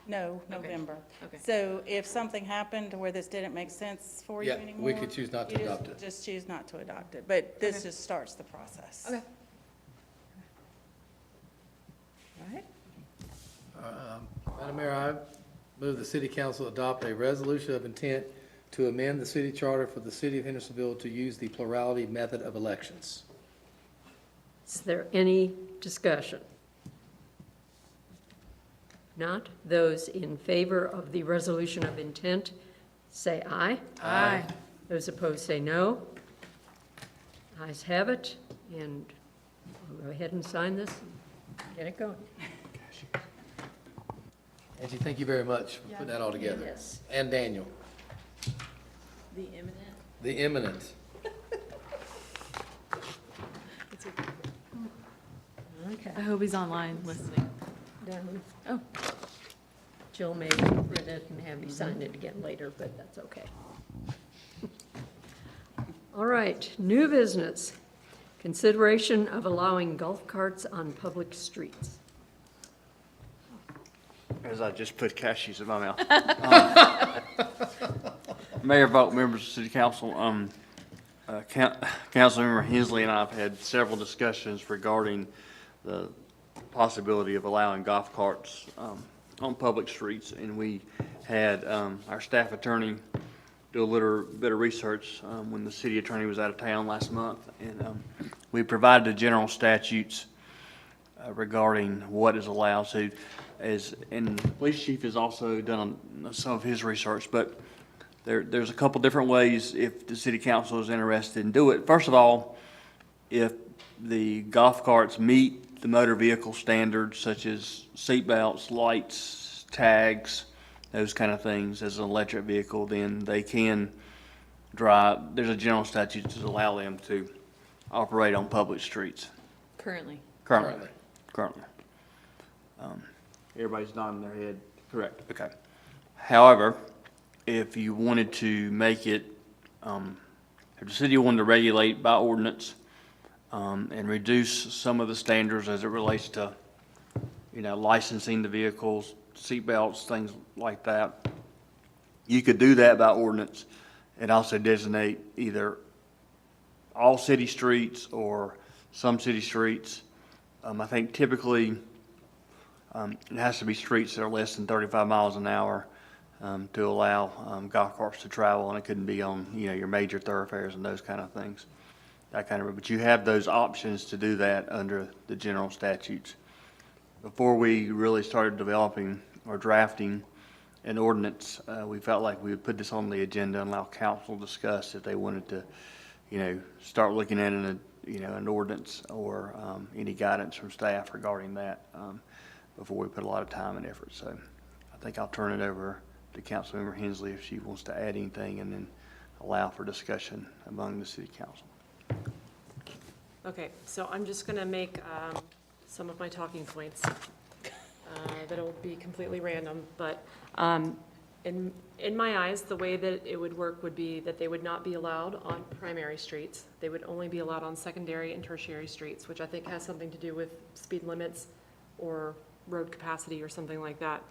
No, Okay. November. Okay. So if something happened where this didn't make sense for you Yeah, anymore. we could choose not to you adopt it. Just choose not to adopt it, but this just starts the process. Okay. All right? Madam Mayor, I move the city council adopt a resolution of intent to amend the city charter for the city of Hendersonville to use the plurality method of elections. Is there any discussion? Not? Those in favor of the resolution of intent, say aye. Aye. Those opposed, say no. Ayes have it, and we'll go ahead and sign this and get it going. Angie, thank you very much for putting that all together. Yes. And Daniel, The imminent. the eminent. Okay. I hope he's online listening. Down. Oh. Jill may print it and have you sign it again later, but that's okay. All right, new business. Consideration of allowing golf carts on public streets. As I just put cashews in my mouth. Mayor, vote members of the city council, Councilmember Hensley and I have had several discussions regarding the possibility of allowing golf carts on public streets, and we had our staff attorney do a little bit of research when the city attorney was out of town last month, and we provided the general statutes regarding what is allowed to, and the police chief has also done some of his research, but there's a couple different ways if the city council is interested in do it. First of all, if the golf carts meet the motor vehicle standards such as seat belts, lights, tags, those kind of things as an electric vehicle, then they can drive. There's a general statute to allow them to operate on public streets. Currently. Currently. Everybody's nodding their head. Correct. Okay. However, if you wanted to make it, if the city wanted to regulate by ordinance and reduce some of the standards as it relates to, licensing the vehicles, seat belts, things like that, you could do that by ordinance and also designate either all city streets or some city streets. I think typically it has to be streets that are less than 35 miles an hour to allow golf carts to travel, and it couldn't be on, your major thoroughfares and those kind of things. But you have those options to do that under the general statutes. Before we really started developing or drafting an ordinance, we felt like we would put this on the agenda and allow council to discuss if they wanted to, start looking at an ordinance or any guidance from staff regarding that before we put a lot of time and effort. So I think I'll turn it over to Councilmember Hensley if she wants to add anything, and then allow for discussion among the city council. Okay, so I'm just going to make some of my talking points that'll be completely random, but in my eyes, the way that it would work would be that they would not be allowed on primary streets. They would only be allowed on secondary and tertiary streets, which I think has something to do with speed limits or road capacity or something like that.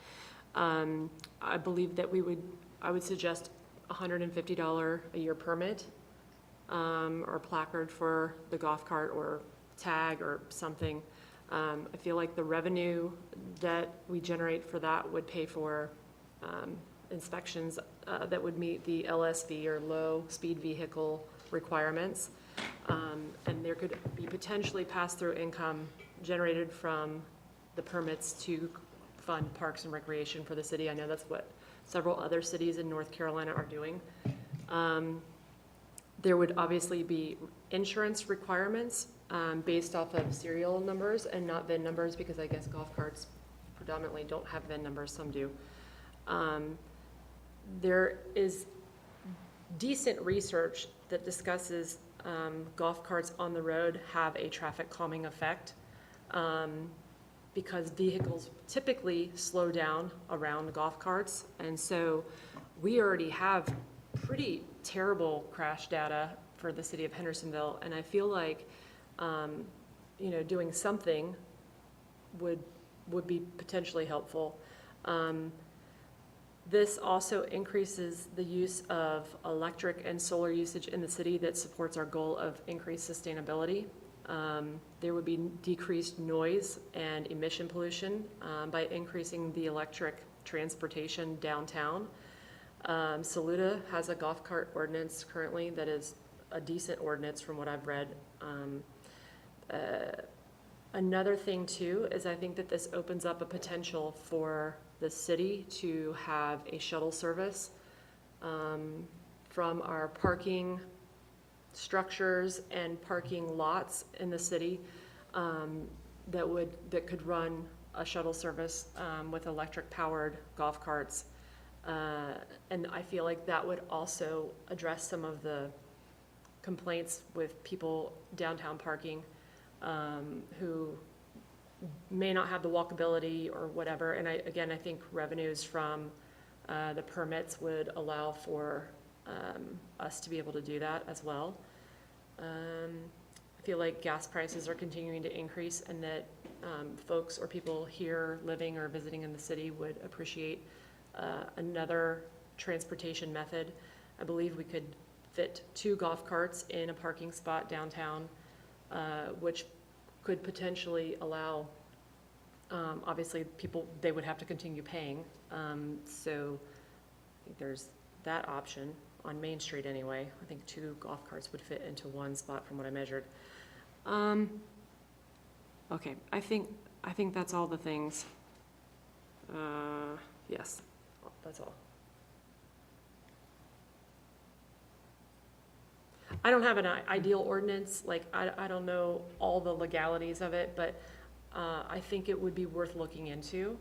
I believe that I would suggest $150 a year permit, or placard for the golf cart or tag or something. I feel like the revenue that we generate for that would pay for inspections that would meet the LSV or low-speed vehicle requirements. And there could be potentially pass-through income generated from the permits to fund parks and recreation for the city. I know that's what several other cities in North Carolina are doing. There would obviously be insurance requirements based off of serial numbers and not VIN numbers, because I guess golf carts predominantly don't have VIN numbers, some do. There is decent research that discusses golf carts on the road have a traffic calming effect because vehicles typically slow down around golf carts. And so we already have pretty terrible crash data for the city of Hendersonville. And I feel like, doing something would be potentially helpful. This also increases the use of electric and solar usage in the city that supports our goal of increased sustainability. There would be decreased noise and emission pollution by increasing the electric transportation downtown. Saluda has a golf cart ordinance currently that is a decent ordinance from what I've read. Another thing too is I think that this opens up a potential for the city to have a shuttle service from our parking structures and parking lots in the city that could run a shuttle service with electric powered golf carts. And I feel like that would also address some of the complaints with people downtown parking who may not have the walkability or whatever. And I think revenues from the permits would allow for us to be able to do that as well. I feel like gas prices are continuing to increase, and that folks or people here living or visiting in the city would appreciate another transportation method. I believe we could fit 2 golf carts in a parking spot downtown, which could potentially allow, obviously people, they would have to continue paying. So I think there's that option on Main Street anyway. I think 2 golf carts would fit into 1 spot from what I measured. Okay, I think that's all the things. Yes, that's all. I don't have an ideal ordinance, like I don't know all the legalities of it, but I think it would be worth looking into.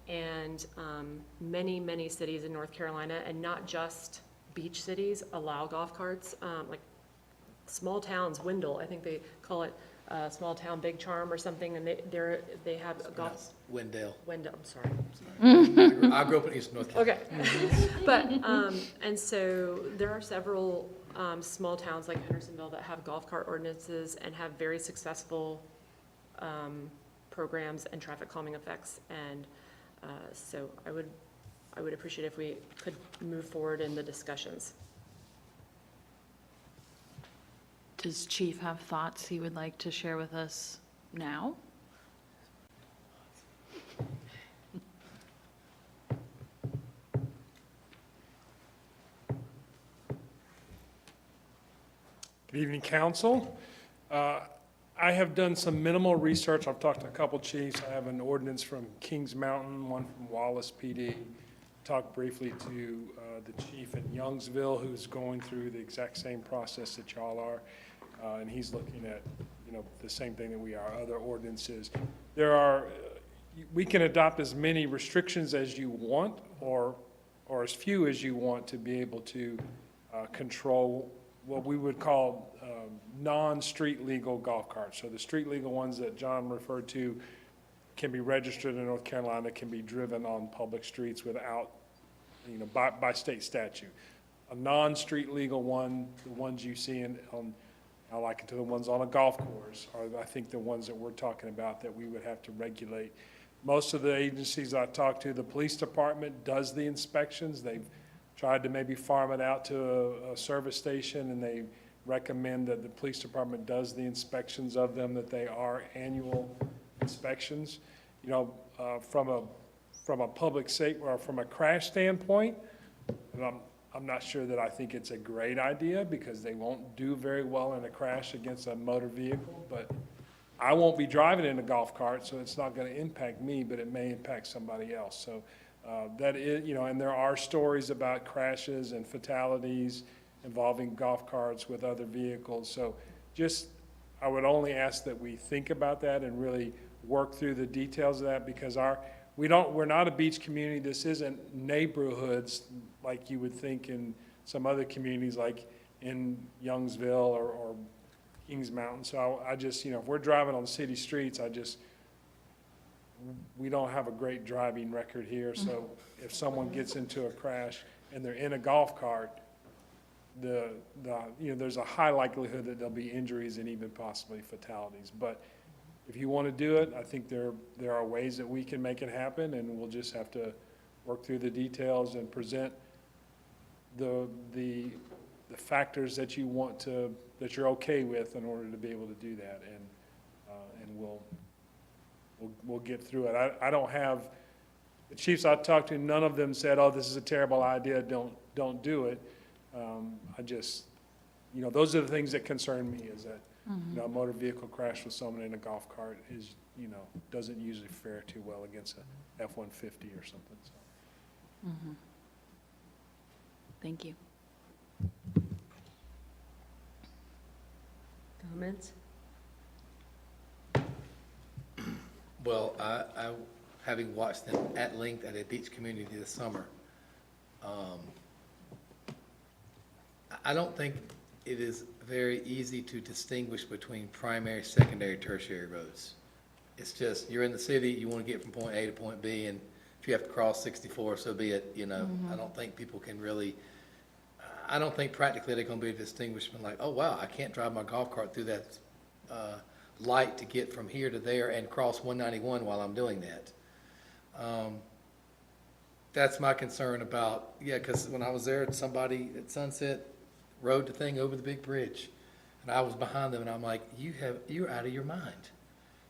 And many, many cities in North Carolina, and not just beach cities, allow golf carts. Like small towns, Wendell, I think they call it small town big charm or something, and they have a golf. Wendell. Wendell, I'm sorry. I grew up in East North Carolina. Okay. But, and so there are several small towns like Hendersonville that have golf cart ordinances and have very successful programs and traffic calming effects. And so I would appreciate if we could move forward in the discussions. Does Chief have thoughts he would like to share with us now? Good evening, Council. I have done some minimal research. I've talked to a couple chiefs. I have an ordinance from Kings Mountain, one from Wallace PD. Talked briefly to the chief in Youngsville, who's going through the exact same process that y'all are, and he's looking at, the same thing that we are, other ordinances. We can adopt as many restrictions as you want, or as few as you want, to be able to control what we would call non-street legal golf carts. So the street legal ones that John referred to can be registered in North Carolina, can be driven on public streets without, by state statute. A non-street legal one, the ones you see I like it to the ones on a golf course, are I think the ones that we're talking about that we would have to regulate. Most of the agencies I talk to, the police department does the inspections. They've tried to maybe farm it out to a service station, and they recommend that the police department does the inspections of them, that they are annual inspections. You know, from a public safety, or from a crash standpoint, I'm not sure that I think it's a great idea, because they won't do very well in a crash against a motor vehicle, but I won't be driving in a golf cart, so it's not gonna impact me, but it may impact somebody else. So that is, you know, and there are stories about crashes and fatalities involving golf carts with other vehicles. So just, I would only ask that we think about that and really work through the details of that, because we're not a beach community. This isn't neighborhoods like you would think in some other communities, like in Youngsville or Kings Mountain. So I just, you know, if we're driving on city streets, we don't have a great driving record here. So if someone gets into a crash and they're in a golf cart, you know, there's a high likelihood that there'll be injuries and even possibly fatalities. But if you want to do it, I think there are ways that we can make it happen, and we'll just have to work through the details and present the factors that you want to, that you're okay with, in order to be able to do that, and we'll get through it. I don't have, the chiefs I talked to, none of them said, "Oh, this is a terrible idea, don't do it." I just, you know, those are the things that concern me, is that, you know, a motor vehicle crash with someone in a golf cart is, you know, doesn't usually fare too well against a F-150 or something, so. Thank you. Comments? Well, I having watched them at length at a beach community this summer, I don't think it is very easy to distinguish between primary, secondary, tertiary roads. It's just, you're in the city, you want to get from point A to point B, and if you have to cross 64, so be it, you know. I don't think people can really, I don't think practically they're going to be a distinguishment like, oh, wow, I can't drive my golf cart through that light to get from here to there and cross 191 while I'm doing that. That's my concern about, yeah, because when I was there, somebody at Sunset rode the thing over the big bridge, and I was behind them, and I'm like, you're out of your mind,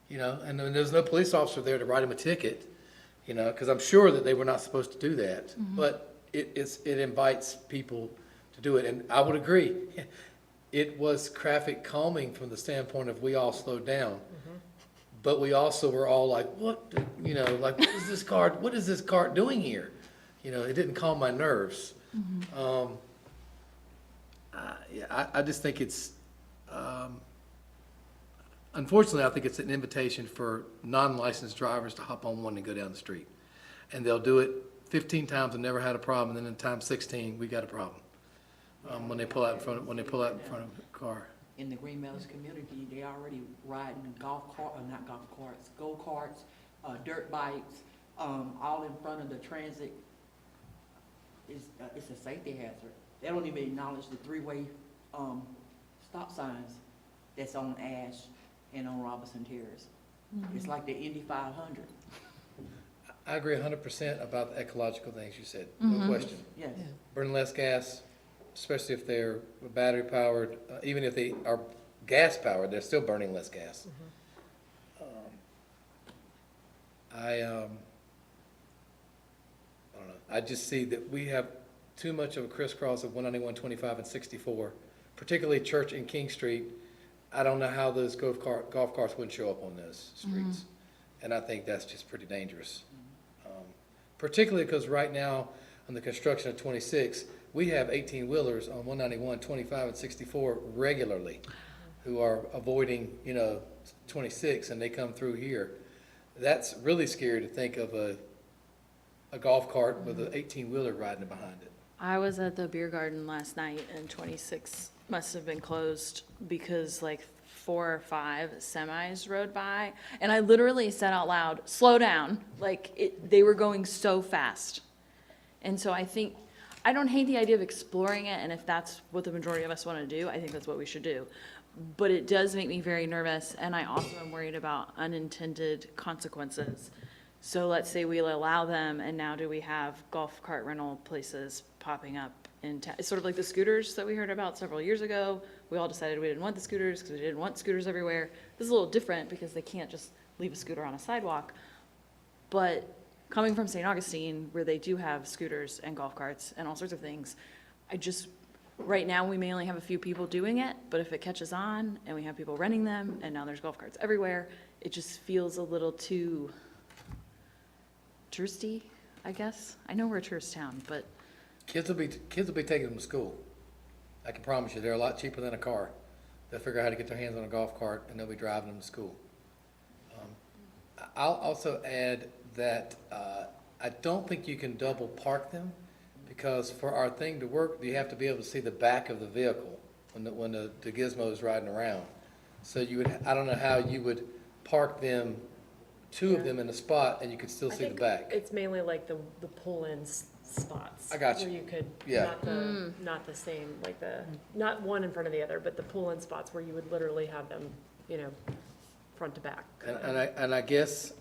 you know. And then there's no police officer there to write him a ticket, you know, because I'm sure that they were not supposed to do that. But it invites people to do it, and I would agree. It was traffic calming from the standpoint of we all slowed down, but we also were all like, what, you know, like, what is this cart doing here? You know, it didn't calm my nerves. I just think it's, unfortunately, I think it's an invitation for non-licensed drivers to hop on one and go down the street. And they'll do it 15 times and never had a problem, and then in time 16, we got a problem. When they pull out in front of a car. In the Green Meadows community, they already riding go-karts, dirt bikes, all in front of the transit. It's a safety hazard. They don't even acknowledge the three-way stop signs that's on Ash and on Robinson Terrace. It's like the Indy 500. I agree 100% about the ecological things you said, no question. Yes. Burn less gas, especially if they're battery powered. Even if they are gas powered, they're still burning less gas. I don't know. I just see that we have too much of a crisscross of 191, 25, and 64, particularly Church and King Street. I don't know how those golf carts wouldn't show up on those streets. And I think that's just pretty dangerous. Particularly because right now, on the construction of 26, we have 18-wheelers on 191, 25, and 64 regularly who are avoiding, you know, 26, and they come through here. That's really scary to think of a golf cart with an 18-wheeler riding behind it. I was at the beer garden last night, and 26 must have been closed because like 4 or 5 semis rode by, and I literally said out loud, slow down. Like, they were going so fast. And so I think, I don't hate the idea of exploring it, and if that's what the majority of us want to do, I think that's what we should do. But it does make me very nervous, and I also am worried about unintended consequences. So let's say we allow them, and now do we have golf cart rental places popping up in town. It's sort of like the scooters that we heard about several years ago. We all decided we didn't want the scooters because we didn't want scooters everywhere. This is a little different because they can't just leave a scooter on a sidewalk. But coming from St. Augustine, where they do have scooters and golf carts and all sorts of things, right now, we may only have a few people doing it, but if it catches on and we have people renting them, and now there's golf carts everywhere, it just feels a little too touristy, I guess. I know we're a tourist town, but Kids will be taking them to school. I can promise you, they're a lot cheaper than a car. They'll figure out how to get their hands on a golf cart, and they'll be driving them to school. I'll also add that I don't think you can double park them, because for our thing to work, you have to be able to see the back of the vehicle when the gizmo is riding around. So I don't know how you would park them, two of them in a spot, and you could still see the back. It's mainly like the pull-in spots. I got you. Where you could, Yeah. not the same, like not one in front of the other, but the pull-in spots where you would literally have them, front to back. And I guess,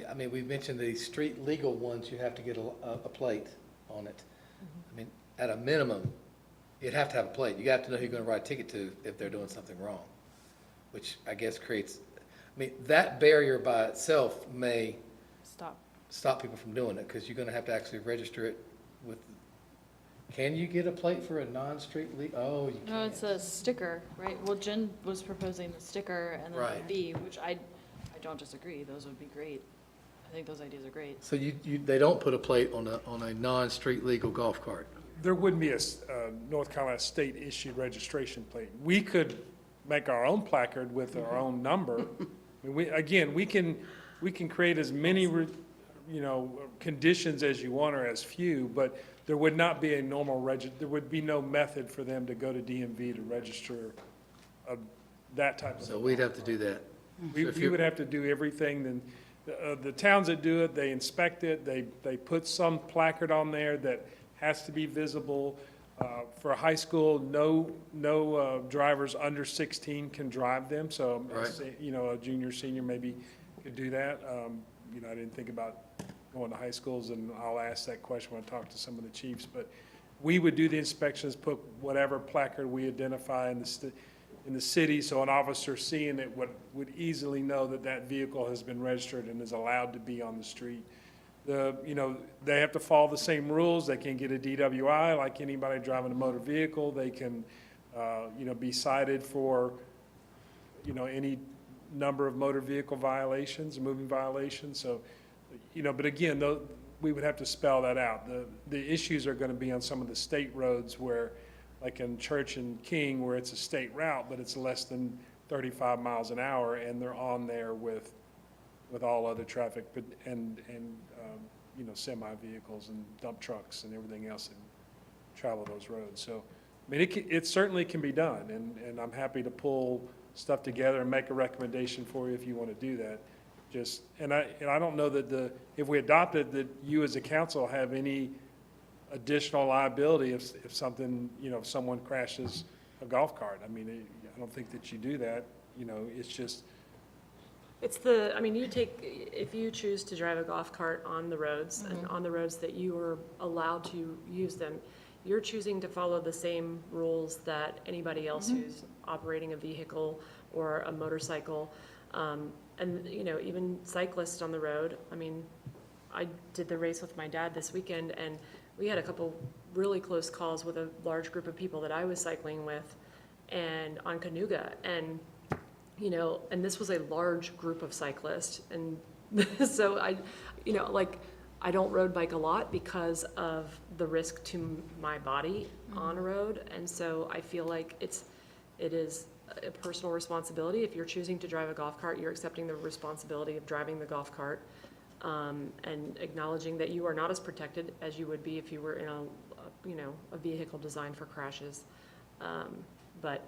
I mean, we mentioned the street legal ones, you have to get a plate on it. I mean, at a minimum, you'd have to have a plate. You have to know who you're gonna write a ticket to if they're doing something wrong, which I guess that barrier by itself may stop people from doing it, because you're gonna have to actually register it with, can you get a plate for a non-street oh, you can't. no, it's a sticker, right? Well, Jen was proposing the sticker and then Right. the B, which I don't disagree. Those would be great. I think those ideas are great. So they don't put a plate on a non-street legal golf cart? There wouldn't be a North Carolina state-issued registration plate. We could make our own placard with our own number. I mean, we can create as many, conditions as you want or as few, but there would not be a normal there would be no method for them to go to DMV to register that type of. So we'd have to do that. We would have to do everything, then, the towns that do it, they inspect it, they put some placard on there that has to be visible. For a high school, no drivers under 16 can drive them, so, a junior, senior maybe could do that. I didn't think about going to high schools, and I'll ask that question when I talk to some of the chiefs, but we would do the inspections, put whatever placard we identify in the city, so an officer seeing it would easily know that vehicle has been registered and is allowed to be on the street. They have to follow the same rules. They can get a DWI like anybody driving a motor vehicle. They can, be cited for, any number of motor vehicle violations, moving violations. So, but again, we would have to spell that out. The issues are going to be on some of the state roads where, like in Church and King, where it's a state route, but it's less than 35 miles an hour, and they're on there with all other traffic, but and semi vehicles and dump trucks and everything else that travel those roads. So, I mean, it certainly can be done, and I'm happy to pull stuff together and make a recommendation for you if you want to do that. And I don't know that if we adopted that you as a council have any additional liability if something, if someone crashes a golf cart. I mean, I don't think that you do that. It's just. If you choose to drive a golf cart on the roads and on the roads that you are allowed to use them, you're choosing to follow the same rules that anybody else who's operating a vehicle or a motorcycle. And, even cyclists on the road. I mean, I did the race with my dad this weekend, and we had a couple really close calls with a large group of people that I was cycling with and on Cayuga. And and this was a large group of cyclists. And so I don't road bike a lot because of the risk to my body on a road. And so I feel like it is a personal responsibility. If you're choosing to drive a golf cart, you're accepting the responsibility of driving the golf cart, and acknowledging that you are not as protected as you would be if you were in a vehicle designed for crashes. But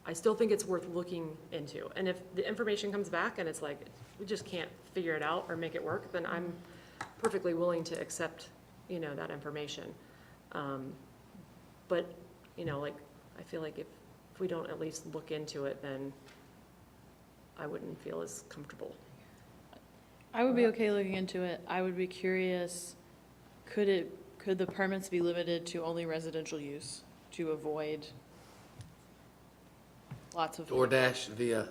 I still think it's worth looking into. And if the information comes back and it's like, we just can't figure it out or make it work, then I'm perfectly willing to accept, that information. But, I feel like if we don't at least look into it, then I wouldn't feel as comfortable. I would be okay looking into it. I would be curious Could the permits be limited to only residential use to avoid lots of DoorDash via,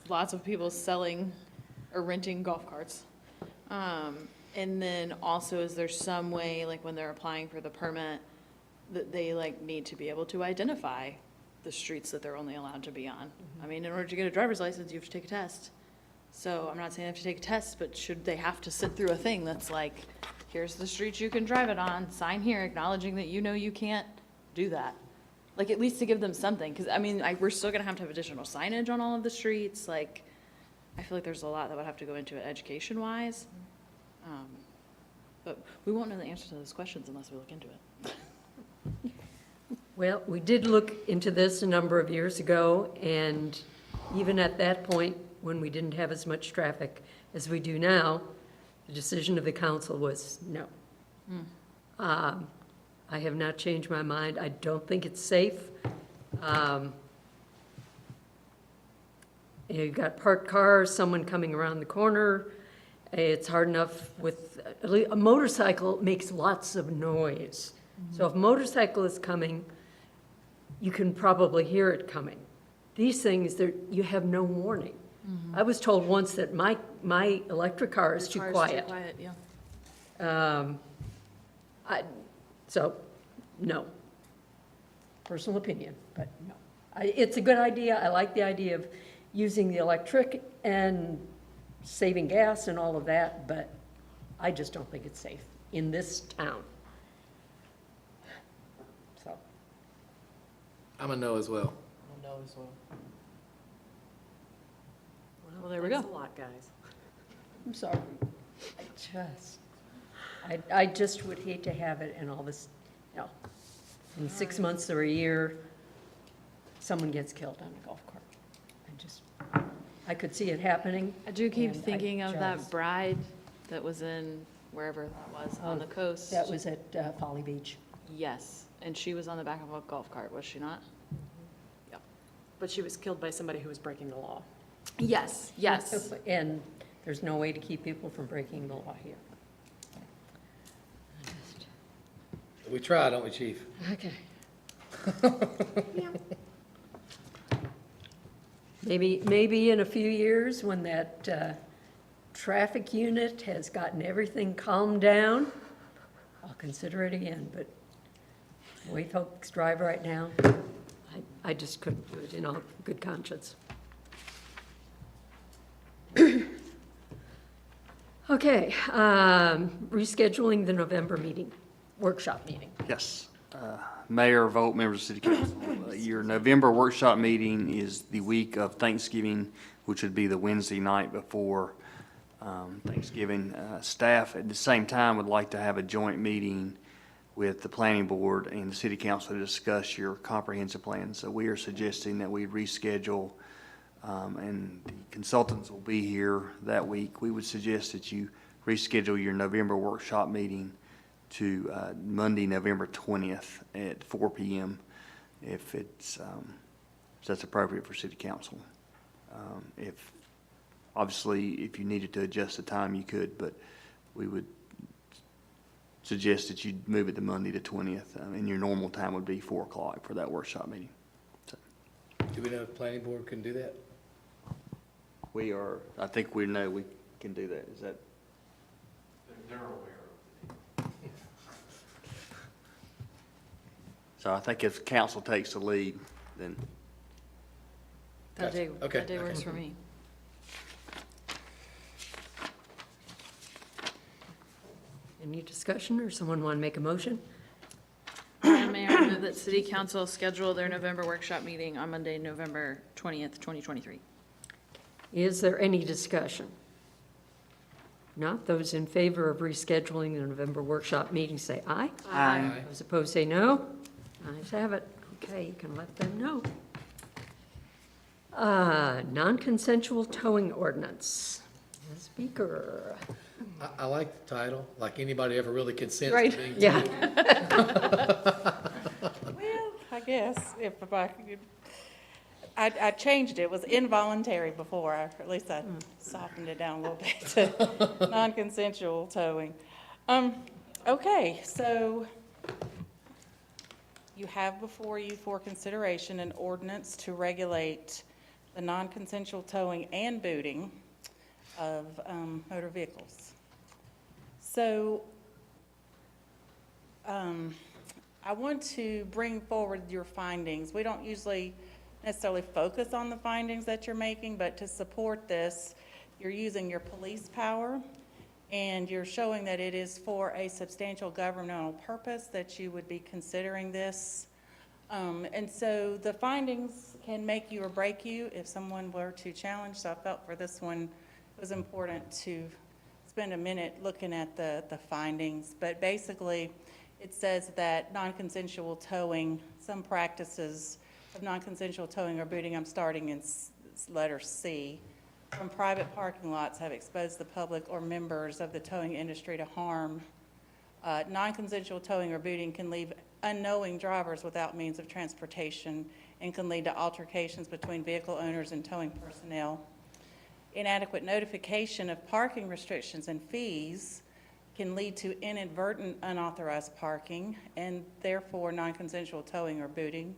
lots of people selling or renting golf carts? And then also, is there some way, like when they're applying for the permit, that they like need to be able to identify the streets that they're only allowed to be on? I mean, in order to get a driver's license, you have to take a test. So I'm not saying they have to take a test, but should they have to sit through a thing that's like, here's the streets you can drive it on, sign here acknowledging that you know you can't do that? Like, at least to give them something, because I mean, we're still gonna have to have additional signage on all of the streets, like, I feel like there's a lot that would have to go into it education-wise. But we won't know the answer to those questions unless we look into it. Well, we did look into this a number of years ago, and even at that point, when we didn't have as much traffic as we do now, the decision of the council was no. I have not changed my mind. I don't think it's safe. You've got parked cars, someone coming around the corner. It's hard enough with, a motorcycle makes lots of noise. So if a motorcycle is coming, you can probably hear it coming. These things, you have no warning. I was told once that my electric car is too quiet. Too quiet, yeah. So, no. Personal opinion, but no. It's a good idea. I like the idea of using the electric and saving gas and all of that, but I just don't think it's safe in this town. So. I'm a no as well. No as well. Well, there we go. Thanks a lot, guys. I'm sorry. I just would hate to have it and all this, you know, in 6 months or a year, someone gets killed on a golf cart. I could see it happening. I do keep and thinking of that just- bride that was in wherever that was on the coast. That was at Folly Beach. Yes, and she was on the back of a golf cart, was she not? Yep. But she was killed by somebody who was breaking the law. Yes, yes. And there's no way to keep people from breaking the law here. We try, don't we, Chief? Okay. Maybe in a few years, when that traffic unit has gotten everything calmed down, I'll consider it again, but the way folks drive right now, I just couldn't do it in all good conscience. Okay, rescheduling the November meeting, workshop meeting. Yes. Mayor, vote, members of City Council. Your November workshop meeting is the week of Thanksgiving, which would be the Wednesday night before Thanksgiving. Staff at the same time would like to have a joint meeting with the planning board and the City Council to discuss your comprehensive plan. So we are suggesting that we reschedule, and the consultants will be here that week. We would suggest that you reschedule your November workshop meeting to Monday, November 20th at 4 p.m. if that's appropriate for City Council. Obviously, if you needed to adjust the time, you could, but we would suggest that you move it to Monday the 20th, and your normal time would be 4 o'clock for that workshop meeting. So. Do we know if the planning board can do that? I think we know we can do that. Is that? They're aware. So I think if council takes the lead, then. That day, Okay, that day works okay. for me. Any discussion, or someone want to make a motion? Madam Mayor, I move that City Council schedule their November workshop meeting on Monday, November 20th, 2023. Is there any discussion? Not, those in favor of rescheduling the November workshop meeting say aye. Aye. Those opposed say no. Ayes have it. Okay, you can let them know. Non-consensual towing ordinance. Speaker. I like the title, like anybody ever really consents Right. to being Yeah. Well, I guess if I could, I changed it. It was involuntary before, or at least I softened it down a little bit to non-consensual towing. Okay, so you have before you for consideration an ordinance to regulate the non-consensual towing and booting of motor vehicles. So I want to bring forward your findings. We don't usually necessarily focus on the findings that you're making, but to support this, you're using your police power, and you're showing that it is for a substantial governmental purpose that you would be considering this. And so the findings can make you or break you if someone were to challenge. So I felt for this one it was important to spend a minute looking at the findings. But basically, it says that non-consensual towing, some practices of non-consensual towing or booting, I'm starting in letter C, from private parking lots have exposed the public or members of the towing industry to harm. Non-consensual towing or booting can leave unknowing drivers without means of transportation and can lead to altercations between vehicle owners and towing personnel. Inadequate notification of parking restrictions and fees can lead to inadvertent unauthorized parking and therefore non-consensual towing or booting.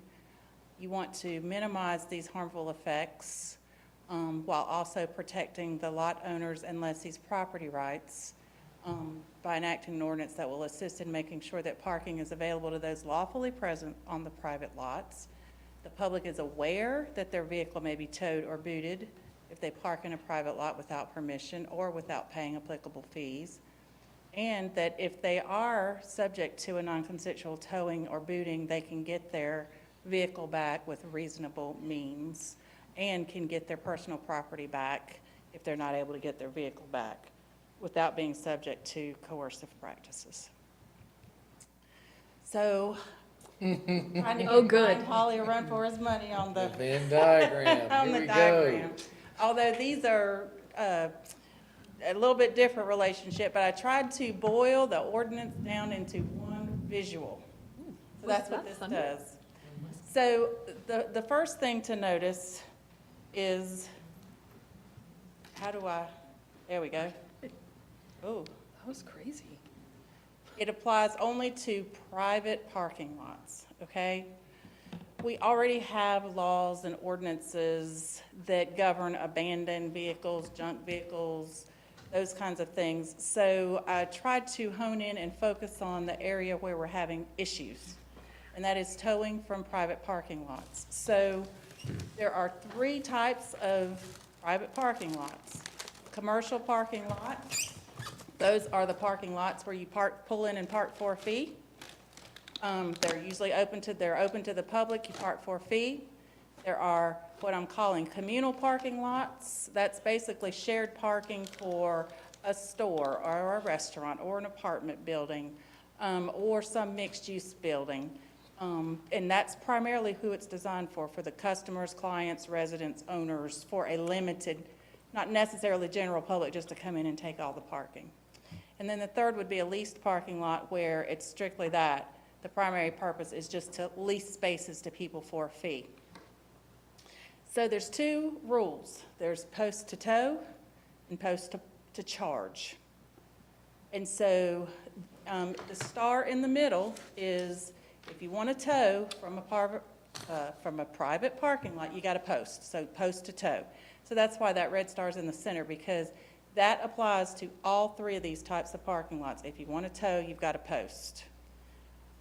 You want to minimize these harmful effects while also protecting the lot owners and lessees' property rights by enacting an ordinance that will assist in making sure that parking is available to those lawfully present on the private lots. The public is aware that their vehicle may be towed or booted if they park in a private lot without permission or without paying applicable fees, and that if they are subject to a non-consensual towing or booting, they can get their vehicle back with reasonable means and can get their personal property back if they're not able to get their vehicle back without being subject to coercive practices. So, trying to give Brian Holly a run for his money on the Venn diagram. on Here the we diagram. go. Although these are a little bit different relationship, but I tried to boil the ordinance down into one visual. So that's what this does. So the first thing to notice is, there we go. Oh, That was crazy. it applies only to private parking lots, okay? We already have laws and ordinances that govern abandoned vehicles, junk vehicles, those kinds of things. So I tried to hone in and focus on the area where we're having issues, and that is towing from private parking lots. So there are 3 types of private parking lots. Commercial parking lots, those are the parking lots where you pull in and park for a fee. They're usually open to the public, you park for a fee. There are what I'm calling communal parking lots. That's basically shared parking for a store or a restaurant or an apartment building or some mixed-use building. And that's primarily who it's designed for the customers, clients, residents, owners, for a limited, not necessarily general public, just to come in and take all the parking. And then the third would be a leased parking lot where it's strictly that. The primary purpose is just to lease spaces to people for a fee. So there's 2 rules. There's post to tow and post to charge. And so the star in the middle is if you want to tow from a private parking lot, you got to post. So post to tow. So that's why that red star is in the center, because that applies to all 3 of these types of parking lots. If you want to tow, you've got to post.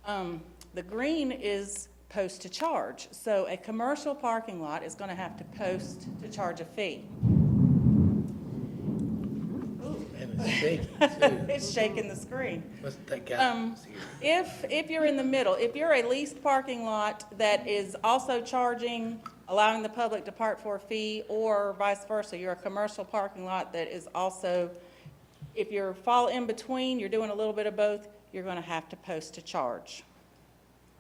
The green is post to charge. So a commercial parking lot is going to have to post to charge a fee. And it's shaking too. It's shaking the screen. What's that guy? If you're in the middle, if you're a leased parking lot that is also charging, allowing the public to park for a fee, or vice versa, you're a commercial parking lot that is also, if you fall in between, you're doing a little bit of both, you're going to have to post to charge.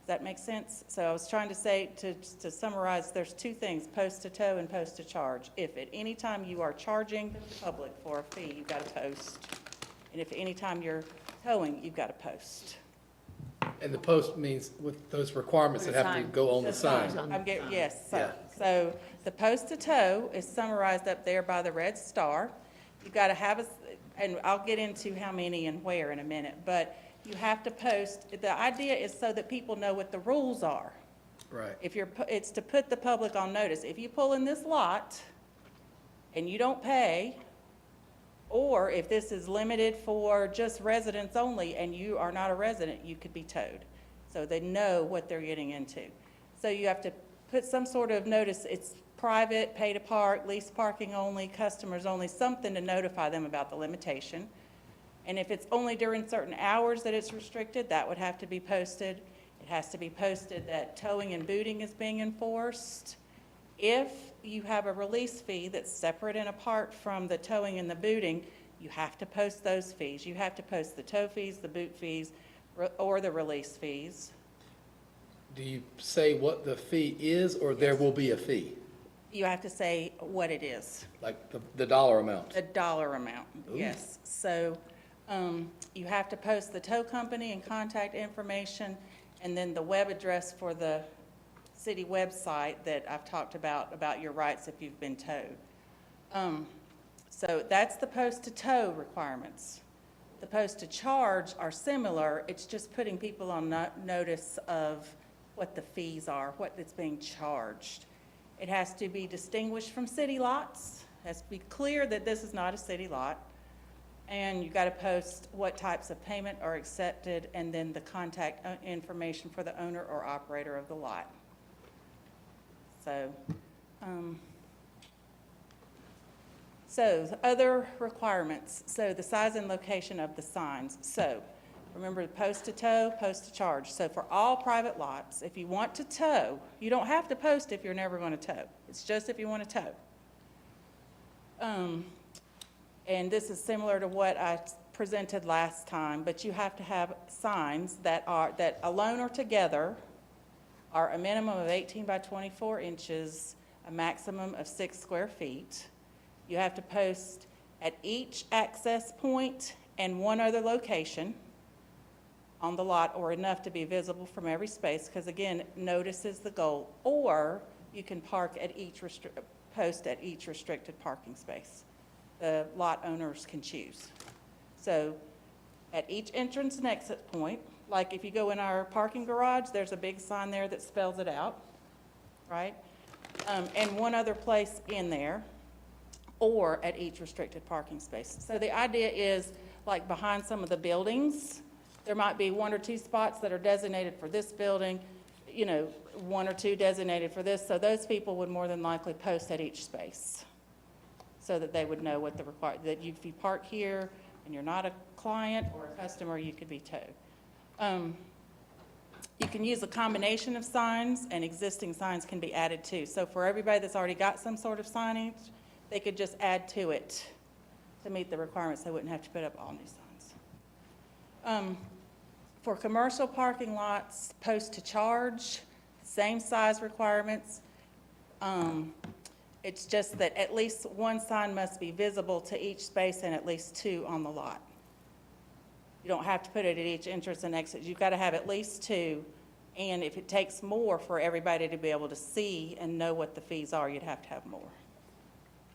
Does that make sense? So I was trying to say, to summarize, there's 2 things, post to tow and post to charge. If at any time you are charging the public for a fee, you've got to post. And if at any time you're towing, you've got to post. And the post means with those requirements that have to go on the sign. Yes, Yeah. so the post to tow is summarized up there by the red star. You've got to have and I'll get into how many and where in a minute, but you have to post, the idea is so that people know what the rules are. Right. It's to put the public on notice. If you pull in this lot and you don't pay, or if this is limited for just residents only and you are not a resident, you could be towed. So they know what they're getting into. So you have to put some sort of notice, it's private, pay to park, lease parking only, customers only, something to notify them about the limitation. And if it's only during certain hours that it's restricted, that would have to be posted. It has to be posted that towing and booting is being enforced. If you have a release fee that's separate and apart from the towing and the booting, you have to post those fees. You have to post the tow fees, the boot fees, or the release fees. Do you say what the fee is, or there will be a fee? You have to say what it is. Like the dollar amount? The dollar amount, Ooh. yes. So you have to post the tow company and contact information, and then the web address for the city website that I've talked about your rights if you've been towed. So that's the post to tow requirements. The post to charge are similar. It's just putting people on notice of what the fees are, what is being charged. It has to be distinguished from city lots. It has to be clear that this is not a city lot. And you've got to post what types of payment are accepted and then the contact information for the owner or operator of the lot. So, so other requirements. So the size and location of the signs. So remember, post to tow, post to charge. So for all private lots, if you want to tow, you don't have to post if you're never going to tow. It's just if you want to tow. And this is similar to what I presented last time, but you have to have signs that alone or together are a minimum of 18 by 24 inches, a maximum of 6 square feet. You have to post at each access point and one other location on the lot, or enough to be visible from every space, because again, notice is the goal. Or you can park at each post at each restricted parking space. The lot owners can choose. So at each entrance and exit point, like if you go in our parking garage, there's a big sign there that spells it out, right? And one other place in there, or at each restricted parking space. So the idea is, like behind some of the buildings, there might be 1 or 2 spots that are designated for this building, you know, 1 or 2 designated for this, so those people would more than likely post at each space so that they would know what the that if you park here and you're not a client or a customer, you could be towed. You can use a combination of signs, and existing signs can be added too. So for everybody that's already got some sort of signage, they could just add to it to meet the requirements. They wouldn't have to put up all new signs. For commercial parking lots, post to charge, same size requirements. It's just that at least 1 sign must be visible to each space and at least 2 on the lot. You don't have to put it at each entrance and exit. You've got to have at least 2. And if it takes more for everybody to be able to see and know what the fees are, you'd have to have more.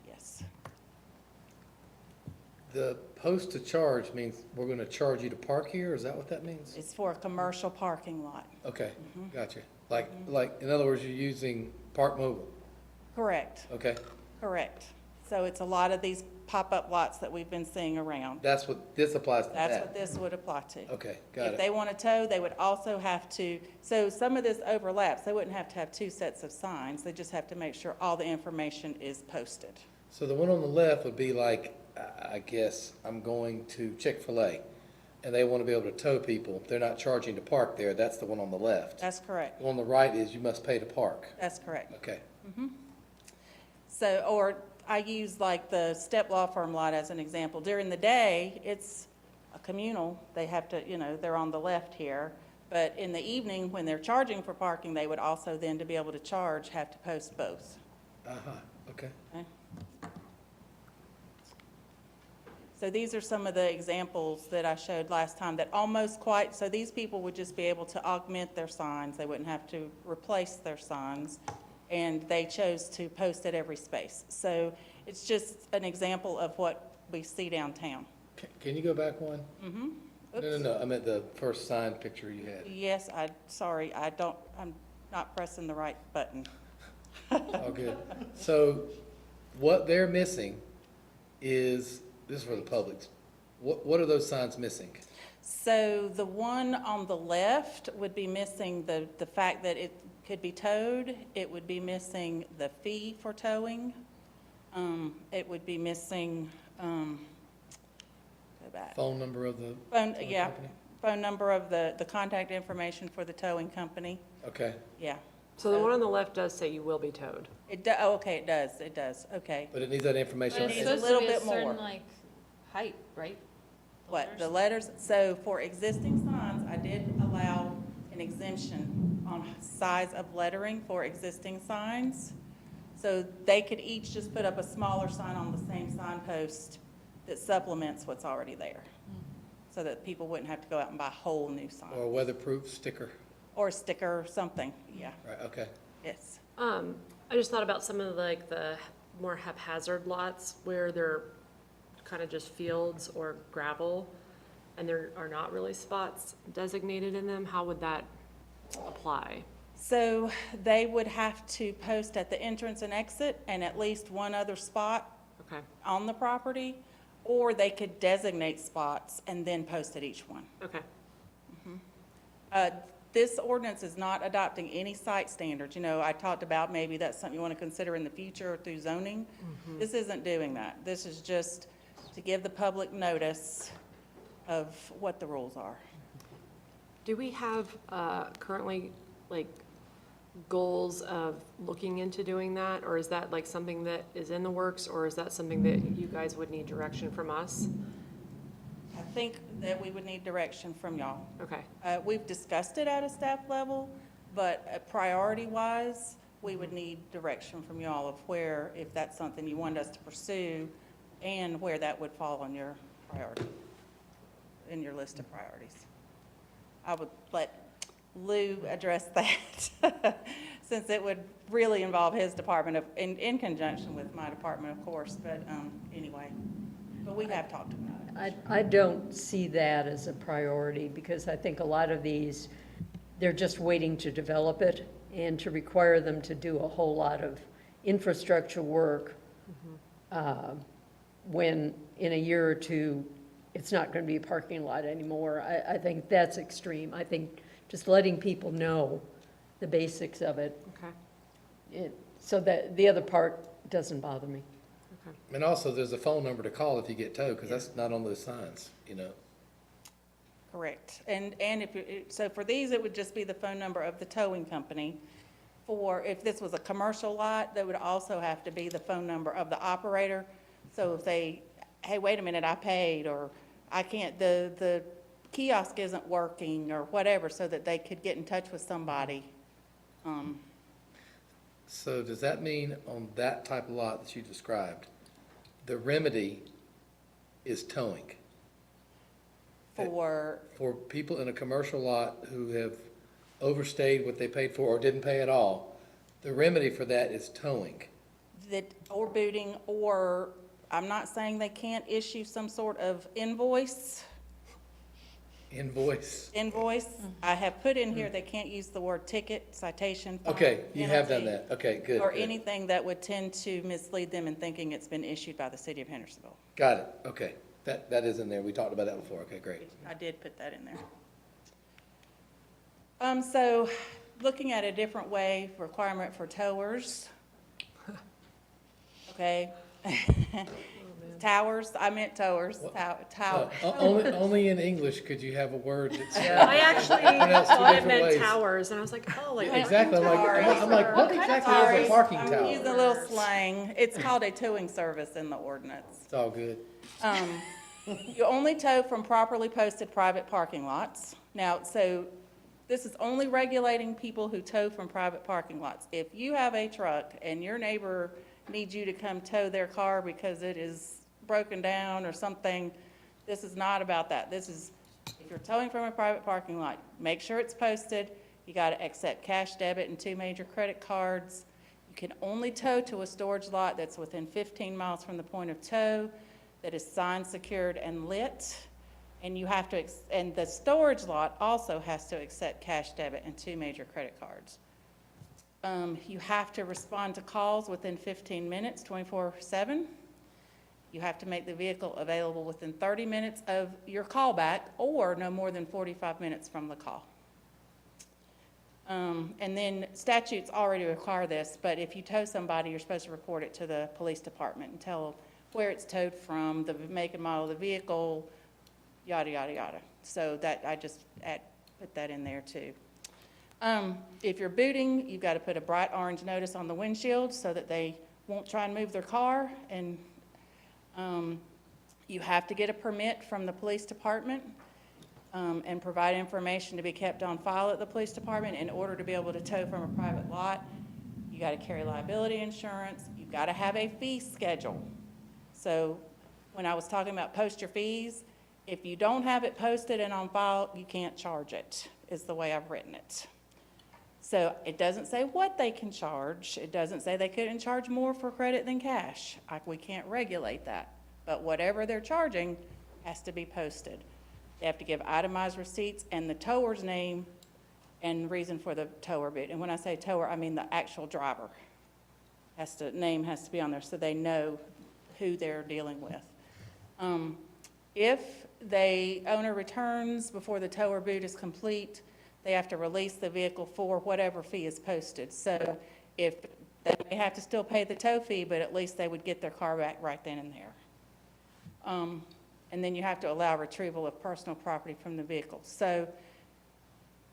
Yes. The post to charge means we're going to charge you to park here? Is that what that means? It's for a commercial parking lot. Okay, gotcha. Like, in other words, you're using Park Mobile? Correct. Okay, Correct. So it's a lot of these pop-up lots that we've been seeing around. that's what this applies to that? That's what this would apply to. Okay, got If it. they want to tow, they would also have to, so some of this overlaps. They wouldn't have to have 2 sets of signs. They just have to make sure all the information is posted. So the one on the left would be like, I guess, I'm going to Chick-fil-A, and they want to be able to tow people. They're not charging to park there. That's the one on the left. That's correct. The one on the right is you must pay to park. That's correct. Okay. So, or I use like the Step Law Firm lot as an example. During the day, it's a communal. They have to, you know, they're on the left here. But in the evening, when they're charging for parking, they would also then, to be able to charge, have to post both. Okay. Okay. So these are some of the examples that I showed last time that almost quite, so these people would just be able to augment their signs. They wouldn't have to replace their signs. And they chose to post at every space. So it's just an example of what we see downtown. Can you go back one? No, I meant the first sign picture you had. Yes, sorry, I'm not pressing the right button. All good. So what they're missing is, this is for the public, what are those signs missing? So the one on the left would be missing the fact that it could be towed. It would be missing the fee for towing. It would be missing, go back. Phone number of the Phone, towing yeah, company? phone number of the contact information for the towing company. Okay. Yeah. So the one on the left does say you will be towed. Oh, okay, it does, okay. But it needs that information. But on it the needs a little bit more. Certain, like, height, right? What, the letters? So for existing signs, I did allow an exemption on size of lettering for existing signs. So they could each just put up a smaller sign on the same signpost that supplements what's already there. So that people wouldn't have to go out and buy a whole new sign. Or a weatherproof sticker. Or a sticker or something, yeah, Right, okay. yes. I just thought about some of like the more haphazard lots where they're kind of just fields or gravel and there are not really spots designated in them. How would that apply? So they would have to post at the entrance and exit and at least one other spot Okay. on the property, or they could designate spots and then post at each one. Okay. This ordinance is not adopting any site standards. You know, I talked about maybe that's something you want to consider in the future through zoning. This isn't doing that. This is just to give the public notice of what the rules are. Do we have currently like goals of looking into doing that? Or is that like something that is in the works, or is that something that you guys would need direction from us? I think that we would need direction from y'all. Okay. We've discussed it at a staff level, but priority-wise, we would need direction from y'all of where, if that's something you want us to pursue, and where that would fall on your priority, in your list of priorities. I would let Lou address that, since it would really involve his department, in conjunction with my department, of course, but anyway. But we have talked about it. I don't see that as a priority, because I think a lot of these, they're just waiting to develop it, and to require them to do a whole lot of infrastructure work, when in a year or two, it's not going to be a parking lot anymore. I think that's extreme. I think just letting people know the basics of it. Okay. So that the other part doesn't bother me. And also, there's a phone number to call if you get towed, because that's not on those signs, you know. Correct. And so for these, it would just be the phone number of the towing company. If this was a commercial lot, there would also have to be the phone number of the operator. So if they, hey, wait a minute, I paid, or I can't, the kiosk isn't working, or whatever, so that they could get in touch with somebody. So does that mean on that type of lot that you described, the remedy is towing? For people in a commercial lot who have overstayed what they paid for or didn't pay at all, the remedy for that is towing. or booting, or I'm not saying they can't issue some sort of invoice. Invoice. I have put in here, they can't use the word ticket, citation, fine, Okay, you have done penalty, that. Okay, good. or good. anything that would tend to mislead them in thinking it's been issued by the city of Hendersonville. Got it. Okay. That is in there. We talked about that before. Okay, great. I did put that in there. So, looking at a different way, requirement for towers. Okay. Towers, I meant towers, tower. Only in English could you have a word that's. I actually pronounced two thought it different meant ways. towers, and I was like, oh, like. Exactly. I'm like, what exactly is a parking I'm tower? using a little slang. It's called a towing service in the ordinance. It's all good. You only tow from properly posted private parking lots. Now, so this is only regulating people who tow from private parking lots. If you have a truck and your neighbor needs you to come tow their car because it is broken down or something, this is not about that. This is, if you're towing from a private parking lot, make sure it's posted. You got to accept cash, debit, and 2 major credit cards. You can only tow to a storage lot that's within 15 miles from the point of tow, that is signed, secured, and lit. And you have to, and the storage lot also has to accept cash debit and 2 major credit cards. You have to respond to calls within 15 minutes, 24/7. You have to make the vehicle available within 30 minutes of your callback or no more than 45 minutes from the call. And then statutes already require this, but if you tow somebody, you're supposed to report it to the police department and tell where it's towed from, the make and model of the vehicle, yada, yada, yada. So that, I just put that in there too. If you're booting, you've got to put a bright orange notice on the windshield so that they won't try and move their car. And you have to get a permit from the police department and provide information to be kept on file at the police department in order to be able to tow from a private lot. You got to carry liability insurance. You've got to have a fee schedule. So when I was talking about post your fees, if you don't have it posted and on file, you can't charge it, is the way I've written it. So it doesn't say what they can charge. It doesn't say they couldn't charge more for credit than cash. We can't regulate that. But whatever they're charging has to be posted. They have to give itemized receipts and the tower's name and reason for the tower bid. And when I say tower, I mean the actual driver. Name has to be on there so they know who they're dealing with. If the owner returns before the tower boot is complete, they have to release the vehicle for whatever fee is posted. So if they may have to still pay the tow fee, but at least they would get their car back right then and there. And then you have to allow retrieval of personal property from the vehicle. So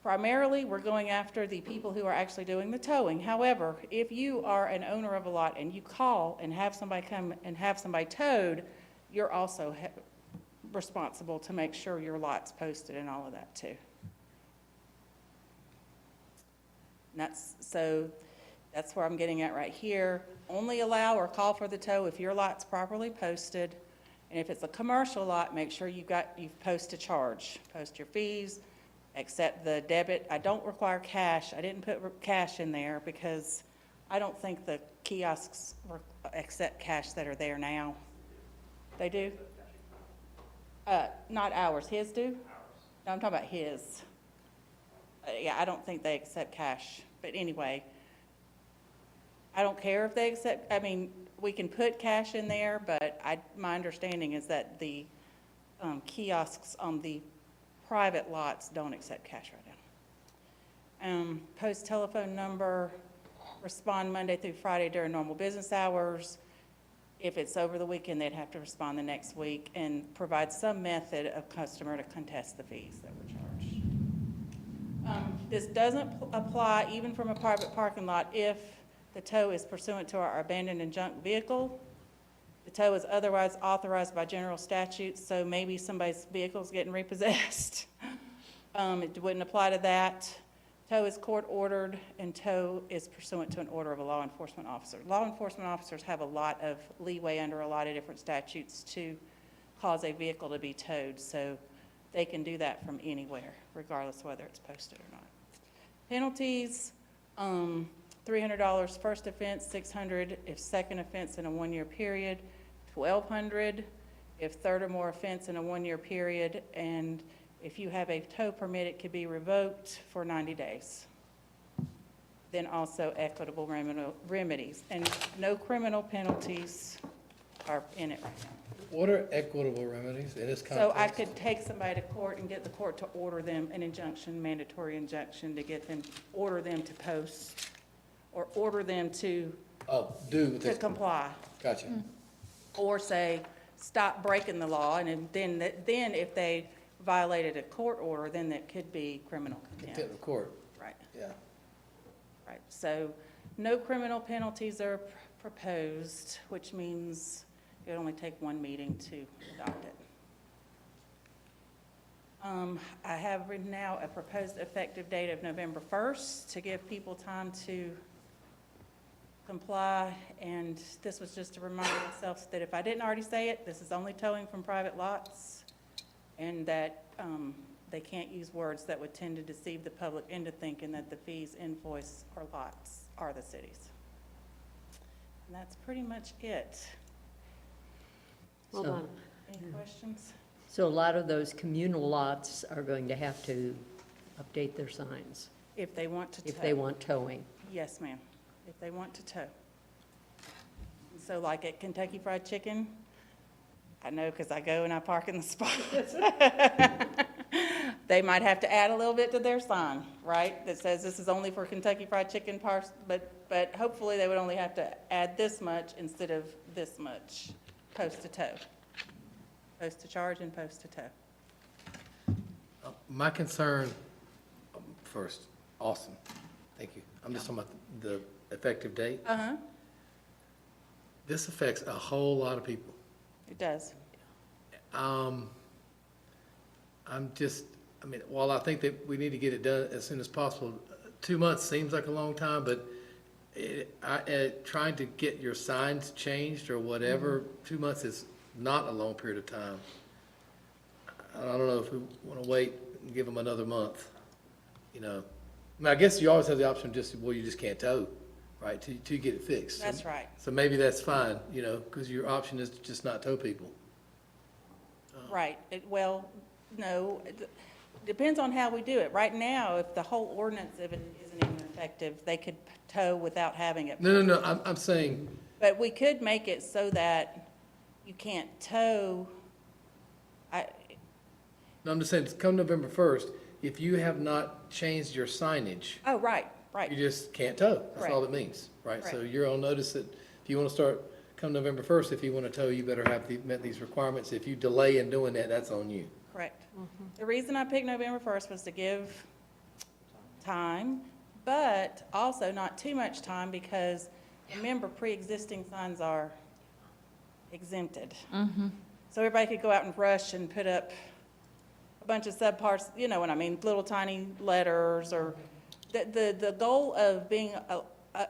primarily, we're going after the people who are actually doing the towing. However, if you are an owner of a lot and you call and have somebody come and have somebody towed, you're also responsible to make sure your lot's posted and all of that too. And that's where I'm getting at right here. Only allow or call for the tow if your lot's properly posted. And if it's a commercial lot, make sure you've post a charge. Post your fees, accept the debit. I don't require cash. I didn't put cash in there because I don't think the kiosks accept cash that are there now. They do? Not ours. His do? No, I'm talking about his. Yeah, I don't think they accept cash. But anyway, I don't care if they accept, I mean, we can put cash in there, but my understanding is that the kiosks on the private lots don't accept cash right now. Post telephone number, respond Monday through Friday during normal business hours. If it's over the weekend, they'd have to respond the next week and provide some method of customer to contest the fees that were charged. This doesn't apply even from a private parking lot if the tow is pursuant to our abandoned and junk vehicle. The tow is otherwise authorized by general statutes, so maybe somebody's vehicle's getting repossessed. It wouldn't apply to that. Tow is court ordered, and tow is pursuant to an order of a law enforcement officer. Law enforcement officers have a lot of leeway under a lot of different statutes to cause a vehicle to be towed, so they can do that from anywhere, regardless whether it's posted or not. Penalties, $300 first offense, $600 if second offense in a 1-year period, $1,200 if third or more offense in a 1-year period, and if you have a tow permit, it could be revoked for 90 days. Then also equitable remedies, and no criminal penalties are in it right now. What are equitable remedies in this context? So I could take somebody to court and get the court to order them an injunction, mandatory injunction, to get them, order them to post, or order them to comply. Gotcha. Or say, stop breaking the law, and then if they violated a court order, then that could be criminal contempt. Contempt of court. Right. Yeah. Right, so no criminal penalties are proposed, which means it would only take one meeting to adopt it. I have written now a proposed effective date of November 1st to give people time to comply, and this was just to remind myself that if I didn't already say it, this is only towing from private lots, and that they can't use words that would tend to deceive the public into thinking that the fees, invoice, or lots are the city's. And that's pretty much it. Well done. Any questions? So a lot of those communal lots are going to have to update their signs If they want to tow. if they want towing. Yes, ma'am, if they want to tow. So like at Kentucky Fried Chicken, I know because I go and I park in the spot. They might have to add a little bit to their sign, right? That says this is only for Kentucky Fried Chicken but hopefully they would only have to add this much instead of this much post to tow. Post to charge and post to tow. My concern, first, awesome, thank you. I'm just talking about the effective date. Uh-huh, This affects a whole lot of people. it does. While I think that we need to get it done as soon as possible, 2 months seems like a long time, but trying to get your signs changed or whatever, 2 months is not a long period of time. I don't know if we want to wait and give them another month, you know. I guess you always have the option you just can't tow, right, till you get it fixed. That's right. So maybe that's fine, you know, because your option is to just not tow people. Right, well, no, it depends on how we do it. Right now, if the whole ordinance isn't even effective, they could tow without having it. No, I'm saying, But we could make it so that you can't tow, no, I'm just saying, come November 1st, if you have not changed your signage, oh, right, you right, just can't tow. That's all it means, right? So you're on notice that if you want to start, come November 1st, if you want to tow, you better have met these requirements. If you delay in doing that, that's on you. correct. The reason I picked November 1st was to give time, but also not too much time because remember, pre-existing signs are exempted. So everybody could go out and rush and put up a bunch of subparts, you know what I mean, little tiny letters or, the goal of being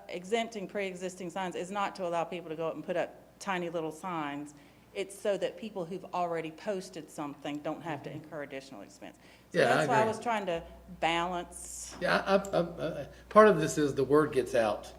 exempting pre-existing signs is not to allow people to go up and put up tiny little signs. It's so that people who've already posted something don't have to incur additional expense. So Yeah, I that's why I agree. was trying to balance. Yeah, part of this is the word gets out,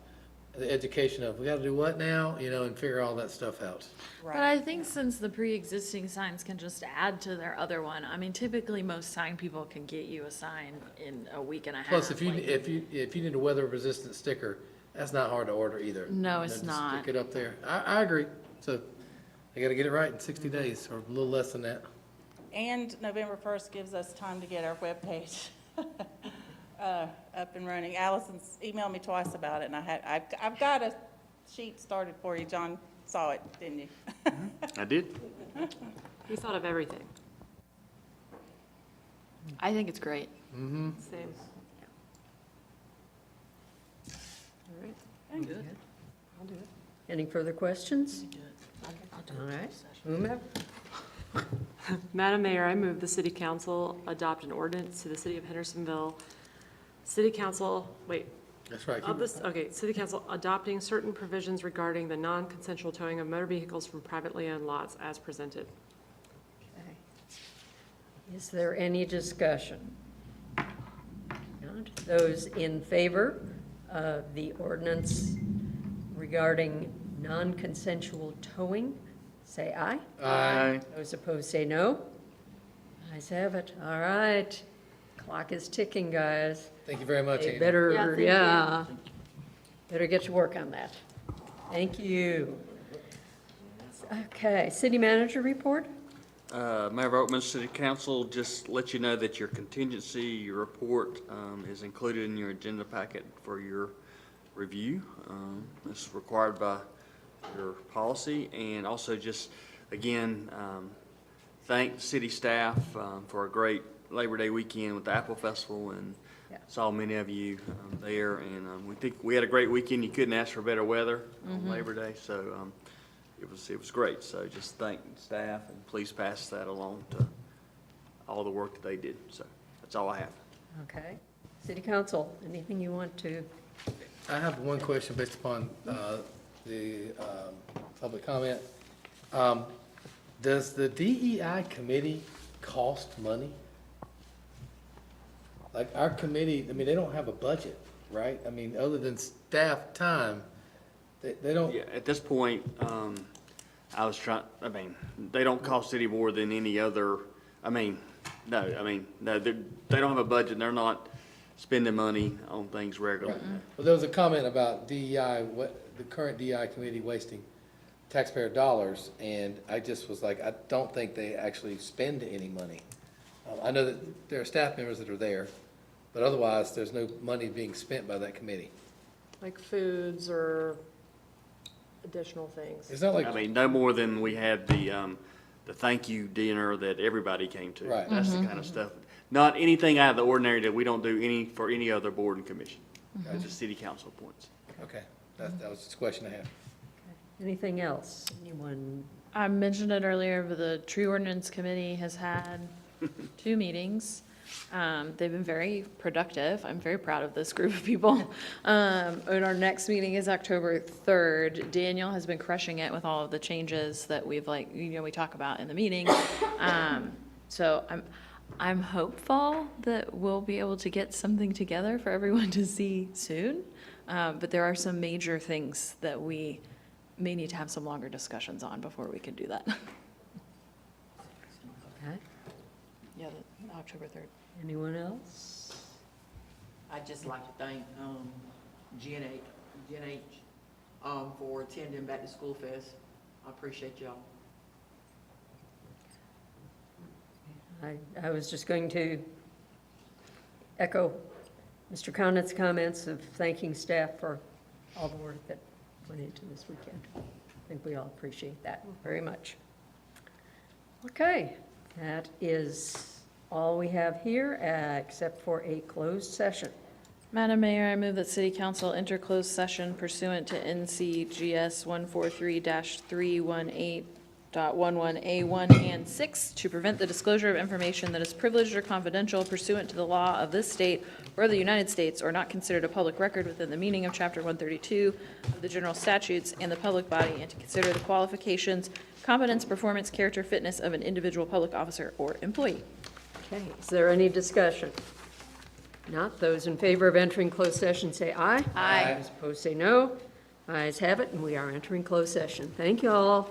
the education of, we got to do what now, you know, and figure all that stuff out. But I think since the pre-existing signs can just add to their other one, I mean, typically most sign people can get you a sign in a week and a half. Plus, if you like- need a weather-resistant sticker, that's not hard to order either. No, You know, it's just not. Stick it up there. I agree. So they got to get it right in 60 days or a little less than that. And November 1st gives us time to get our webpage up and running. Allison's emailed me twice about it, and I've got a sheet started for you. John saw it, didn't you? I did. He thought of everything. I think it's great. Mm-hmm. Same. All right. Good. I'll do it. Any further questions? All right, Uma? Madam Mayor, I move the City Council adopt an ordinance to the City of Hendersonville. City Council, wait, That's right. of this, okay, City Council adopting certain provisions regarding the non-consensual towing of motor vehicles from privately owned lots as presented. Okay. Is there any discussion? Not. Those in favor of the ordinance regarding non-consensual towing, say aye. Aye. Those opposed, say no. Ayes have it. All right. Clock is ticking, guys. Thank you very much, They Andy. better, yeah, better get to work on that. Thank you. Okay, city manager report? Mayor Voigtman, City Council, just let you know that your contingency, your report is included in your agenda packet for your review. It's required by your policy, and also just, again, thank the city staff for a great Labor Day weekend with the Apple Festival, and saw many of you there, and we think we had a great weekend. You couldn't ask for better weather on Labor Day, so it was great. So just thank the staff, and please pass that along to all the work that they did. So that's all I have. Okay. City council, anything you want to? I have one question based upon the public comment. Does the DEI committee cost money? Like our committee, I mean, they don't have a budget, right? I mean, other than staff time, they don't. Yeah, at this point, they don't cost any more than any other I mean, no, they don't have a budget, and they're not spending money on things regularly. Well, there was a comment about DEI, the current DEI committee wasting taxpayer dollars, and I just was like, I don't think they actually spend any money. I know that there are staff members that are there, but otherwise, there's no money being spent by that committee. Like foods or additional things. It's not like, I mean, no more than we had the thank you dinner that everybody came to. Right. That's the kind of stuff. Not anything out of the ordinary that we don't do for any other board and commission. It's just city council appoints. okay, that was just a question I had. Anything else? Anyone? I mentioned it earlier, but the tree ordinance committee has had 2 meetings. They've been very productive. I'm very proud of this group of people. And our next meeting is October 3rd. Daniel has been crushing it with all of the changes that we've we talk about in the meeting. So I'm hopeful that we'll be able to get something together for everyone to see soon. But there are some major things that we may need to have some longer discussions on before we can do that. Okay. Yeah, October 3rd. Anyone else? I'd just like to thank GNH for attending Back to School Fest. I appreciate y'all. I was just going to echo Mr. Conant's comments of thanking staff for all the work that went into this weekend. I think we all appreciate that very much. Okay, that is all we have here, except for a closed session. Madam Mayor, I move that City Council enter closed session pursuant to NCGS 143-318.11A1 and 6 to prevent the disclosure of information that is privileged or confidential pursuant to the law of this state or the United States, or not considered a public record within the meaning of Chapter 132 of the General Statutes and the public body, and to consider the qualifications, competence, performance, character, fitness of an individual public officer or employee. Okay, is there any discussion? Not, those in favor of entering closed session say aye. Aye. Those opposed say no. Ayes have it, and we are entering closed session. Thank you all.